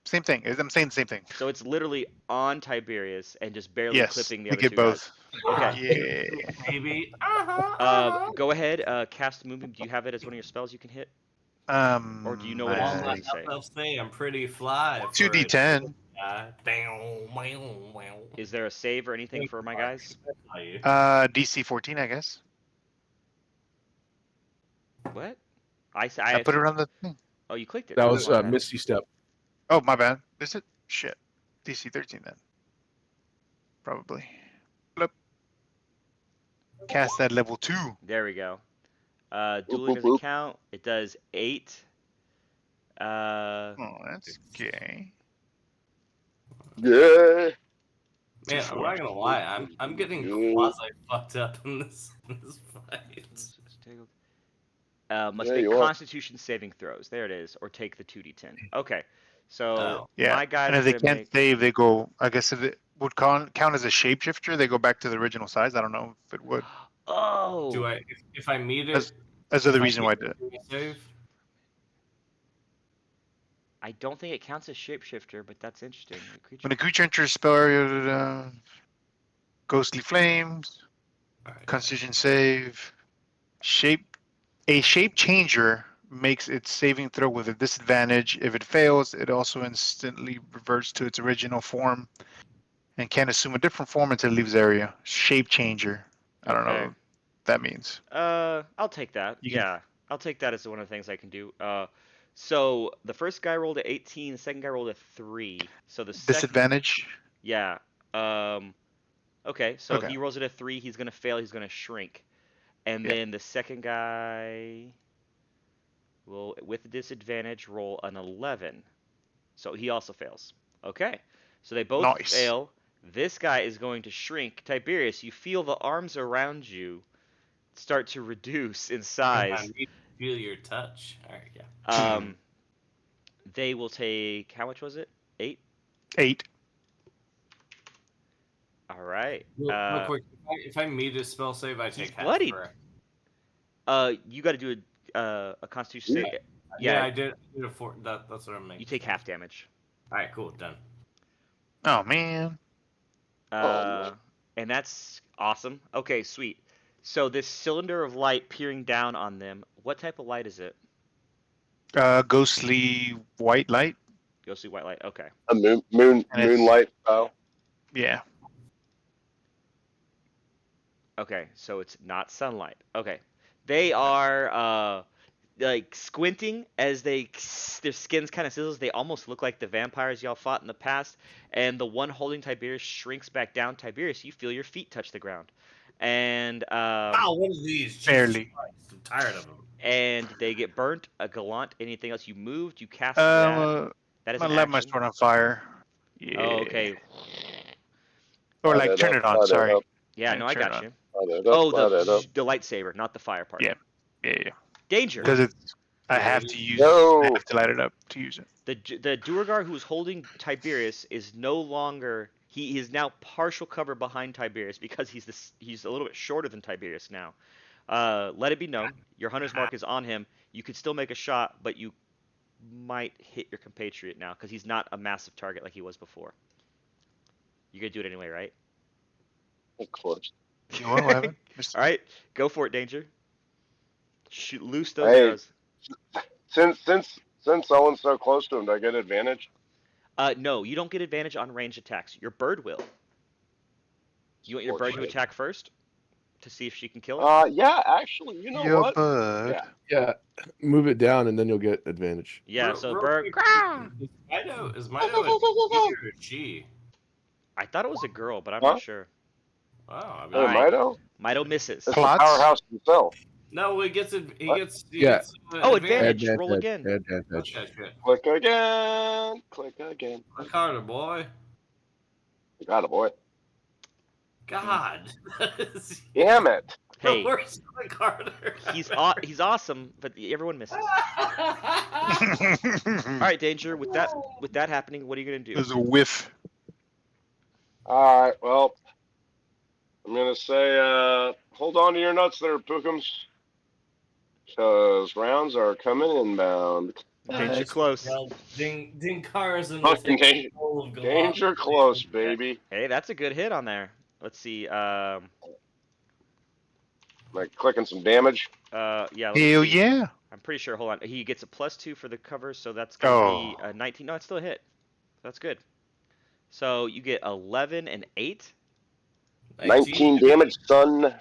Same thing. I'm saying the same thing. So it's literally on Tiberius and just barely Yes, clipping the we other get 2 both. guys. Okay. Yeah. Maybe. Go ahead. Cast Moonbeam. Do you have it as one of your spells you can hit? Or do you know what All it's my say? elf say I'm pretty fly. for 2d10. Is there a save or anything for my guys? DC 14, I guess. What? I put it on the thing. Oh, you clicked it. That Oh, was my bad. Misty Step. Oh, my bad. Is it? Shit. DC 13 then. Probably. Flip. Cast that level 2. There we go. Dueling whoop, doesn't whoop. count. It does 8. Oh, that's gay. Yeah. Man, I'm not gonna lie. I'm getting Yeah. quasi fucked up in this fight. Must Yeah, make you are. Constitution saving throws. There it is, or take the 2d10. Okay, so Oh. Yeah. my guys And if are they gonna can't make. save, they go. I guess if it would count as a shapeshifter, they go back to the original size. I don't know if it would. Oh. Do I? If I meet it, That's the other reason why I did it. do I save? I don't think it counts as shapeshifter, but that's interesting. The creature. When a creature enters spell area, ghostly flames, Alright. Constitution save, a shape changer makes its saving throw with a disadvantage. If it fails, it also instantly reverts to its original form and can assume a different form until it leaves the area. Shape changer. I don't know Okay. what that means. I'll take that. You can- Yeah, I'll take that as one of the things I can do. So the first guy rolled a 18, the second guy rolled a 3. So the second, Disadvantage. yeah. Okay, so if Okay. he rolls it a 3, he's gonna fail. He's gonna shrink, and Yeah. then the second guy will, with disadvantage, roll an 11. So he also fails. Okay, so they both Nice. fail. This guy is going to shrink. Tiberius, you feel the arms around you start to reduce in I size. need to feel your touch. All right, yeah. They will take, how much was it? 8? 8. All right. Real quick, if I meet a spell save, I He's take half. bloodied. Correct? You got to do a Constitution save. Yeah, I did a 4. That's what I'm making. You take half damage. All right, cool, done. Oh man. And that's awesome. Okay, sweet. So this cylinder of light peering down on them, what type of light is it? Ghostly white light. Ghostly white light. Okay. A And it's- moonlight style. Yeah. Okay, so it's not sunlight. Okay. They are like squinting as their skins kind of sizzles. They almost look like the vampires y'all fought in the past. And the one holding Tiberius shrinks back down. Tiberius, you feel your feet touch the ground. And Wow, what are these? Jesus Barely. Christ, I'm tired of them. and they get burnt. A gallant. Anything else? You moved. You cast that. That is I an let my action. sword on fire. Yeah. Oh, okay. Or Light like it turn up, it on. light it Sorry. up. Yeah, Yeah, no, I turn it got on. you. Light it up, Oh, light it up. the lightsaber, not the fire part. Yeah. Yeah. Danger. Because it's. I have to use. No. I have to light it up to use it. The Duergar who is holding Tiberius is no longer. He is now partial cover behind Tiberius because he's a little bit shorter than Tiberius now. Let it be known, your hunter's mark is on him. You could still make a shot, but you might hit your compatriot now because he's not a massive target like he was before. You're gonna do it anyway, right? Of course. You want 11? All right, go for it, Danger. Shoot, loose those Hey. arrows. Since Owen's so close to him, do I get advantage? No, you don't get advantage on ranged attacks. Your bird will. You want your bird to Bullshit. attack first to see if she can kill it? Yeah, actually, you know Your what? bud. Yeah. Yeah, move it down and then you'll get advantage. Yeah, Real- so real bird. quick, Is Mido a he or she? I thought it was a girl, but I'm Huh? not sure. Wow. I mean, Oh, Alright. Mido? Mido misses. That's Plots? the powerhouse himself. no, he gets it. He What? gets. He Yeah. gets, Oh, advantage. Roll again. Advantage. Okay, shit. Click again. Click again. Click harder, boy. Got it, boy. God. Damn it. Hey, Where's click harder? he's awesome, but everyone misses. All right, Danger. With that happening, what are you gonna do? There's a whiff. All right, well, I'm going to say, hold on to your nuts there, Pookums. Because rounds are coming inbound. Danger close. Well, Dinkar's in Fucking the danger, bowl of danger close, baby. Hey, that's a good hit on there. Let's see. Like clicking some damage. Yeah. let's Hell see. yeah. I'm pretty sure. Hold on. He gets a +2 for the cover, so that's gonna be Oh. a 19. No, it's still a hit. That's good. So you get 11 and 8. 19 damage, son.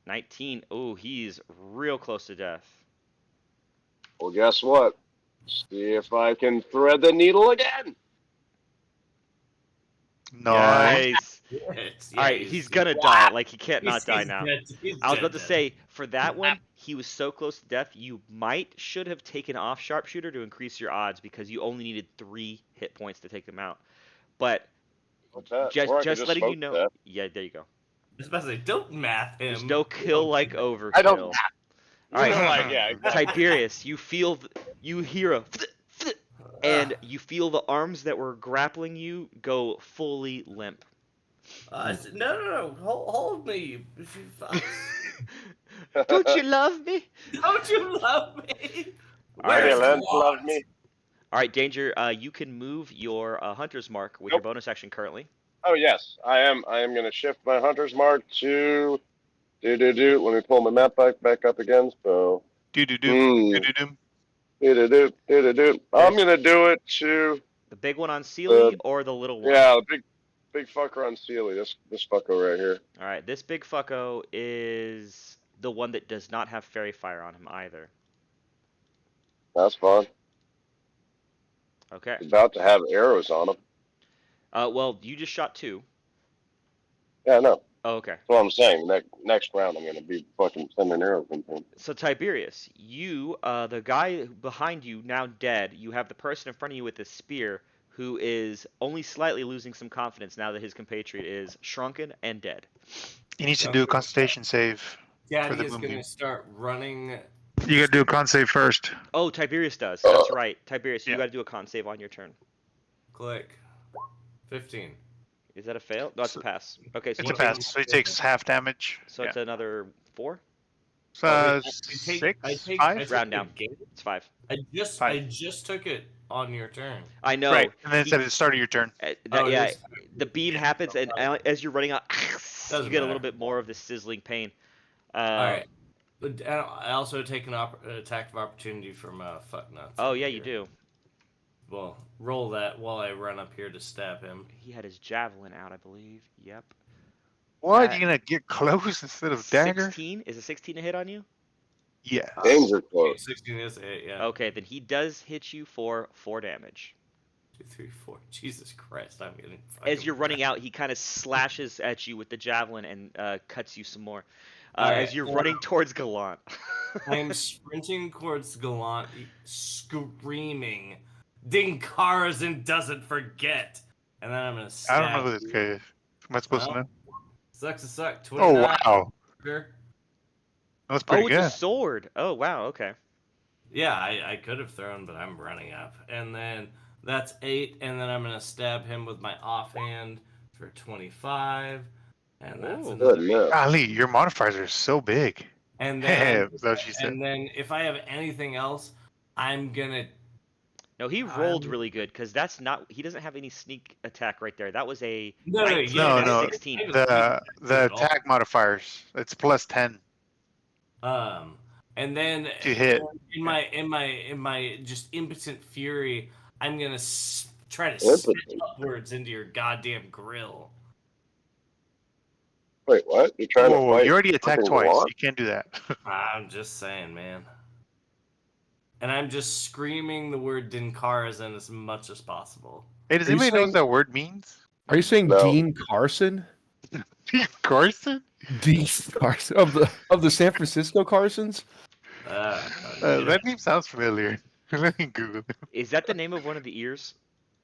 19. Oh, he's real close to death. Well, guess what? See if I can thread the needle again. Nice. Yes, All right, yes. he's gonna die. Like he can't not He's die now. dead. He's I was dead, about to dead. say for that one, he was so close to death. You should have taken off sharpshooter to increase your odds because you only needed 3 hit points to take him out. But What's that? just Or I could letting you smoke know. that. Yeah, there you go. I was about to say, don't math him. There's no kill like overkill. I don't. All right, Yeah, exactly. Tiberius, you hear a and you feel the arms that were grappling you go fully limp. No. Hold me. You fucks. Don't you love me? Don't you love me? All right, Where's Lance, Claude? love me. All right, Danger. You can move your hunter's mark with your bonus action currently. Oh yes, I am. I am going to shift my hunter's mark to Let me pull my map back up again. So Do do do Hmm. do do do. I'm going to do it to The big one on Sealy or the little one? yeah, the big fucker on Sealy. This fucker right here. All right, this big fucko is the one that does not have fairy fire on him either. That's fine. Okay. He's about to have arrows on him. Well, you just shot 2. Yeah, no. Oh, okay. That's what I'm saying. Next round, I'm gonna be fucking sending arrows into him. So Tiberius, you, the guy behind you now dead. You have the person in front of you with the spear who is only slightly losing some confidence now that his compatriot is shrunken and dead. He needs to do a concentration save. For Daddy the is movie. gonna start running. You gotta do a con save first. Oh, Tiberius does. That's right. Tiberius, you Yeah. got to do a con save on your turn. Click. 15. Is that a fail? No, it's a pass. Okay, so It's you a take, pass, so he takes half damage. so Yeah. it's another 4. So, I six, take five? Round down. a game. It's 5. I Five. just took it on your turn. I know. Right, and then it's at the start of your turn. Oh, it Yeah, is? the beam happens, and as you're running out, you Doesn't get a little matter. bit more of the sizzling pain. All right. But I also take an attack of opportunity from Fucknuts. Oh yeah, you do. Well, roll that while I run up here to stab him. He had his javelin out, I believe. Yep. What? You gonna get close instead of dagger? 16? Is a 16 a hit on you? Yeah. Danger close. 16 is a hit, yeah. Okay, then he does hit you for 4 damage. 2, 3, 4. Jesus Christ, I'm getting. As you're running out, he kind of slashes at you with the javelin and cuts you some more. Alright, As you're running towards Gallant. I am sprinting towards Gallant, screaming, "Dinkarzan doesn't forget!" And then I'm gonna I stab. don't know who this guy is. Am I supposed to Well, know? Sucks to suck. Oh 29. wow, Sure. that's Oh, pretty it's good. a sword. Oh, wow, okay. Yeah, I could have thrown, but I'm running up. And then that's 8, and then I'm gonna stab him with my offhand for 25. And that's Ooh. another. Good enough. Golly, your modifiers are so big. And Yeah, then, that's what she said. and then if I have anything else, I'm gonna. No, he rolled really good because that's not. He doesn't have any sneak attack right there. That was a. No, 19 yeah, and a no, 16. The attack modifiers, it's plus 10 And then to hit. in my just impotent fury, I'm gonna try to spit Impotent? upwards into your goddamn grill. Wait, what? You're trying to Whoa, fight? you already attacked fucking twice. Gallant? You can't do that. I'm just saying, man. And I'm just screaming the word Dinkarzan as much as possible. Hey, does Are you anybody know saying- what that word means? Are you saying No. Dean Carson? Carson? Dean Carson of the San Francisco Carsons? That name sounds familiar. Let me Google it. Is that the name of one of the ears?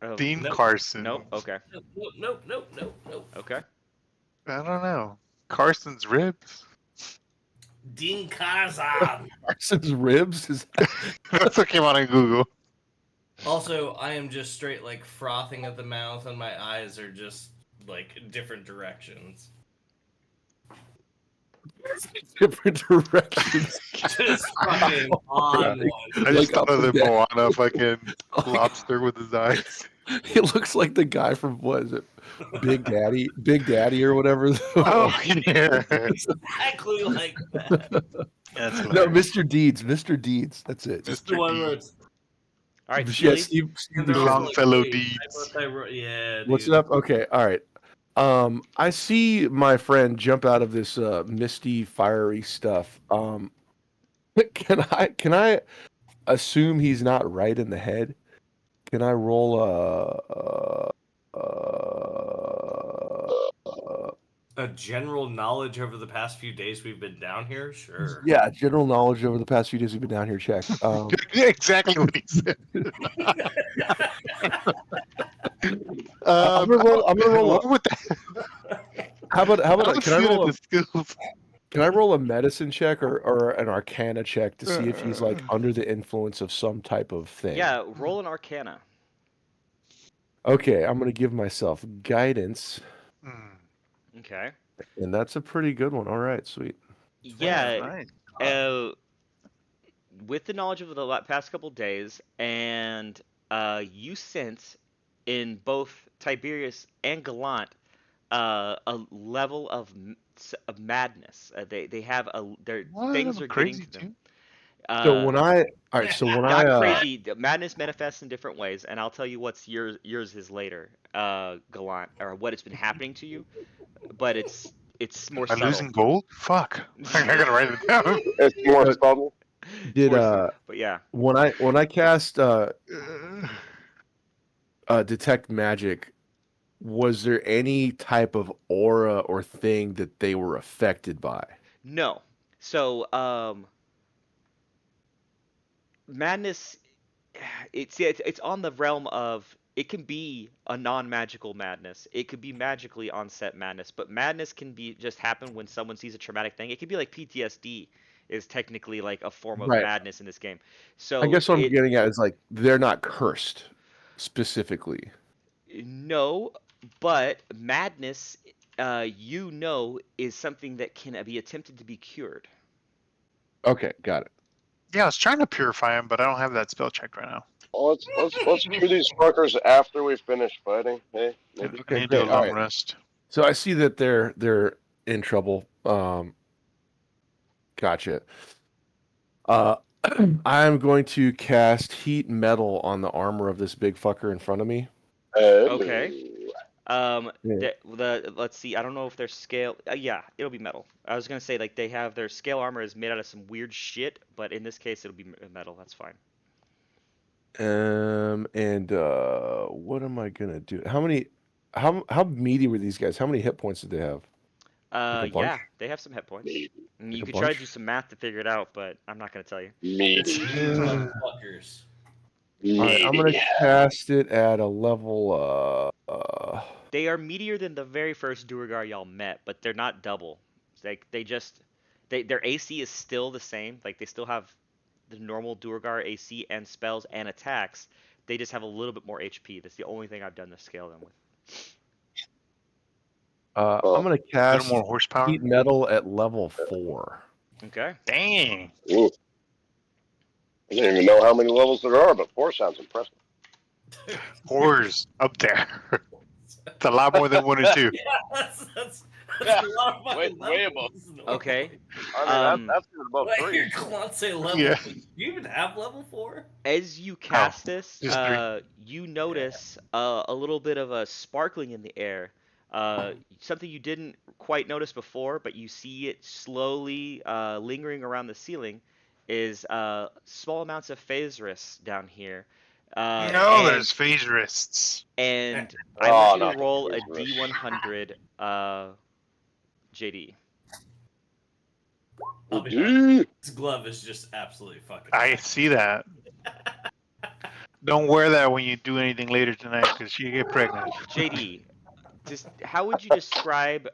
Oh, Dean Nope. Carson. Nope. Okay. Nope. Okay. I don't know. Carson's ribs. Dinkarzan. Carson's ribs? Is That's what came out on Google. Also, I am just straight like frothing at the mouth, and my eyes are just like different directions. different directions. Just fucking on one. I just Like thought up of the and down. Moana fucking lobster with his eyes. He looks like the guy from what is it? Big Daddy or whatever. Oh, yeah. Exactly like that. That's No, hilarious. Mr. Deeds. That's it. Just the one where it's All right, Yeah, Steely. Steve and the they're Chef. Long like, fellow "Wait, deeds." I thought I wrote- yeah. What's dude. up? Okay, all right. I see my friend jump out of this misty, fiery stuff. Can I assume he's not right in the head? Can I roll A general knowledge over the past few days we've been down here? Sure. yeah, general knowledge over the past few days we've been down here? Check. Yeah, exactly what he said. I'm gonna roll What would that? How about I'm can I good at roll the skills. can I roll a medicine check or an arcana check to see if he's like under the influence of some type of thing? Yeah, roll an Arcana. Okay, I'm gonna give myself guidance, Hmm, Okay. and that's a pretty good one. All right, sweet. Yeah. nice. With the knowledge of the past couple days, and you sense in both Tiberius and Gallant a level of madness. They have their What? things I'm are crazy getting to them. too. So when I all right, so when Not I crazy. Madness manifests in different ways, and I'll tell you what's yours is later, Gallant, or what it's been happening to you. But it's more Am I subtle. losing gold? Fuck. I gotta write it down. It's more subtle. did more subtle. But yeah, when I cast detect magic, was there any type of aura or thing that they were affected by? No. So, madness, it's on the realm of it can be a non-magical madness. It could be magically onset madness, but madness can be just happen when someone sees a traumatic thing. It could be like PTSD is technically like a form of Right. madness in this game. I So guess what I'm it getting at is like they're not cursed specifically. no, but madness, is something that can be attempted to be cured. Okay, got it. Yeah, I was trying to purify him, but I don't have that spell checked right now. Well, let's do these fuckers after we finish fighting. Hey, maybe. I Okay, need to do a great. long Alright. rest. So I see that they're in trouble. Gotcha. I'm going to cast heat metal on the armor of this big fucker in front of me. Okay. Yeah. Let's see. I don't know if their scale. Yeah, it'll be metal. I was gonna say like they have their scale armor is made out of some weird shit, but in this case it'll be metal. That's fine. And what am I gonna do? How meaty were these guys? How many hit points did they have? Like a bunch? Yeah, they have some hit points. And you a could try to bunch? do some math to figure it out, but I'm not gonna tell you. It's Meaty. these motherfuckers. Alright, I'm gonna cast it at a level They are meatier than the very first Duergar y'all met, but they're not double. Like their AC is still the same. Like they still have the normal Duergar AC and spells and attacks. They just have a little bit more HP. That's the only thing I've done to scale them with. I'm gonna A little cast more horsepower. heat metal at level 4. Okay. Dang. Ooh. I don't even know how many levels there are, but 4 sounds impressive. Horrors up there. It's a lot more than 1 and 2. Yeah, that's Yeah, a lot of fucking way levels. Okay. I mean, that's good above Wait, 3. your Clance level. Yeah. Do you even have level 4? As you cast this, just 3. you notice a little bit of a sparkling in the air. Something you didn't quite notice before, but you see it slowly lingering around the ceiling, is small amounts of Phaserus down here. No, there's phaserists. And Oh, I want you not to the roll a Phaserus. D100, JD. I'll be Dude. honest, this glove is just absolutely fucking. I see that. Don't wear that when you do anything later tonight because you get pregnant. JD, just how would you describe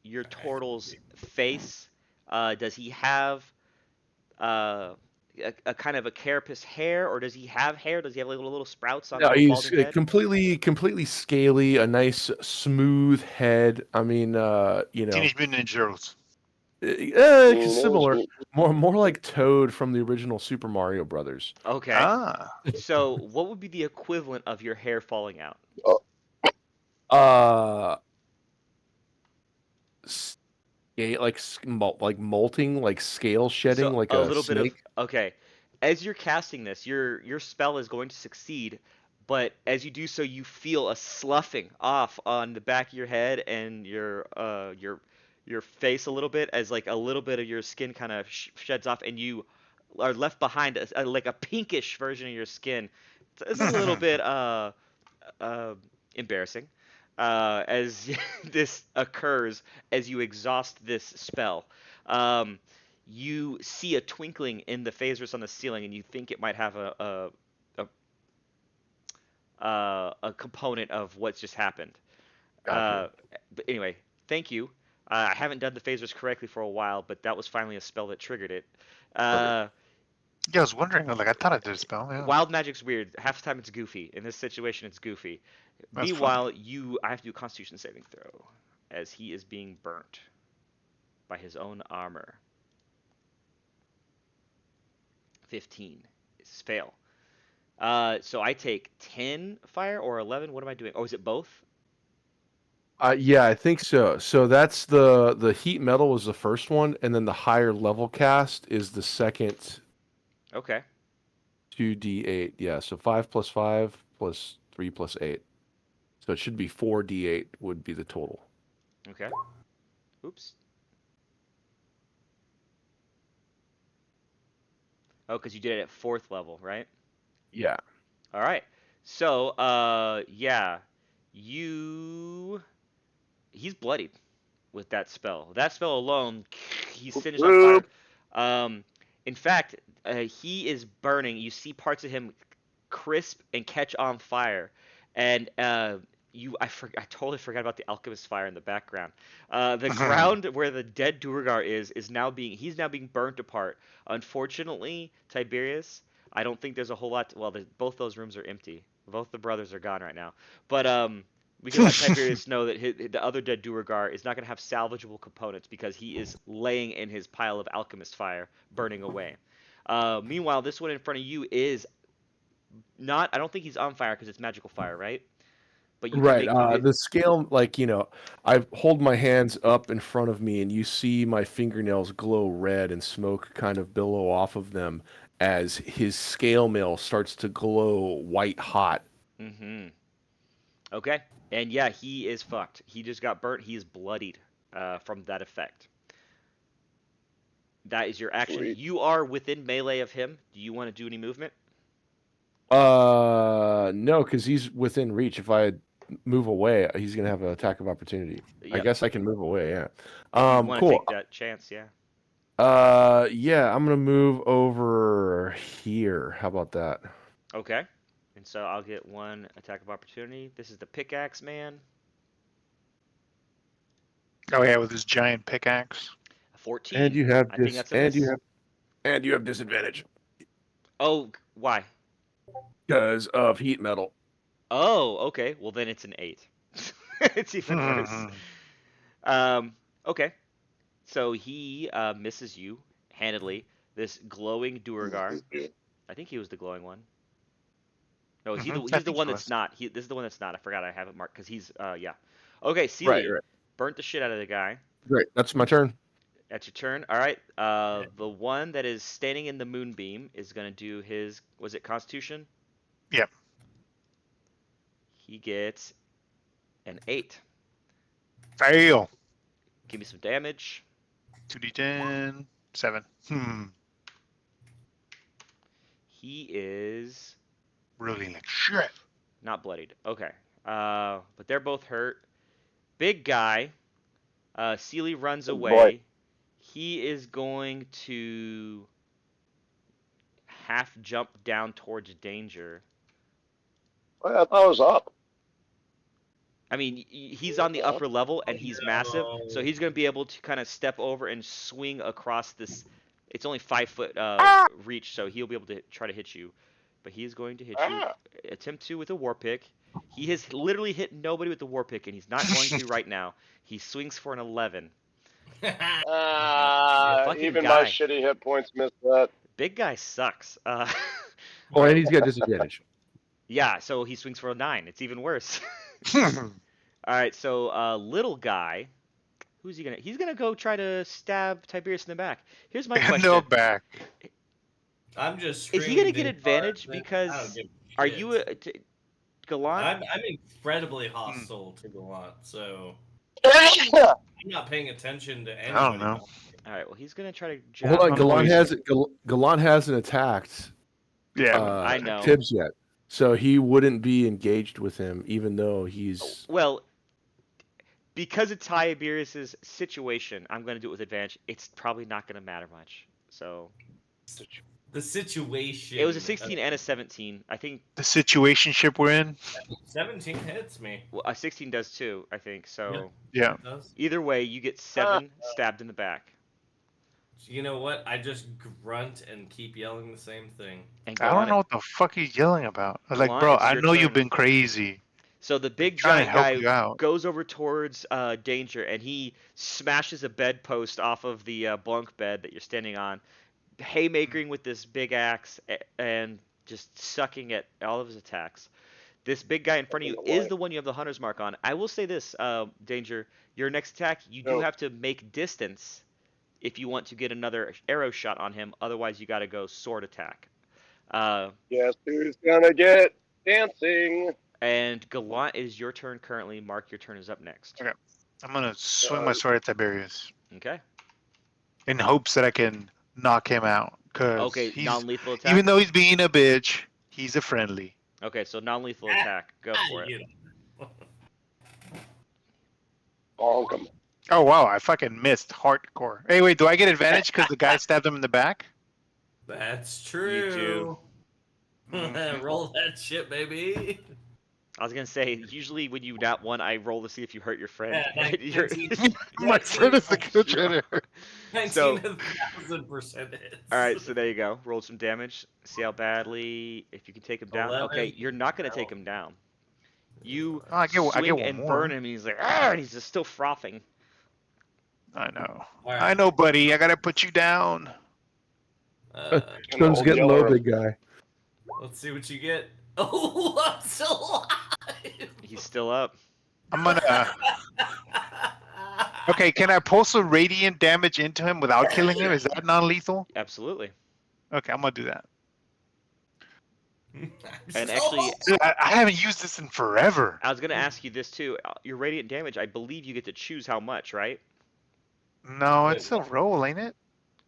your turtle's face? Does he have a kind of a carapace hair, or does he have hair? Does he have like little sprouts on No, the he's balding head? completely scaly, a nice smooth head. I mean, Teenage Mutant Ninja Turtles. similar, more like Toad from the original Super Mario Brothers. Okay. Ah. So what would be the equivalent of your hair falling out? Like molting, like scale shedding, So like a a little bit of snake. okay. As you're casting this, your spell is going to succeed, but as you do so, you feel a sloughing off on the back of your head and your face a little bit, as like a little bit of your skin kind of sheds off, and you are left behind like a pinkish version of your skin. It's a little bit embarrassing as this occurs as you exhaust this spell. You see a twinkling in the phasers on the ceiling, and you think it might have a component of what's just happened. Gotcha. But anyway, thank you. I haven't done the phasers correctly for a while, but that was finally a spell that triggered it. Yeah, I was wondering. Like, I thought I did a spell. Yeah. Wild magic's weird. Half the time it's goofy. In this situation, it's goofy. That's Meanwhile, I have to do a Constitution saving throw, as he is being burnt by his own armor. 15 is fail. So I take 10 fire or 11. What am I doing? Oh, is it both? Yeah, I think so. So that's the heat metal was the first one, and then the higher level cast is the second Okay. 2d8. Yeah, so 5 plus 5 plus 3 plus 8. So it should be 4d8 would be the total. Okay. Oops. Oh, because you did it at 4th level, right? Yeah. All right. So, yeah, he's bloodied with that spell. That spell alone, he's finished on fire. In fact, he is burning. You see parts of him crisp and catch on fire, and I totally forgot about the alchemist fire in the background. The ground where the dead Duergar is now being burnt apart. Unfortunately, Tiberius, I don't think there's a whole lot. Well, both those rooms are empty. Both the brothers are gone right now. But we can let Tiberius know that the other dead Duergar is not going to have salvageable components because he is laying in his pile of alchemist fire, burning away. Meanwhile, this one in front of you is not. I don't think he's on fire because it's magical fire, right? But you Right. can make The scale, like, I hold my hands up in front of me, and you see my fingernails glow red, and smoke kind of billow off of them as his scale mail starts to glow white hot. Mm-hmm. Okay. And yeah, he is fucked. He just got burnt. He is bloodied from that effect. That is your action. Sweet. You are within melee of him. Do you want to do any movement? No, because he's within reach. If I move away, he's gonna have an attack of opportunity. I Yep. guess I can move away. Yeah. You want to Cool. take that chance, yeah. Yeah, I'm gonna move over here. How about that? Okay. And so I'll get one attack of opportunity. This is the pickaxe man. Oh yeah, with his giant pickaxe. 14. And you have I think that's a miss. you have disadvantage Oh, why? because of heat metal. Oh, okay. Well, then it's an 8. It's even worse. Okay. So he misses you handedly. This glowing Duergar. I think he was the glowing one. No, he's I the think one he that's was. not. This is the one that's not. I forgot I have it marked because he's yeah. Okay, Celia Right. burnt the shit out of the guy. Great. That's my turn. That's your turn. All right. The one that is standing in the moonbeam is gonna do his. Was it Constitution? Yep. He gets an 8. Fail. Give me some damage. 2d10. 7. He is Really like shit. not bloodied. Okay. But they're both hurt. Big guy. Sealy runs Big away. boy. He is going to half jump down towards danger. Well, I thought it was up. I mean, he's on the upper level and he's massive, so he's going to be able to kind of step over and swing across this. It's only 5 foot reach, so he'll be able to try to hit you. But he's going to hit you. Attempt to with a war pick. He has literally hit nobody with the war pick, and he's not going to right now. He swings for an 11. Fucking Even guy. my shitty hit points missed that. Big guy sucks. Oh, and he's got disadvantage. Yeah, so he swings for a 9. It's even worse. All right, so little guy, who's he gonna? He's gonna go try to stab Tiberius in the back. Here's my question: No back. I'm just. Is he gonna get screaming advantage hard that because I don't give a are shit. you Gallant? I'm incredibly hostile to Gallant, so Yeah. I'm not paying attention to anybody. I don't know. All right, well he's gonna try to jab. Hold on, I'm Gallant hasn't attacked Yeah. I know. Tibbs yet, so he wouldn't be engaged with him, even though he's. Well, because of Tiberius's situation, I'm gonna do it with advantage. It's probably not gonna matter much. So The situation. it was a 16 and a 17. I think The situationship we're in. 17 hits me. well, a 16 does too. I think so. Yeah. It does. Either way, you get 7 stabbed in the back. You know what? I just grunt and keep yelling the same thing. And I don't Gallant- know what the fuck he's yelling about. I was like, Gallant, bro, it's I your know you've turn. been crazy. So the big Trying to giant help you guy out. goes over towards Danger, and he smashes a bedpost off of the bunk bed that you're standing on, haymakering with this big axe and just sucking at all of his attacks. This big guy in front of you is the one you have the hunter's mark on. I will say this, Danger, your next attack, you do No. have to make distance if you want to get another arrow shot on him. Otherwise, you got to go sword attack. Guess who's gonna get dancing? And Gallant, it is your turn currently. Mark, your turn is up next. Okay. I'm gonna swing my sword at Tiberius Okay. in hopes that I can knock him out. Cause Okay, he's, non-lethal attack. even though he's being a bitch, he's a friendly. Okay, so non-lethal attack. Go for it. You know. Bonk him. Oh wow, I fucking missed hardcore. Hey, wait, do I get advantage because the guy stabbed him in the back? That's You true. Mhm. Roll that shit, baby. I was gonna say, usually when you nat one, I roll to see if you hurt your friend. Yeah, You're- 19, My friend is the kill trainer. 19,000% hits. All right, so there you go. Roll some damage. See how badly, if you can take him down. 11. Okay, you're not gonna take him down. You Oh, I get swing one and more. burn him, and he's like, ah, and he's just still frothing. I know. All right. I know, buddy. I gotta put you down. And the Sun's old getting low, yeller. big guy. Let's see what you get. Oh, I'm still alive. He's still up. I'm gonna. Okay, can I pulse a radiant damage into him without killing him? Is that non-lethal? Absolutely. Okay, I'm gonna do that. I'm And still actually, alive. Dude, I haven't used this in forever. I was gonna ask you this too. Your radiant damage, I believe you get to choose how much, right? No, Wait, it's a what? roll, ain't it?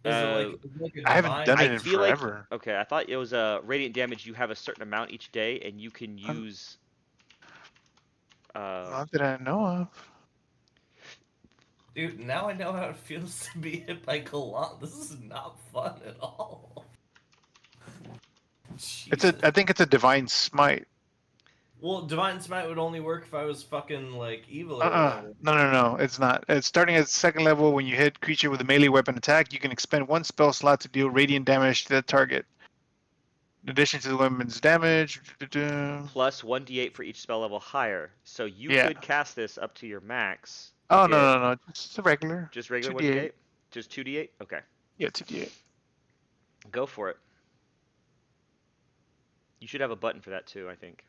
Is it Uh, like, a I haven't divine- done it I in feel like- forever. Okay, I thought it was radiant damage. You have a certain amount each day, and you can use. Not that I know of. Dude, now I know how it feels to be hit by Galant. This is not fun at all. It's a. Jesus. I think it's a divine smite. Well, Divine Smite would only work if I was fucking like evil or whatever. No. It's not. It's starting at second level. When you hit creature with a melee weapon attack, you can expend one spell slot to deal radiant damage to that target. In addition to the weapon's damage. Plus 1d8 for each spell level higher. So you Yeah. could cast this up to your max. Oh Okay. no. Just a regular. Just regular 2d8. 1d8? Just 2d8? Okay. Yeah, 2d8. Go for it. You should have a button for that too, I think.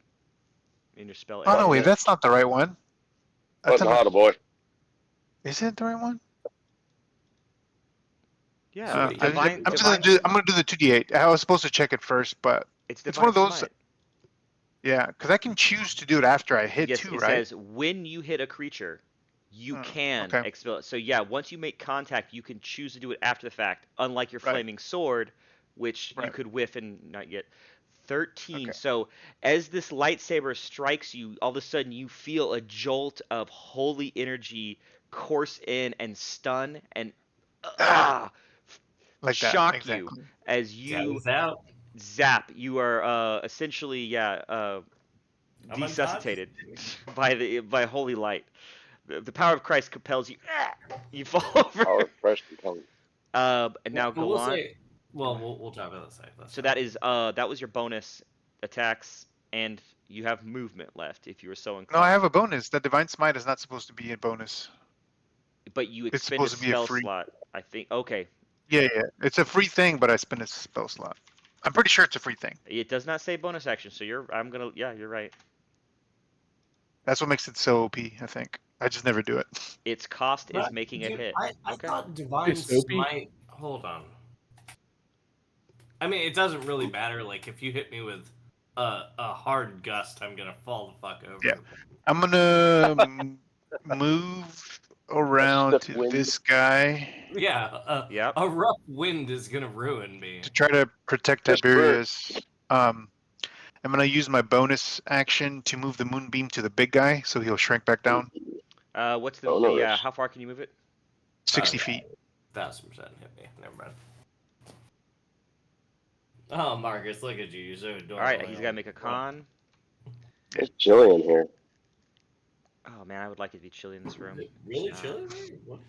In your spell Oh area. no, wait, that's not the right one. That's Button a, hot, boy. is it the right one? Yeah, wait, divine, I'm divine, gonna do the 2d8. I was supposed to check it first, but it's it's divine one of those- smite. yeah, because I can choose to do it after I hit Yes, too, it right? says when you hit a creature, you Oh, can okay. expel it. So yeah, once you make contact, you can choose to do it after the fact. Unlike your Right. flaming sword, which you Right. could whiff and not get. 13. Okay. So as this lightsaber strikes you, all of a sudden you feel a jolt of holy energy course in and stun and Like that, shock exactly. you as you Guys out. zap. You are essentially I'm desensitized by holy light. The power of Christ compels you. You fall over. Power of fresh compelling. And now But go we'll on. say- we'll talk about that second. So that was your bonus attacks, and you have movement left if you were so No, inclined. I have a bonus. That divine smite is not supposed to be a bonus. But you It's expend a supposed to be a spell free- slot. I think. Okay. Yeah, it's a free thing, but I spend a spell slot. I'm pretty sure it's a free thing. It does not say bonus action, so you're right. That's what makes it so OP. I think I just never do it. Its cost is But, making a dude, hit. I Okay. thought Divine It's OP. Smite. Hold on. I mean, it doesn't really matter. Like, if you hit me with a hard gust, I'm gonna fall the fuck over. Yeah. I'm gonna move around stiff to wind. this guy Yeah. Yep. A rough wind is gonna ruin me. to try to protect Just Tiberius. I'm gonna use my bonus action to move the moonbeam to the big guy, so he'll shrink back down What's the Oh, no, yeah? it's- How far can you move it? 60 feet. 1000% hit me. Never mind. Oh, Marcus, look at you. You're so adorable. All right, he's got to make a con. It's chilly in here. Oh man, I would like it to be chilly in this room. Really chilly? What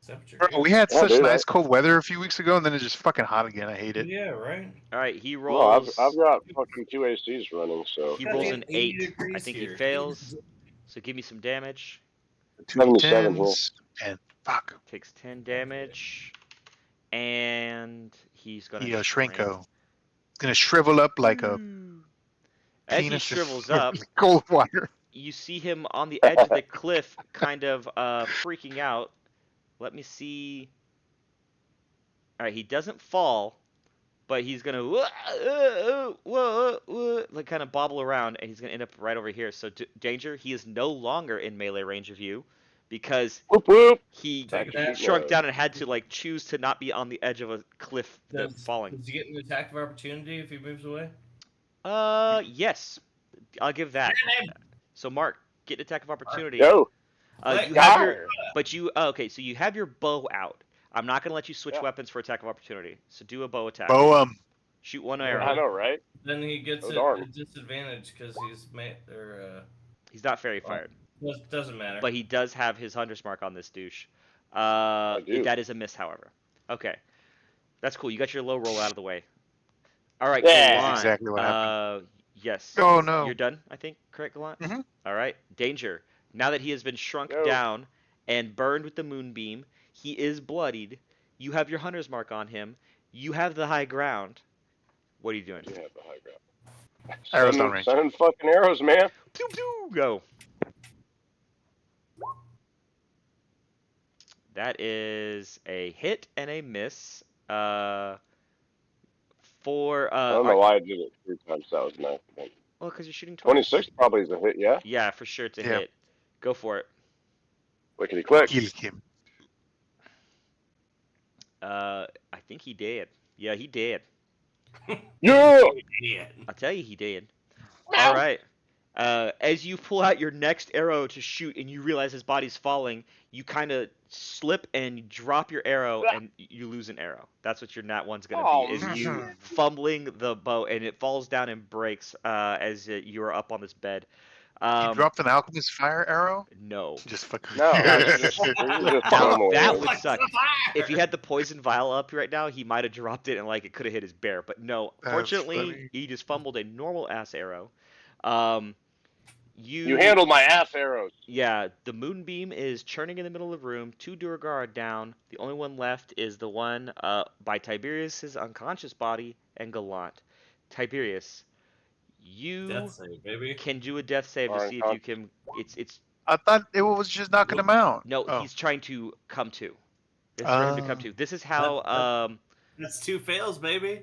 temperature? Bro, we had Yeah, such dude, nice cold weather a few weeks ago, and then it's just fucking hot again. I hate it. Yeah, right. All right, he No, rolls. I've got fucking 2 ACs running, so He Yeah, rolls it's an 80 8. I degrees think here. he fails. So give me some damage. 77 here. 2d10s, and fuck. Takes 10 damage, and he's gonna He shrink. shrinko. He's gonna shrivel up like a As he penis. shrivels up, Cold water. you see him on the edge of the cliff, kind of freaking out. Let me see. All right, he doesn't fall, but he's gonna like kind of bobble around, and he's gonna end up right over here. So danger, he is no longer in melee range of you, because Whoop whoop. he Take that. shrunk down and had to like choose to not be on the edge of a cliff that's Does falling. he get an attack of opportunity if he moves away? Yes, I'll give that. So Mark, get an attack of opportunity. Go. Like, You have your, Yarr. but you okay. So you have your bow out. I'm not gonna let you switch Yeah. weapons for attack of opportunity. So do a bow attack. Boom. Shoot one Yeah. arrow. I know, right? Then he gets Oh, a darn. disadvantage because he's He's not fairy fired, doesn't matter. but he does have his hunter's mark on this douche. do. That is a miss, however. Okay, that's cool. You got your low roll out of the way. All right, Yeah. Gallant. Exactly what happened. Yes. Oh no. You're done, I think. Correct, Gallant? Mhm. All right. Danger. Now that he has been shrunk Go. down and burned with the moonbeam, he is bloodied. You have your hunter's mark on him. You have the high ground. What are you doing? You have the high ground. Arrows Sending- downrange. Sending fucking arrows, man. Pew pew. Go. That is a hit and a miss. For I don't know why I did it 3 times. That was an accident. well, because you're shooting twice. 26 probably is a hit, yeah? Yeah, for sure it's a Yeah. hit. Go for it. Clickety click. Kill him. I think he did. Yeah, he did. Yeah! Yeah. I'll tell you, he did. All right. As you pull out your next arrow to shoot and you realize his body's falling, you kind of slip and drop your arrow and you lose an arrow. That's what your nat one's gonna Oh, be. Is you man. fumbling the bow and it falls down and breaks as you are up on this bed. You dropped an alchemist fire arrow? No. Just fucking. No, it's just normal. That would suck. If you had the poison vial up right now, he might have dropped it and like it could have hit his bear. But no, That's fortunately, funny. he just fumbled a normal ass arrow. You handled my ass arrows. Yeah, the moonbeam is churning in the middle of the room. 2 Durgar are down. The only one left is the one by Tiberius's unconscious body and Gallant. Tiberius, you Death save, baby. can do a death save to Or see if you can. It's I thought it was just knocking him out. no, Oh. he's trying to come to. It's for him to come Oh. to. This is how That's 2 fails, baby.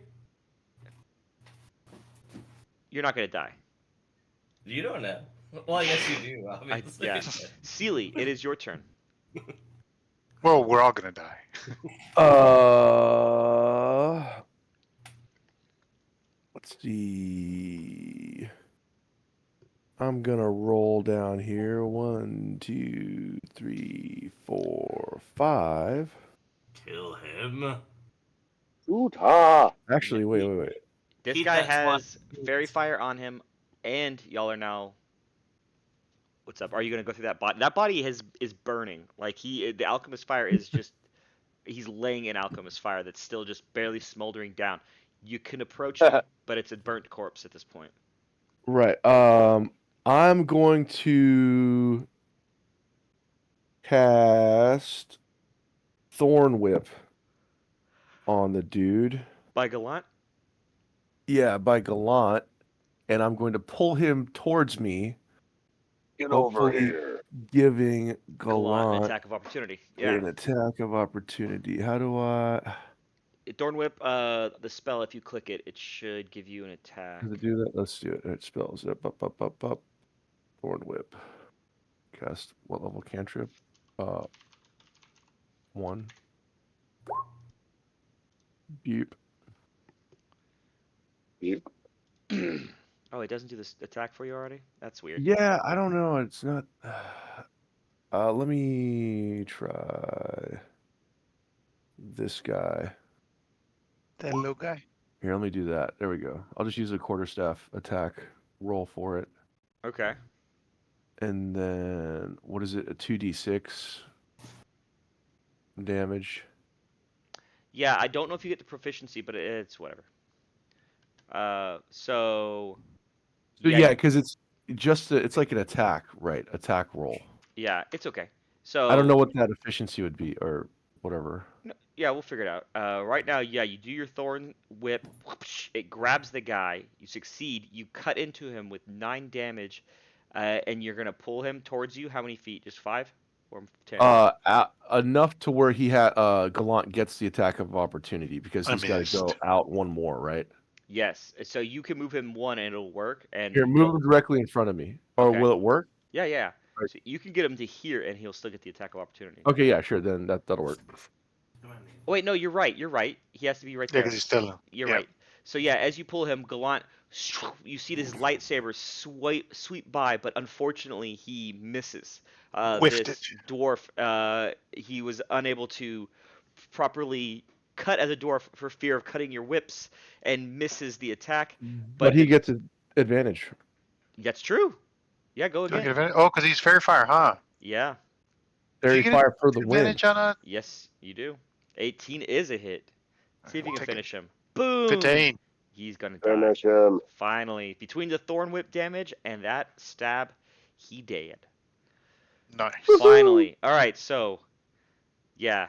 you're not gonna die. You don't know. Well, I guess you do, obviously. yeah. Sealy, it is your turn. Well, we're all gonna die. Let's see. I'm gonna roll down here. 1, 2, 3, 4, 5. Kill him. Oota. Actually, wait. This Keep guy that has SWAT. fairy fire on him, and y'all are now. What's up? Are you gonna go through that body? That body is burning. Like the alchemist fire is just. He's laying in alchemist fire that's still just barely smoldering down. You can approach it, but it's a burnt corpse at this point. Right. I'm going to cast Thorn Whip on the dude. By Gallant. Yeah, by Gallant, and I'm going to pull him towards me, Get Hopefully- over here. giving Gallant, Gallant attack of opportunity. an Yeah. attack of opportunity. How do I? Thorn Whip. The spell. If you click it, it should give you an attack. Does it do that? Let's do it. It spells up. Thorn Whip. Cast what level cantrip? 1. Beep. Oh, it doesn't do this attack for you already. That's weird. Yeah, I don't know. It's not. Let me try this guy. That little guy. Here, let me do that. There we go. I'll just use a quarterstaff attack roll for it. Okay. And then, what is it? A 2d6 damage. Yeah, I don't know if you get the proficiency, but it's whatever. So. So yeah, because it's just it's like an attack, right? Attack roll. Yeah, it's okay. So I don't know what that efficiency would be or whatever. No, yeah, we'll figure it out. Right now, yeah, you do your thorn whip. It grabs the guy. You succeed. You cut into him with 9 damage, and you're gonna pull him towards you. How many feet? Just 5 or 10? Enough to where he had Gallant gets the attack of opportunity because I he's got to go missed. out one more, right? Yes. So you can move him 1, and it'll work. And Here, move him directly in front of me. Or Okay. will it work? Yeah, yeah. Right. So you can get him to here, and he'll still get the attack of opportunity. Okay, yeah, sure. Then that'll work. Oh, wait, no, you're right. You're right. He has to be right Yeah, there. because he's still. You're yeah. right. So yeah, as you pull him, Gallant, you see this lightsaber sweep by, but unfortunately he misses. Whiffed This it. dwarf, he was unable to properly cut as a dwarf for fear of cutting your whips, and misses the attack. But he gets an advantage. That's true. Yeah, go Do I again. get advantage? Oh, because he's fairy fire, huh? Yeah. Do you Fairy get fire for the win. advantage on a Yes, you do. 18 is a hit. See if you I'll can take it. finish him. Boom. 15? He's gonna die. Finish him. Finally, between the thorn whip damage and that stab, he dead. Nice. Finally. All right, so yeah,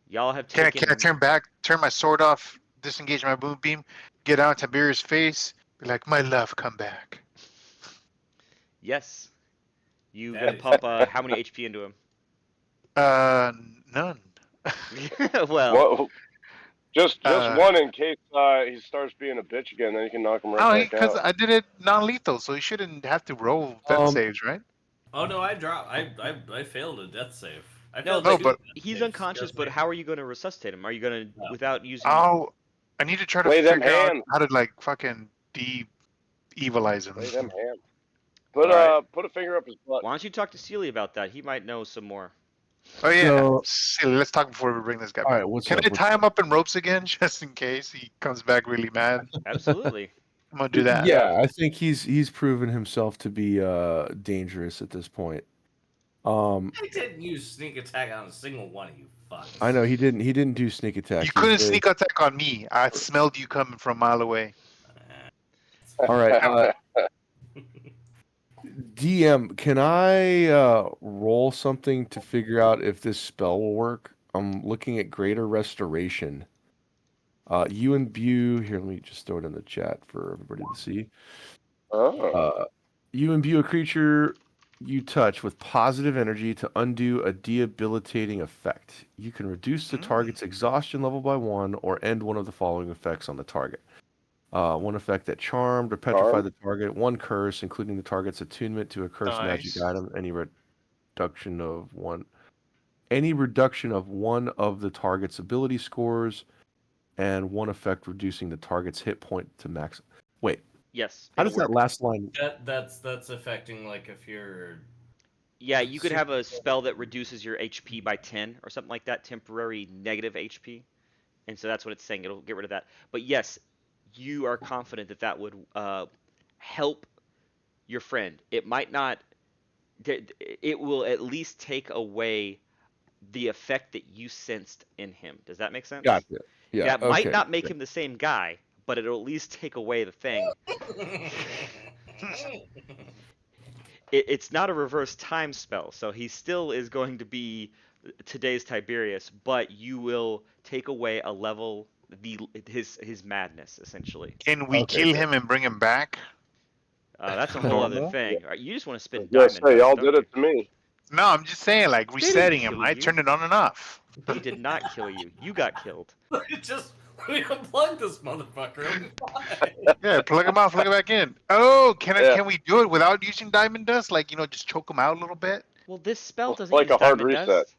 y'all have Can I taken. turn back, turn my sword off, disengage my moonbeam, get out Tiberius' face, be like, my love, come back. Yes. You That gotta is- pump how many HP into him? None. Well, Well, just Uh, one in case he starts being a bitch again. Then you can knock him Oh, right back because out. I did it non-lethal, so you shouldn't have to roll death saves, right? Oh no, I dropped. I failed a death save. I no, failed No, two but- death he's saves. unconscious. Just But like- how are you gonna resuscitate him? Are you gonna No. without using? Oh, I need to try to Lay them figure out hands. how to like fucking de-evilize him. Lay them hands. Put Alright. put a finger up his butt. Why don't you talk to Sealy about that? He might know some more. Oh yeah, So- silly. Let's talk before we bring this guy All back. right, what's Can up? I tie him up in ropes again, just in case he comes back really mad? Absolutely. I'm gonna do that. Yeah, I think he's proven himself to be dangerous at this point. I didn't use sneak attack on a single one of you fucks. I know he didn't do sneak attack. You He's couldn't very- sneak attack on me. I smelled you coming from a mile away. All right, DM, can I roll something to figure out if this spell will work? I'm looking at Greater Restoration. You imbue here. Let me just throw it in the chat for everybody to see. Oh. You imbue a creature you touch with positive energy to undo a debilitating effect. You can reduce the target's exhaustion level by 1 or end one of the following effects on the target. One effect that charmed or petrified Charmed. the target. One curse, including the target's attunement to a cursed magic Nice. item. Any reduction of one of the target's ability scores, and one effect reducing the target's hit point to max. Wait, Yes. how it'll does that work. last line? That's affecting like if you're Yeah, you could have a spell that reduces your HP by 10 or something like that, temporary negative HP. And so that's what it's saying. It'll get rid of that. But yes, you are confident that that would help your friend. It might not. It will at least take away the effect that you sensed in him. Does that make sense? Gotcha. Yeah, That might okay. not make him the same guy, but it'll at least take away the thing. It's not a reverse time spell, so he still is going to be today's Tiberius, but you will take away a level his madness essentially. Can we Okay, kill good. him and bring him back? That's a whole other Normal? thing. You just want to spend Yes, diamond. y'all dust, did don't it to me. No, I'm just saying, like didn't resetting him. kill I you. turned it on and off. you? He did not kill you. You got killed. just we unplug this motherfucker. It'll be fine. Yeah, plug him out, plug it back in. Oh, Yeah. can we do it without using diamond dust? Like, just choke him out a little bit? Well, this spell doesn't Like use a hard diamond reset. dust.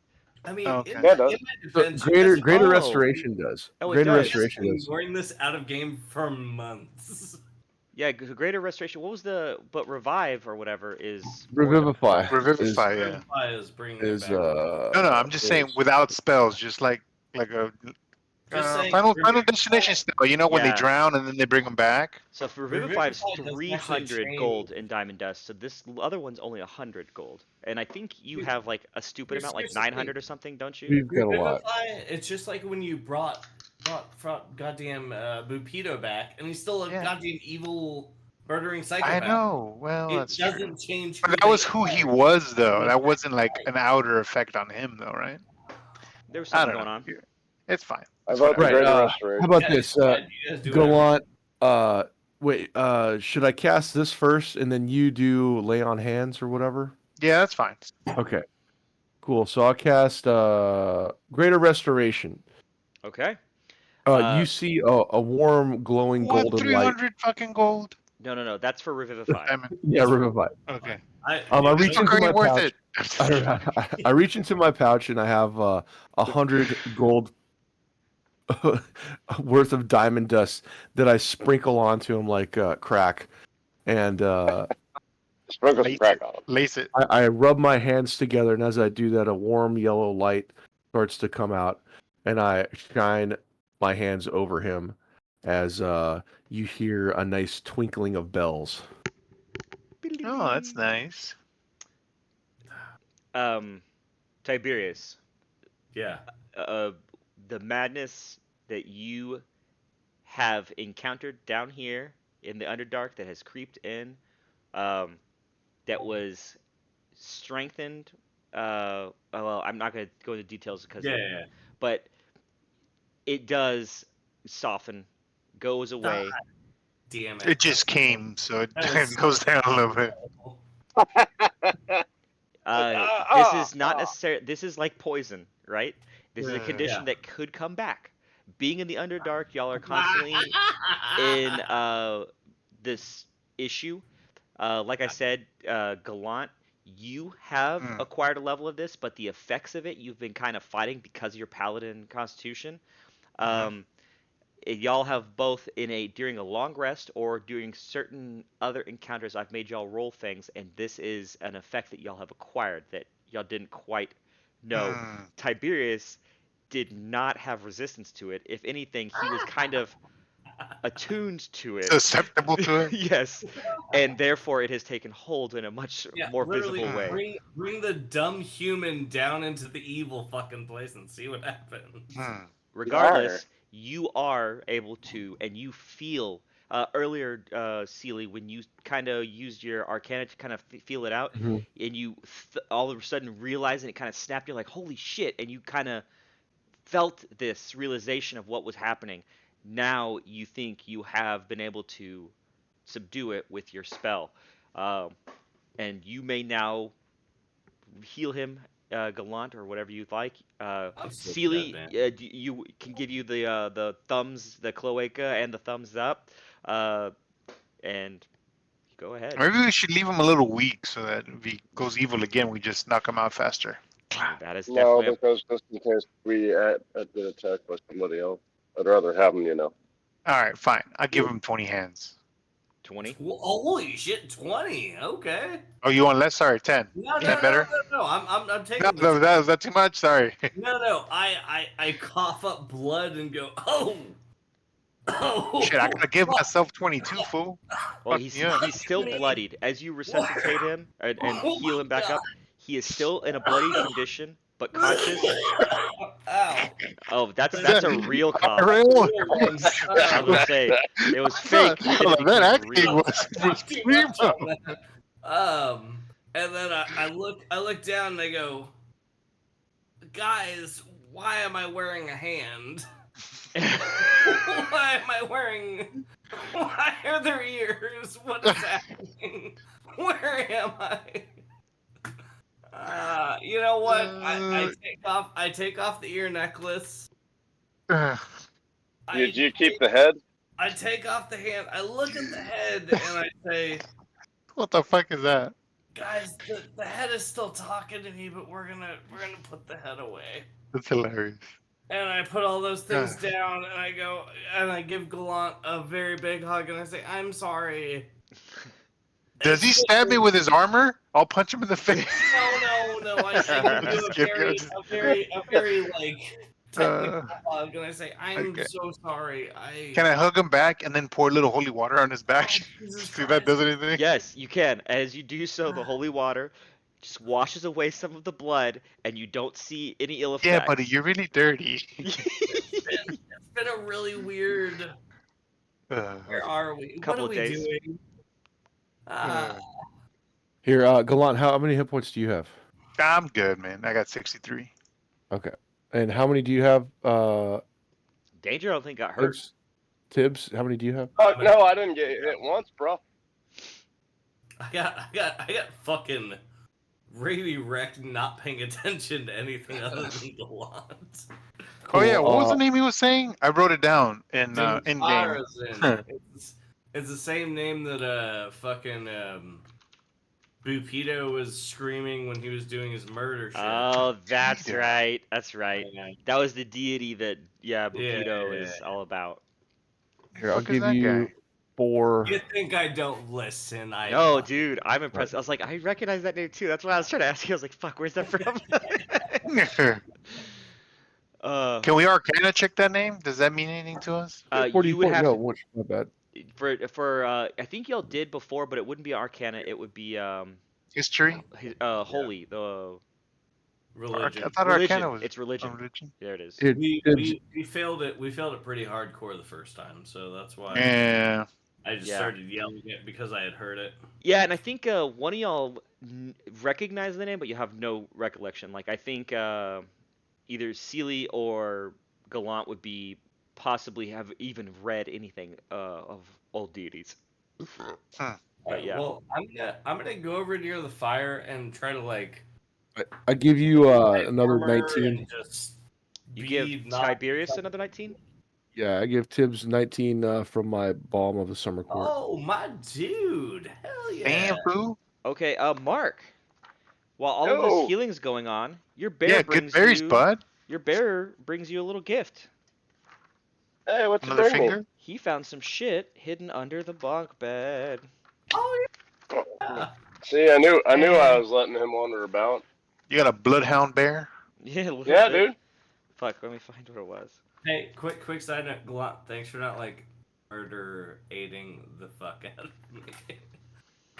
I mean, Okay. in, Yeah, my, it in does. my So defense, greater Oh. restoration does. Oh, it Greater does. restoration been does. ignoring this out of game for months. Yeah, greater restoration. What was but revive or whatever is Revivify. Revivify, yeah. Revivify is bringing Is it back. No, I'm just saying without spells, just like a Just saying, final Revivify- destination spell. When they Yeah. drown and then they bring them back. So for Revivify, it's Revivify doesn't actually 300 change. gold in Diamond Dust. So this other one's only 100 gold. And I think you have like a stupid amount, like Seriously. 900 or something, don't you? We've got a lot. Revivify, it's just like when you brought goddamn Bupido back, and he's still a Yeah. goddamn evil murdering I psychopath. know. Well, It that's true. doesn't change. But that they was who he are. was, though. That wasn't like an outer effect on him, though, right? There was I something don't going know. on. It's fine. I vote the Right, Greater how Restoration. about Yeah, this? you guys do whatever. Gallant, wait, should I cast this first and then you do lay on hands or whatever? Yeah, that's fine. Okay. Cool. So I'll cast Greater Restoration. Okay. You see a warm, glowing What, golden light. 300 fucking gold? No. That's for Revivify. I mean, Yeah, Revivify. okay. I you reach know, into my worth pouch. it. I reach into my pouch and I have 100 gold worth of diamond dust that I sprinkle onto him like crack, and Sprinkle some Lace crack it. on him. Lace it. I rub my hands together, and as I do that, a warm yellow light starts to come out, and I shine my hands over him as you hear a nice twinkling of bells. Oh, that's nice. Tiberius, Yeah. the madness that you have encountered down here in the Underdark that has creeped in, that was strengthened. Well, I'm not going to go into details because, Yeah. but it does soften, goes away. Damn it. It just came, so it That is goes down a little bit. This is not necessarily. This is like poison, right? This is a Yeah. condition Yeah. that could come back. Being in the Underdark, y'all are constantly in this issue. Like I said, Gallant, you have Mm. acquired a level of this, but the effects of it you've been kind of fighting because of your paladin constitution. Y'all have both during a long rest or during certain other encounters. I've made y'all roll things, and this is an effect that y'all have acquired that y'all didn't quite know. Mm. Tiberius did not have resistance to it. If anything, he was kind of attuned to it. Susceptible to it. Yes, and therefore it has taken hold in a much Yeah, more literally visible way. Bring the dumb human down into the evil fucking place and see what happens. Mm. Regardless, you are able to, and you feel earlier, Sealy, when you kind of used your Arcana to kind of feel it out, Mhm. and you all of a sudden realize, and it kind of snapped you like, holy shit, and you kind of felt this realization of what was happening. Now you think you have been able to subdue it with your spell, and you may now heal him, Gallant, or whatever you'd like. I'm so Sealy, dead, man. you can give you the thumbs, the cloaca, and the thumbs up, and go ahead. Maybe we should leave him a little weak so that if he goes evil again, we just knock him out faster. That is No, definitely because just in case we get attacked by somebody else, I'd rather have them, All right, fine. I'll give him 20 hands. 20. Well, holy shit, 20. Okay. Oh, you want less? Sorry, 10. No, 10 better? No. I'm taking No, the was that too much? Sorry. No. I cough up blood and go, oh. Shit, I gotta give myself 22, fool. Well, Fuck he's yeah. he's still bloodied. As you resuscitate him and heal him back up, he is still in a bloody condition, but conscious. Ow. Oh, that's a real cough. Real? I was gonna say it was fake. You did it That became acting real. was primo. And then I look down and I go, guys, why am I wearing a hand? Why am I wearing? Why are there ears? What is happening? Where am I? You know what? I take off the ear necklace. Did you keep the head? I take off the hand. I look at the head and I say, What the fuck is that? guys, the head is still talking to me, but we're gonna put the head away. That's hilarious. And I put all those things down, and I go, and I give Gallant a very big hug, and I say, I'm sorry. Does he stab me with his armor? I'll punch him in the face. No. I say a very like technical hug, and I say, I'm Okay. so sorry. Can I hug him back and then pour a little holy water on his back? Jesus See if that does anything? Yes, you can. As you do so, the holy water just washes away some of the blood, and you don't see any ill effects. Yeah, buddy, you're really dirty. It's been a really weird. Where are we? Couple what are of we days. doing? Here, Gallant, how many hit points do you have? I'm good, man. I got 63. Okay. And how many do you have? Danger, I don't think got hurt. Tibbs, how many do you have? Oh no, I didn't get hit once, bro. I got fucking really wrecked, not paying attention to anything other than Gallant. Oh yeah, what was Cool. the name he was saying? I wrote it down in game. Tarzan. It's the same name that fucking Bupito was screaming when he was doing his murder shit. Oh, that's Yeah. right. That's right. Yeah. That was the deity that Yeah, Bupito yeah, is yeah. all about. Here, I'll Fuck is give that you guy? 4. You think I don't listen? I No, fucking dude, I'm impressed. I was like, I recognize that name too. That's why I was trying to ask you. I was like, fuck, where's that from? Can we Arcana check that name? Does that mean anything to us? You would 44. have No, to which, my bad. for I think y'all did before, but it wouldn't be Arcana. It would be History? Holy, the religion. I thought religion. Arcana was It's religion. religion. There it is. Here, Tibbs, We failed it. We failed it pretty hardcore the first time, so that's why Yeah. I just Yeah. started yelling it because I had heard it. Yeah, and I think one of y'all recognize the name, but you have no recollection. Like I think either Sealy or Gallant would be possibly have even read anything of old deities. But yeah. Well, I'm gonna go over near the fire and try to like I give you light another armor 19. and just You be give not- Tiberius another 19? Yeah, I give Tibbs 19 from my Balm of the Summer Court. Oh my dude! Hell yeah! Damn, fool. Okay, Mark. While all of Yo. this healing's going on, your bear Yeah, brings good berries, you bud. your bear brings you a little gift. Hey, what's Another the bring me? finger? He found some shit hidden under the bunk bed. Oh yeah! See, I knew I was letting him wander about. You got a bloodhound bear? Yeah, a little Yeah, bit. dude. Fuck, let me find what it was. Hey, quick side note, Glunt, thanks for not like murder aiding the fuck out of me.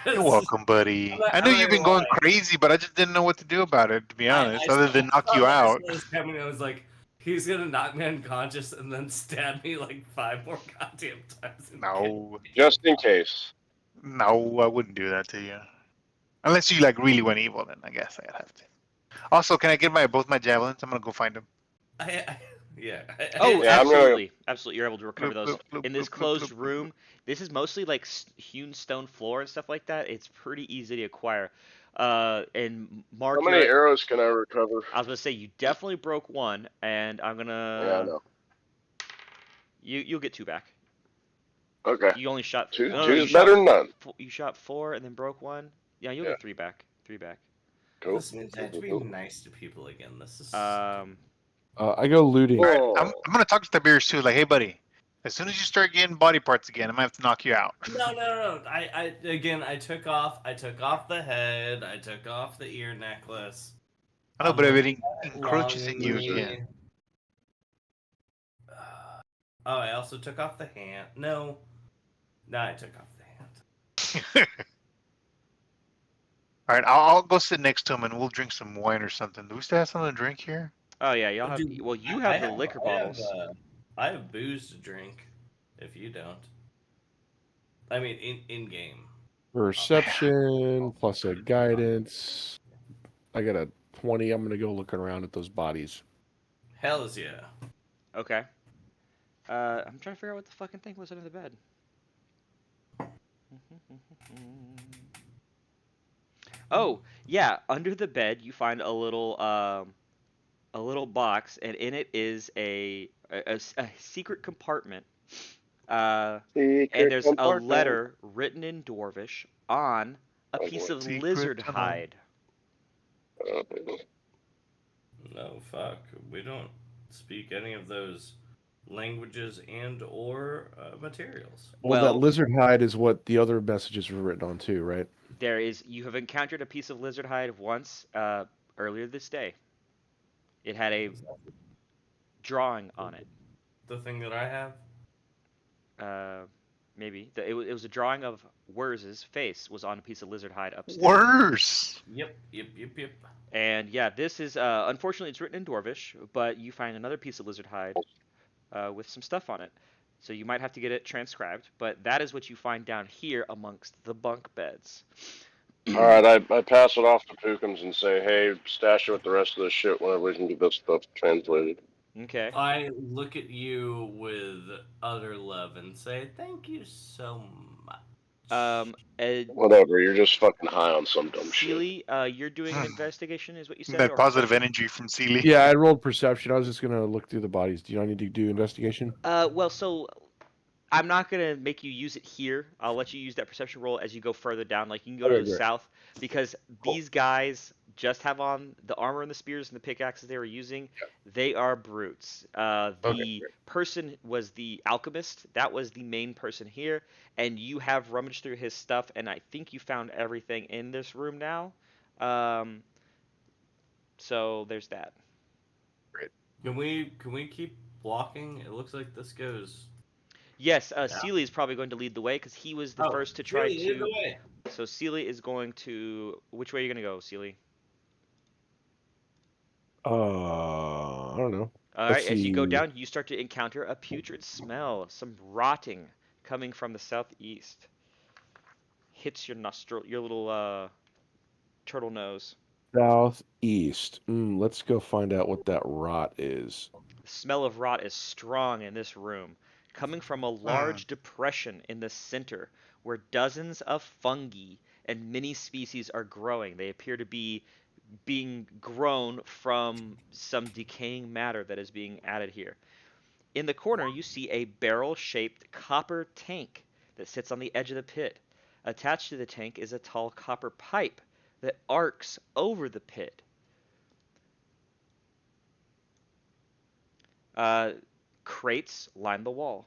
You're welcome, buddy. I'm not- I know I'm you've not been going gonna lie. crazy, but I just didn't know what to do about it, to be honest, I other saw- than knock I you saw- I out. saw this coming, I was like, he's gonna knock me unconscious and then stab me like 5 more goddamn times. No, Just in case. no, I wouldn't do that to you. Unless you like really went evil, then I guess I'd have to. Also, can I get both my javelins? I'm gonna go find them. Yeah. Oh, Yeah, I'm gonna- absolutely. Absolutely. You're able to recover Bloop, those. bloop, bloop, In this bloop, bloop, closed bloop, bloop, room, this is mostly like hewn stone floor and stuff like that. It's pretty easy to acquire. And Mark, How many you're at- arrows can I recover? I was gonna say you definitely broke one, and I'm Yeah, I gonna know. you'll get 2 back. Okay. You only shot Two, no, two's you shot, better than none. You shot 4 and then broke 1. Yeah, you'll Yeah. get 3 back. 3 back. Cool. This means I have to be nice to people again. This is. I go looting. Oh. I'm gonna talk to Tiberius too. Like, hey, buddy, as soon as you start getting body parts again, I'm gonna have to knock you out. No. I took off the head. I took off the ear necklace. I know, but if it encroaches Long in you knee. again. Oh, I also took off the hand. No, I took off the hand. All right, I'll go sit next to him and we'll drink some wine or something. Do we still have something to drink here? Oh yeah, y'all have. Dude, Well, you I have the liquor bottles. I have booze to drink. If you don't, I mean, in game. Perception plus a guidance. I got a 20. I'm gonna go looking around at those bodies. Hells yeah. Okay. I'm trying to figure out what the fucking thing was under the bed. Oh, yeah, under the bed you find a little box, and in it is a secret compartment. And there's a letter written in Dwarvish on a Oh, piece boy. of Secret lizard tunnel. hide. No, fuck. We don't speak any of those languages and or materials. Well, Well- that lizard hide is what the other messages were written on too, right? You have encountered a piece of lizard hide once earlier this day. It had a drawing on it. The thing that I have. Maybe it was a drawing of Wurz's face was on a piece of lizard hide upstairs. Worse. Yep. And yeah, this is unfortunately it's written in Dwarvish, but you find another piece of lizard hide with some stuff on it. So you might have to get it transcribed, but that is what you find down here amongst the bunk beds. All right, I pass it off to Pookums and say, hey, stash it with the rest of this shit whenever we can get this stuff translated. Okay. I look at you with utter love and say, thank you so much. Whatever, you're just fucking high on some dumb shit. Sealy, you're doing an investigation, is what you said. That or positive perception? energy from Sealy. Yeah, I rolled perception. I was just gonna look through the bodies. Do you need to do investigation? Well, so I'm not gonna make you use it here. I'll let you use that perception roll as you go further down. Like you can go to Okay, the great. south because these guys just have on the armor and the spears and the pickaxes they were using. They are brutes. The great. person was the alchemist. That was the main person here, and you have rummaged through his stuff, and I think you found everything in this room now. Um, so there's that. Can we keep walking? It looks like this goes. Yes, Sealy is probably going to lead the way because he was the first to try Sealy, lead the to. way. So Sealy is going to. Which way are you going to go, Sealy? I don't know. All Let's right, as you go see. down, you start to encounter a putrid smell, some rotting coming from the southeast. Hits your nostril, your little turtle nose. Southeast. Let's go find out what that rot is. The smell of rot is strong in this room, coming from a Hmm. large depression in the center where dozens of fungi and many species are growing. They appear to be being grown from some decaying matter that is being added here. In the corner, you see a barrel-shaped copper tank that sits on the edge of the pit. Attached to the tank is a tall copper pipe that arcs over the pit. Crates line the wall.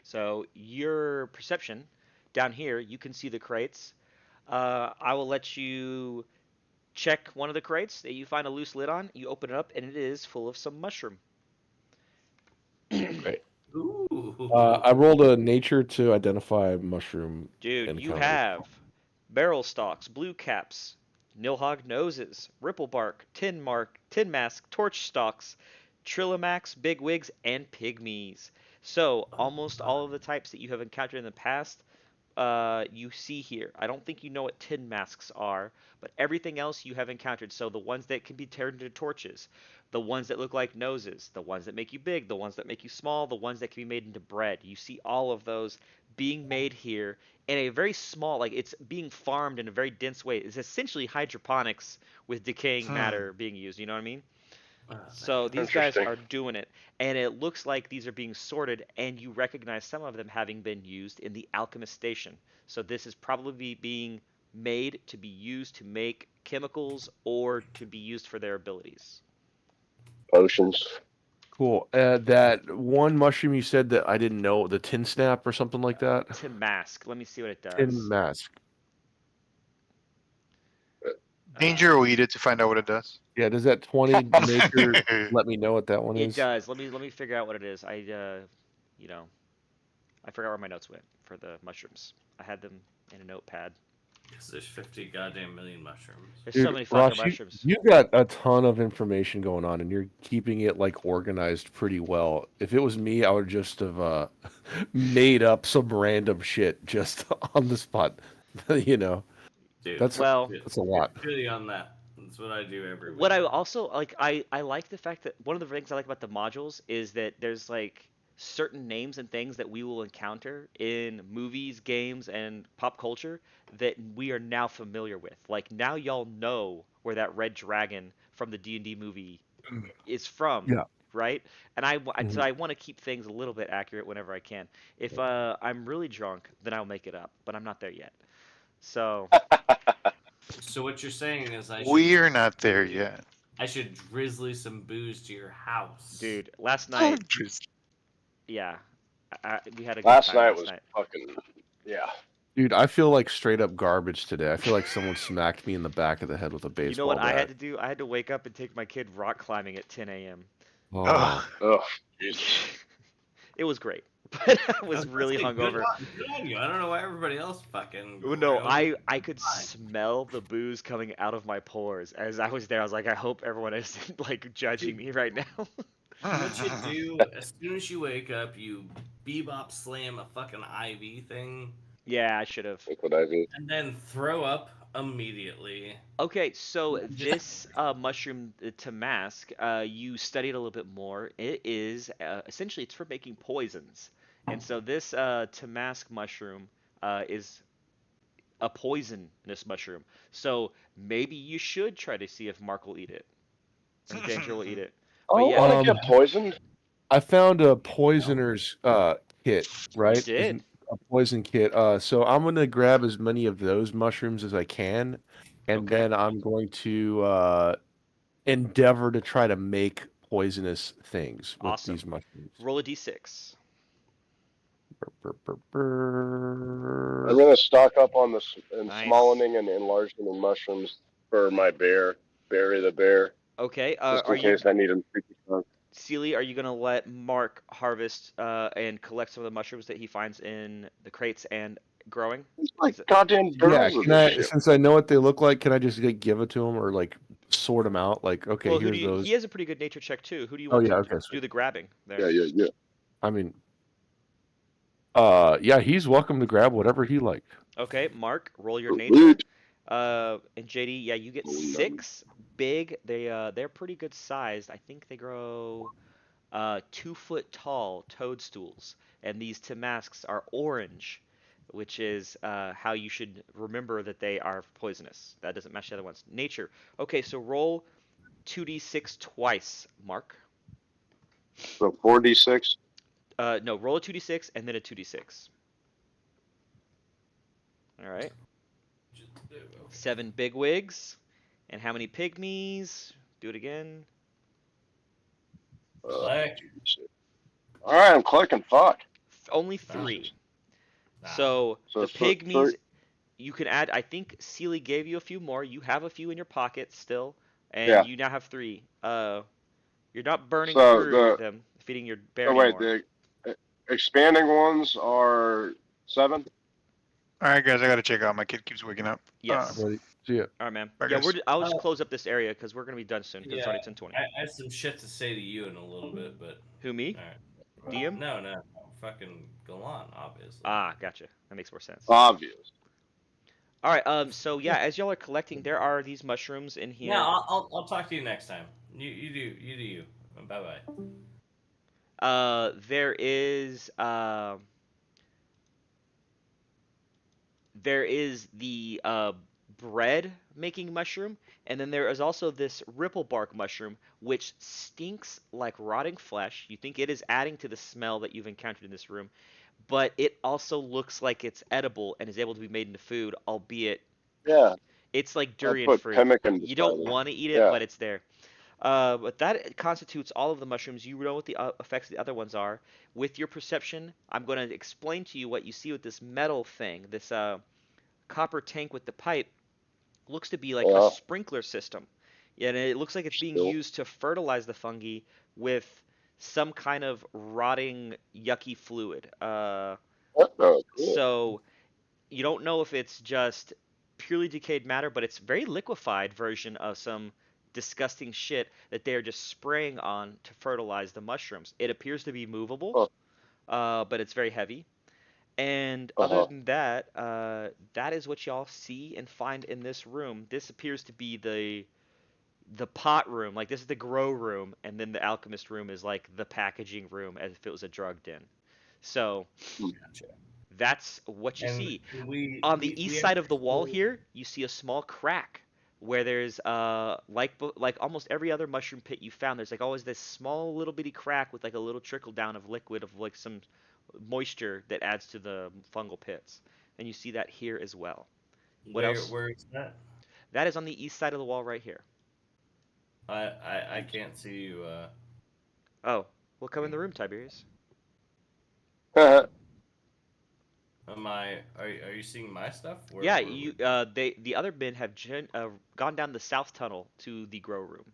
So your perception down here, you can see the crates. I will let you check one of the crates that you find a loose lid on. You open it up, and it is full of some mushroom. Great. Ooh. I rolled a nature to identify mushroom Dude, you encounters. have barrel stalks, blue caps, nilhogg noses, ripple bark, tin mask, torch stalks, trillimax, bigwigs, and pygmies. So almost all of the types that you have encountered in the past, you see here. I don't think you know what tin masks are, but everything else you have encountered. So the ones that can be turned into torches, the ones that look like noses, the ones that make you big, the ones that make you small, the ones that can be made into bread. You see all of those being made here in a very small, like it's being farmed in a very dense way. It's essentially hydroponics with decaying matter being used. You know what I mean? So these guys Interesting. are doing it, and it looks like these are being sorted, and you recognize some of them having been used in the alchemist station. So this is probably being made to be used to make chemicals or to be used for their abilities. Potions. Cool. That one mushroom you said that I didn't know, the tin snap or something like that? To mask, let me see what it Tin does. mask. Danger will eat it to find out what it does. Yeah, does that 20 nature let me know what that one It is? does. Let me figure out what it is. You know, I forgot where my notes went for the mushrooms. I had them in a notepad. Because there's 50 goddamn million mushrooms. There's so Dude, many fucking Ross, mushrooms. you got a ton of information going on, and you're keeping it like organized pretty well. If it was me, I would just have made up some random shit just on the spot. You know, Dude, that's Well, that's a lot. Really on that. That's what I do every week. what I also like, I like the fact that one of the things I like about the modules is that there's like certain names and things that we will encounter in movies, games, and pop culture that we are now familiar with. Like now y'all know where that red dragon from the D&D movie is from, Yeah. right? And so Mhm. I want to keep things a little bit accurate whenever I can. If I'm really drunk, then I'll make it up, but I'm not there yet. So So what you're saying is We're not there yet. I should drizzly some booze to your house. dude, last night, Just- yeah, we had a good Last time night last was night. fucking. Yeah. Dude, I feel like straight up garbage today. I feel like someone smacked me in the back of the head with a baseball You know what I had bat. to do? I had to wake up and take my kid rock climbing at 10 a.m. Oh, Ugh. Ugh. Jesus. It was great, but I was I really gonna say, hungover. Good on you. I don't know why everybody else fucking. Oh, no, groaned. I could smell the booze coming out of my pores as I was there. I was like, I hope everyone isn't like judging me right now. What you do as soon as you wake up, you bebop slam a fucking IV thing, Yeah, I should have. Liquid IV. and then throw up immediately. Okay, so Just- this mushroom to mask, you studied a little bit more. It is essentially it's for making poisons, and so this to mask mushroom is a poisonous mushroom. So maybe you should try to see if Mark will eat it, or Danger will eat it. I yeah. want to get poisoned. I found a poisoner's kit, right? did? A poison kit. So I'm gonna grab as many of those mushrooms as I can, and Okay. then I'm going to endeavor to try to make poisonous things with Awesome. these mushrooms. Roll a d6. Brr, brr, brr, I'm brr. gonna stock up on this and Nice. smallening and enlarging and mushrooms for my bear, Barry the bear, Okay. just Are in you, case I need him. Seely? Are you gonna let Mark harvest and collect some of the mushrooms that he finds in the crates and growing? It's like Is it- goddamn Yeah, barrels of can this I, shit. since I know what they look like, can I just like, give it to him or like sort them out? Like, okay, Well, who do here's you? those. He has a pretty good nature check too. Who do you Oh want yeah, to okay, do sweet. the grabbing there? Yeah. I mean, yeah, he's welcome to grab whatever he likes. Okay, Mark, roll your nature. Sweet. And JD, yeah, you get Oh, yeah. 6 big. They're pretty good sized. I think they grow 2 foot tall toadstools, and these Timasks are orange, which is how you should remember that they are poisonous. That doesn't match the other ones. Nature. Okay, so roll 2d6 twice, Mark. So 4d6. No, roll a 2d6 and then a 2d6. All right. 7 big wigs. And how many pygmies? Do it again. Collect. All right, I'm clicking. Fuck. Only 3. Nah. So So the it's three. pygmies, you can add. I think Seely gave you a few more. You have a few in your pocket still, and Yeah. you now have 3. You're not burning So through them, feeding your bear Oh wait, anymore. the expanding ones are 7. All right, guys, I gotta check out. My kid keeps waking up. Yes. Ready? See ya. All right, man. Bye, Yeah, guys. I'll just close up this area because we're gonna be done soon. Because it's Yeah. already 10:20. I have some shit to say to you in a little bit, but Who, me? all right. DM? No, fucking Galan, obviously. Ah, gotcha. That makes more sense. Obvious. All right. So yeah, as y'all are collecting, there are these mushrooms in here. Yeah, I'll talk to you next time. You do you. Bye bye. There is the bread making mushroom, and then there is also this ripple bark mushroom, which stinks like rotting flesh. You think it is adding to the smell that you've encountered in this room, but it also looks like it's edible and is able to be made into food, albeit Yeah. it's like I durian put fruit. pemmican You don't beside it. want to eat it, Yeah. but it's there. But that constitutes all of the mushrooms. You know what the effects of the other ones are. With your perception, I'm going to explain to you what you see with this metal thing, this copper tank with the pipe. Looks to be like Yeah. a sprinkler system. Yeah, and it looks like it's being Still. used to fertilize the fungi with some kind of rotting, yucky fluid. Oh, cool. So you don't know if it's just purely decayed matter, but it's very liquefied version of some disgusting shit that they are just spraying on to fertilize the mushrooms. It appears to be movable, but it's very heavy. And other Uh-huh. than that, that is what y'all see and find in this room. This appears to be the pot room. Like this is the grow room, and then the alchemist room is like the packaging room, as if it was a drug den. So Gotcha. that's what you And see. we On the we east have side of the wall to- here, you see a small crack where there's like almost every other mushroom pit you found, there's like always this small little bitty crack with like a little trickle down of liquid of like some moisture that adds to the fungal pits. And you see that here as well. What else? Where is that? That is on the east side of the wall right here. I can't see you. Oh, well, come in the room, Tiberius. Are you seeing my stuff? Yeah, the other men have gone down the south tunnel to the grow room.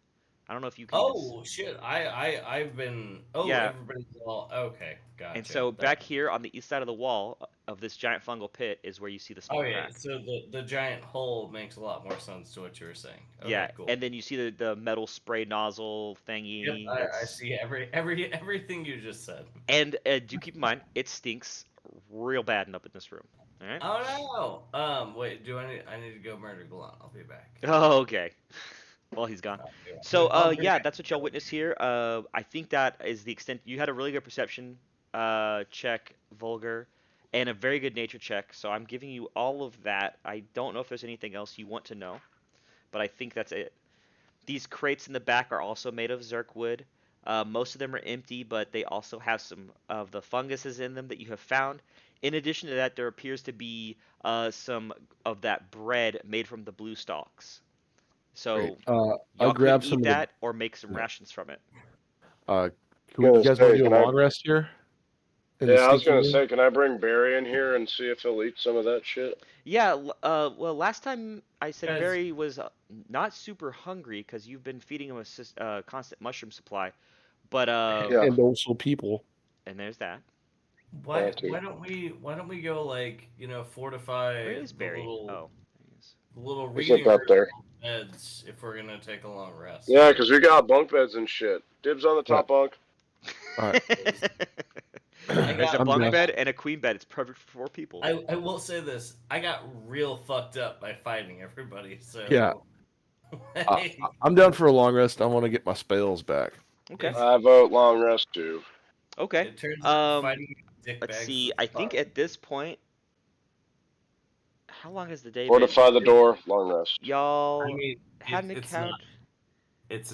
I don't know if you can. Oh shit! I've been. Oh, Yeah. everybody's all okay. Gotcha. And so back here on the east side of the wall of this giant fungal pit is where you see the small Oh yeah. crack. So the giant hole makes a lot more sense to what you were saying. Okay, Yeah, Cool. and then you see the metal spray nozzle thingy. Yep, I that's- see everything you just said. And do keep in mind, it stinks real bad up in this room. All right. Oh no. Wait. I need to go murder Galan. I'll be back. Oh, okay. Well, he's gone. Okay. So, I'll be yeah, back. that's what y'all witnessed here. I think that is the extent. You had a really good perception check, Vulgar, and a very good nature check. So I'm giving you all of that. I don't know if there's anything else you want to know, but I think that's it. These crates in the back are also made of Zerk wood. Most of them are empty, but they also have some of the funguses in them that you have found. In addition to that, there appears to be some of that bread made from the blue stalks. Great. So I y'all could grab some eat of the. that or make some Yeah. rations from it. Can you Gonna guys want say, to do a can I? long rest here? In Yeah, the I was sneaky gonna room? say, can I bring Barry in here and see if he'll eat some of that shit? Yeah, well, last time I said Guys, Barry was not super hungry because you've been feeding him a constant mushroom supply. But Yeah. And also people. and there's that. why too. why don't we go like fortify Where is the Barry? little Oh, there he is. the little He's reading up there. beds if we're gonna take a long rest. Yeah, because we got bunk beds and shit. Dibs on the Right. top bunk. All right. There's a I'm bunk down. bed and a queen bed. It's perfect for 4 people. I will say this: I got real fucked up by fighting everybody. So Yeah. I'm down for a long rest. I want to get my spells back. Okay. I vote long rest too. Okay. it turns out Um, fighting dick let's bags see. is I think fun. at this point, how long has the day been? Fortify the door. Long rest. Y'all I mean, had an it's account.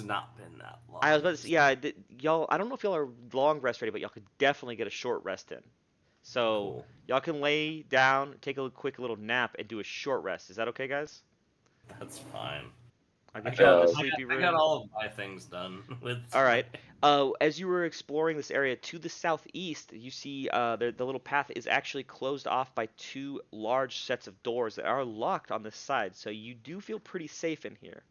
not been that long. I was about to say, yeah, y'all. I don't know if y'all are long rest ready, but y'all could definitely get a short rest in. So Cool. y'all can lay down, take a quick little nap, and do a short rest. Is that okay, guys? That's fine. I'll I get y'all in the got- sleepy I got room. all of my things done. All right. As you were exploring this area to the southeast, you see the little path is actually closed off by 2 large sets of doors that are locked on this side. So you do feel pretty safe in here.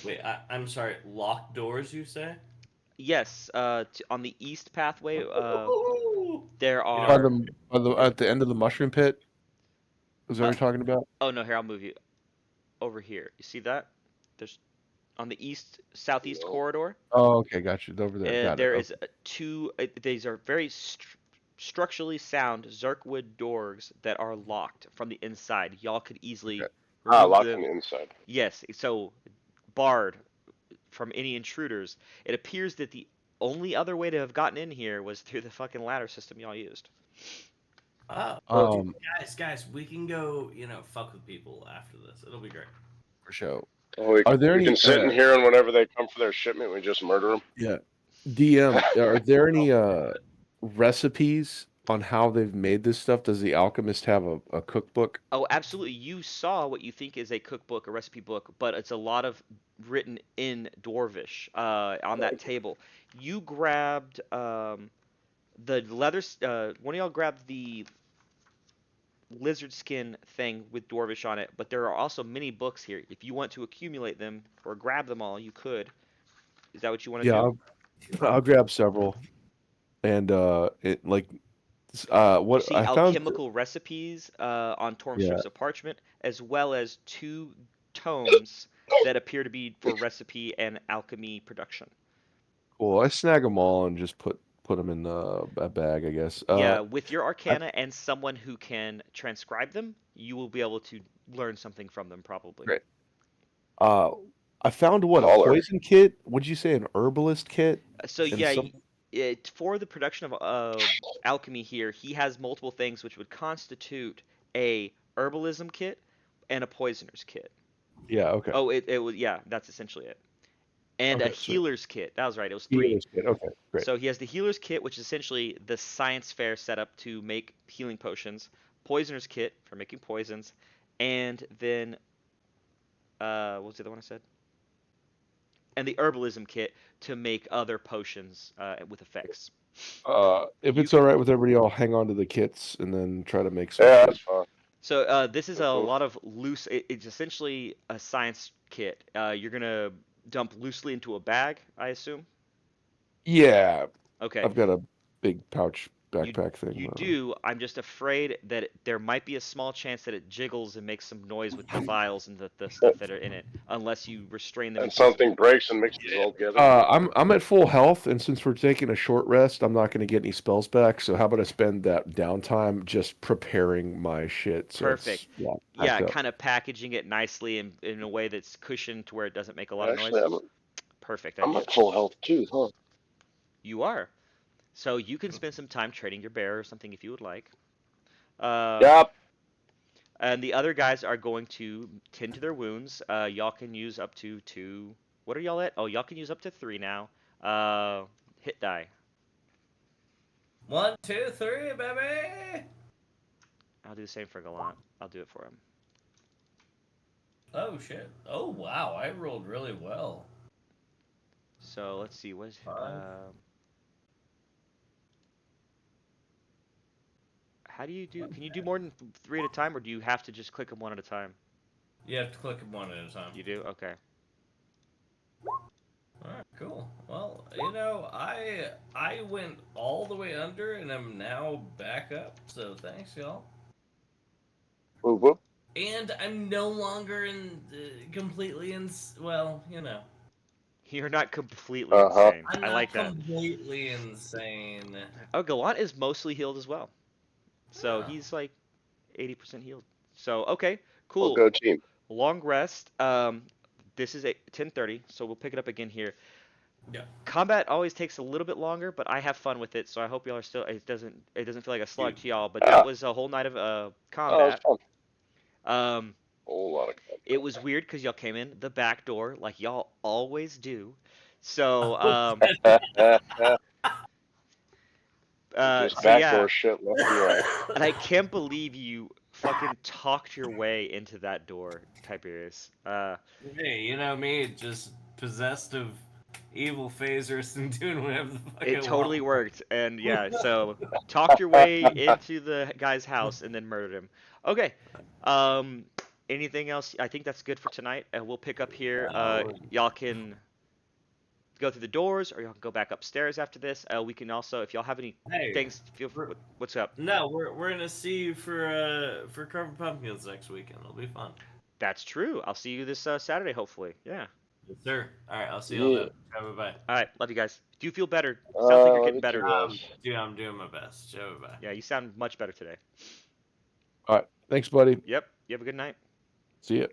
Wait, I'm sorry. Locked doors, you say? Yes, on the east pathway, Ooh. there You know, By are. at the end of the mushroom pit. Is that what you're talking about? Oh no, here I'll move you over here. You see that? There's on the southeast No. corridor. Oh, okay, got you. Over there. Got it. There Okay. is 2. These are very structurally sound Zerkwood doors that are locked from the inside. Y'all could easily remove locked them. on the inside. Yes, so barred from any intruders. It appears that the only other way to have gotten in here was through the fucking ladder system y'all used. guys, we can go, fuck with people after this. It'll be great. For sure. Oh, we, Are there we any? can sit in here, and whenever they come for their shipment, we just murder them. Yeah. DM. Are there any recipes on how they've made this stuff? Does the alchemist have a cookbook? Oh, absolutely. You saw what you think is a cookbook, a recipe book, but it's a lot of written in Dwarvish on that table. You grabbed the leather. One of y'all grabbed the lizard skin thing with Dwarvish on it, but there are also many books here. If you want to accumulate them or grab them all, you could. Is that what you want to Yeah, do? I'll grab several. And what You see I found. alchemical recipes on torn Yeah. strips of parchment, as well as 2 tomes that appear to be for recipe and alchemy production. Cool. I snag them all and just put them in a bag, I guess. Yeah, with your arcana and someone who can transcribe them, you will be able to learn something from them probably. Great. I found a Caller. poison kit. Would you say an herbalist kit? So And yeah, some- for the production of alchemy here, he has multiple things which would constitute a herbalism kit and a poisoner's kit. Yeah. Okay. Oh, it was, yeah, that's essentially it. And a Okay, sweet. healer's kit. That was right. It was 3. Healer's kit. Okay. Great. So he has the healer's kit, which is essentially the science fair setup to make healing potions, poisoner's kit for making poisons, and then what was the other one I said? And the herbalism kit to make other potions with effects. If You it's all can- right with everybody, I'll hang on to the kits and then try to make some. Yeah, shit. that's fine. So this is a Mhm. lot of loose. It's essentially a science kit. You're gonna dump loosely into a bag, I assume. Yeah. Okay. I've got a big pouch backpack thing. You whatever. do. I'm just afraid that there might be a small chance that it jiggles and makes some noise with the vials and the stuff that are in it, unless you restrain them. And something breaks and mixes all together. I'm at full health, and since we're taking a short rest, I'm not going to get any spells back. So how about I spend that downtime just preparing my shit? So Perfect. It's, yeah. Yeah, packed up. kind of packaging it nicely in a way that's cushioned to where it doesn't make a lot of Actually, noise. Perfect. I'm at full health too, huh? You are. So you can spend some time trading your bear or something if you would like. Yep. And the other guys are going to tend to their wounds. Y'all can use up to 2. What are y'all at? Oh, y'all can use up to 3 now. hit die. 1, 2, 3, baby. I'll do the same for Gallant. I'll do it for him. Oh shit. Oh wow, I rolled really well. So let's see. What is Five. how do you do? Can you do more than 3 at a time, or do you have to just click them one at a time? You have to click them one at a time. You do? Okay. Alright, cool. Well, you know, I went all the way under and I'm now back up, so thanks y'all. Whoop, whoop. And I'm no longer completely well, you know. You're not completely Uh-huh. insane. I'm I not like that. completely insane. Oh, Gallant is mostly healed as well. So Yeah. he's like 80% healed. So okay, Well, cool. go team. Long rest. This is 10:30, so we'll pick it up again here. Yeah. Combat always takes a little bit longer, but I have fun with it, so I hope y'all are still. It doesn't feel like a slug to y'all, but Yeah. that was a whole night of Oh, it's combat. fun. Um, Whole lot of it was weird because y'all came in the back door like y'all always do. So just so backdoor yeah, shit left and right. and I can't believe you fucking talked your way into that door, Tiberius. Hey, you know me, just possessed of evil phasers and doing whatever the fuck I It totally want. worked, and yeah, so talked your way into the guy's house and then murdered him. Okay, anything else? I think that's good for tonight. We'll pick up here. Y'all can go through the doors, or y'all can go back upstairs after this. We can also, if y'all have any Hey, things, what's up? no, we're gonna see you for Carver Pumpkins next weekend. It'll be fun. That's true. I'll see you this Saturday, hopefully. Yeah. Yes, sir. All right, I'll see y'all Yeah. then. Bye bye. All right, love you guys. Do you feel better? Sounds like you're Love getting you better. too, guys. Dude, I'm doing my best. Bye bye. Yeah, you sound much better today. All right. Thanks, buddy. Yep. You have a good night. See ya.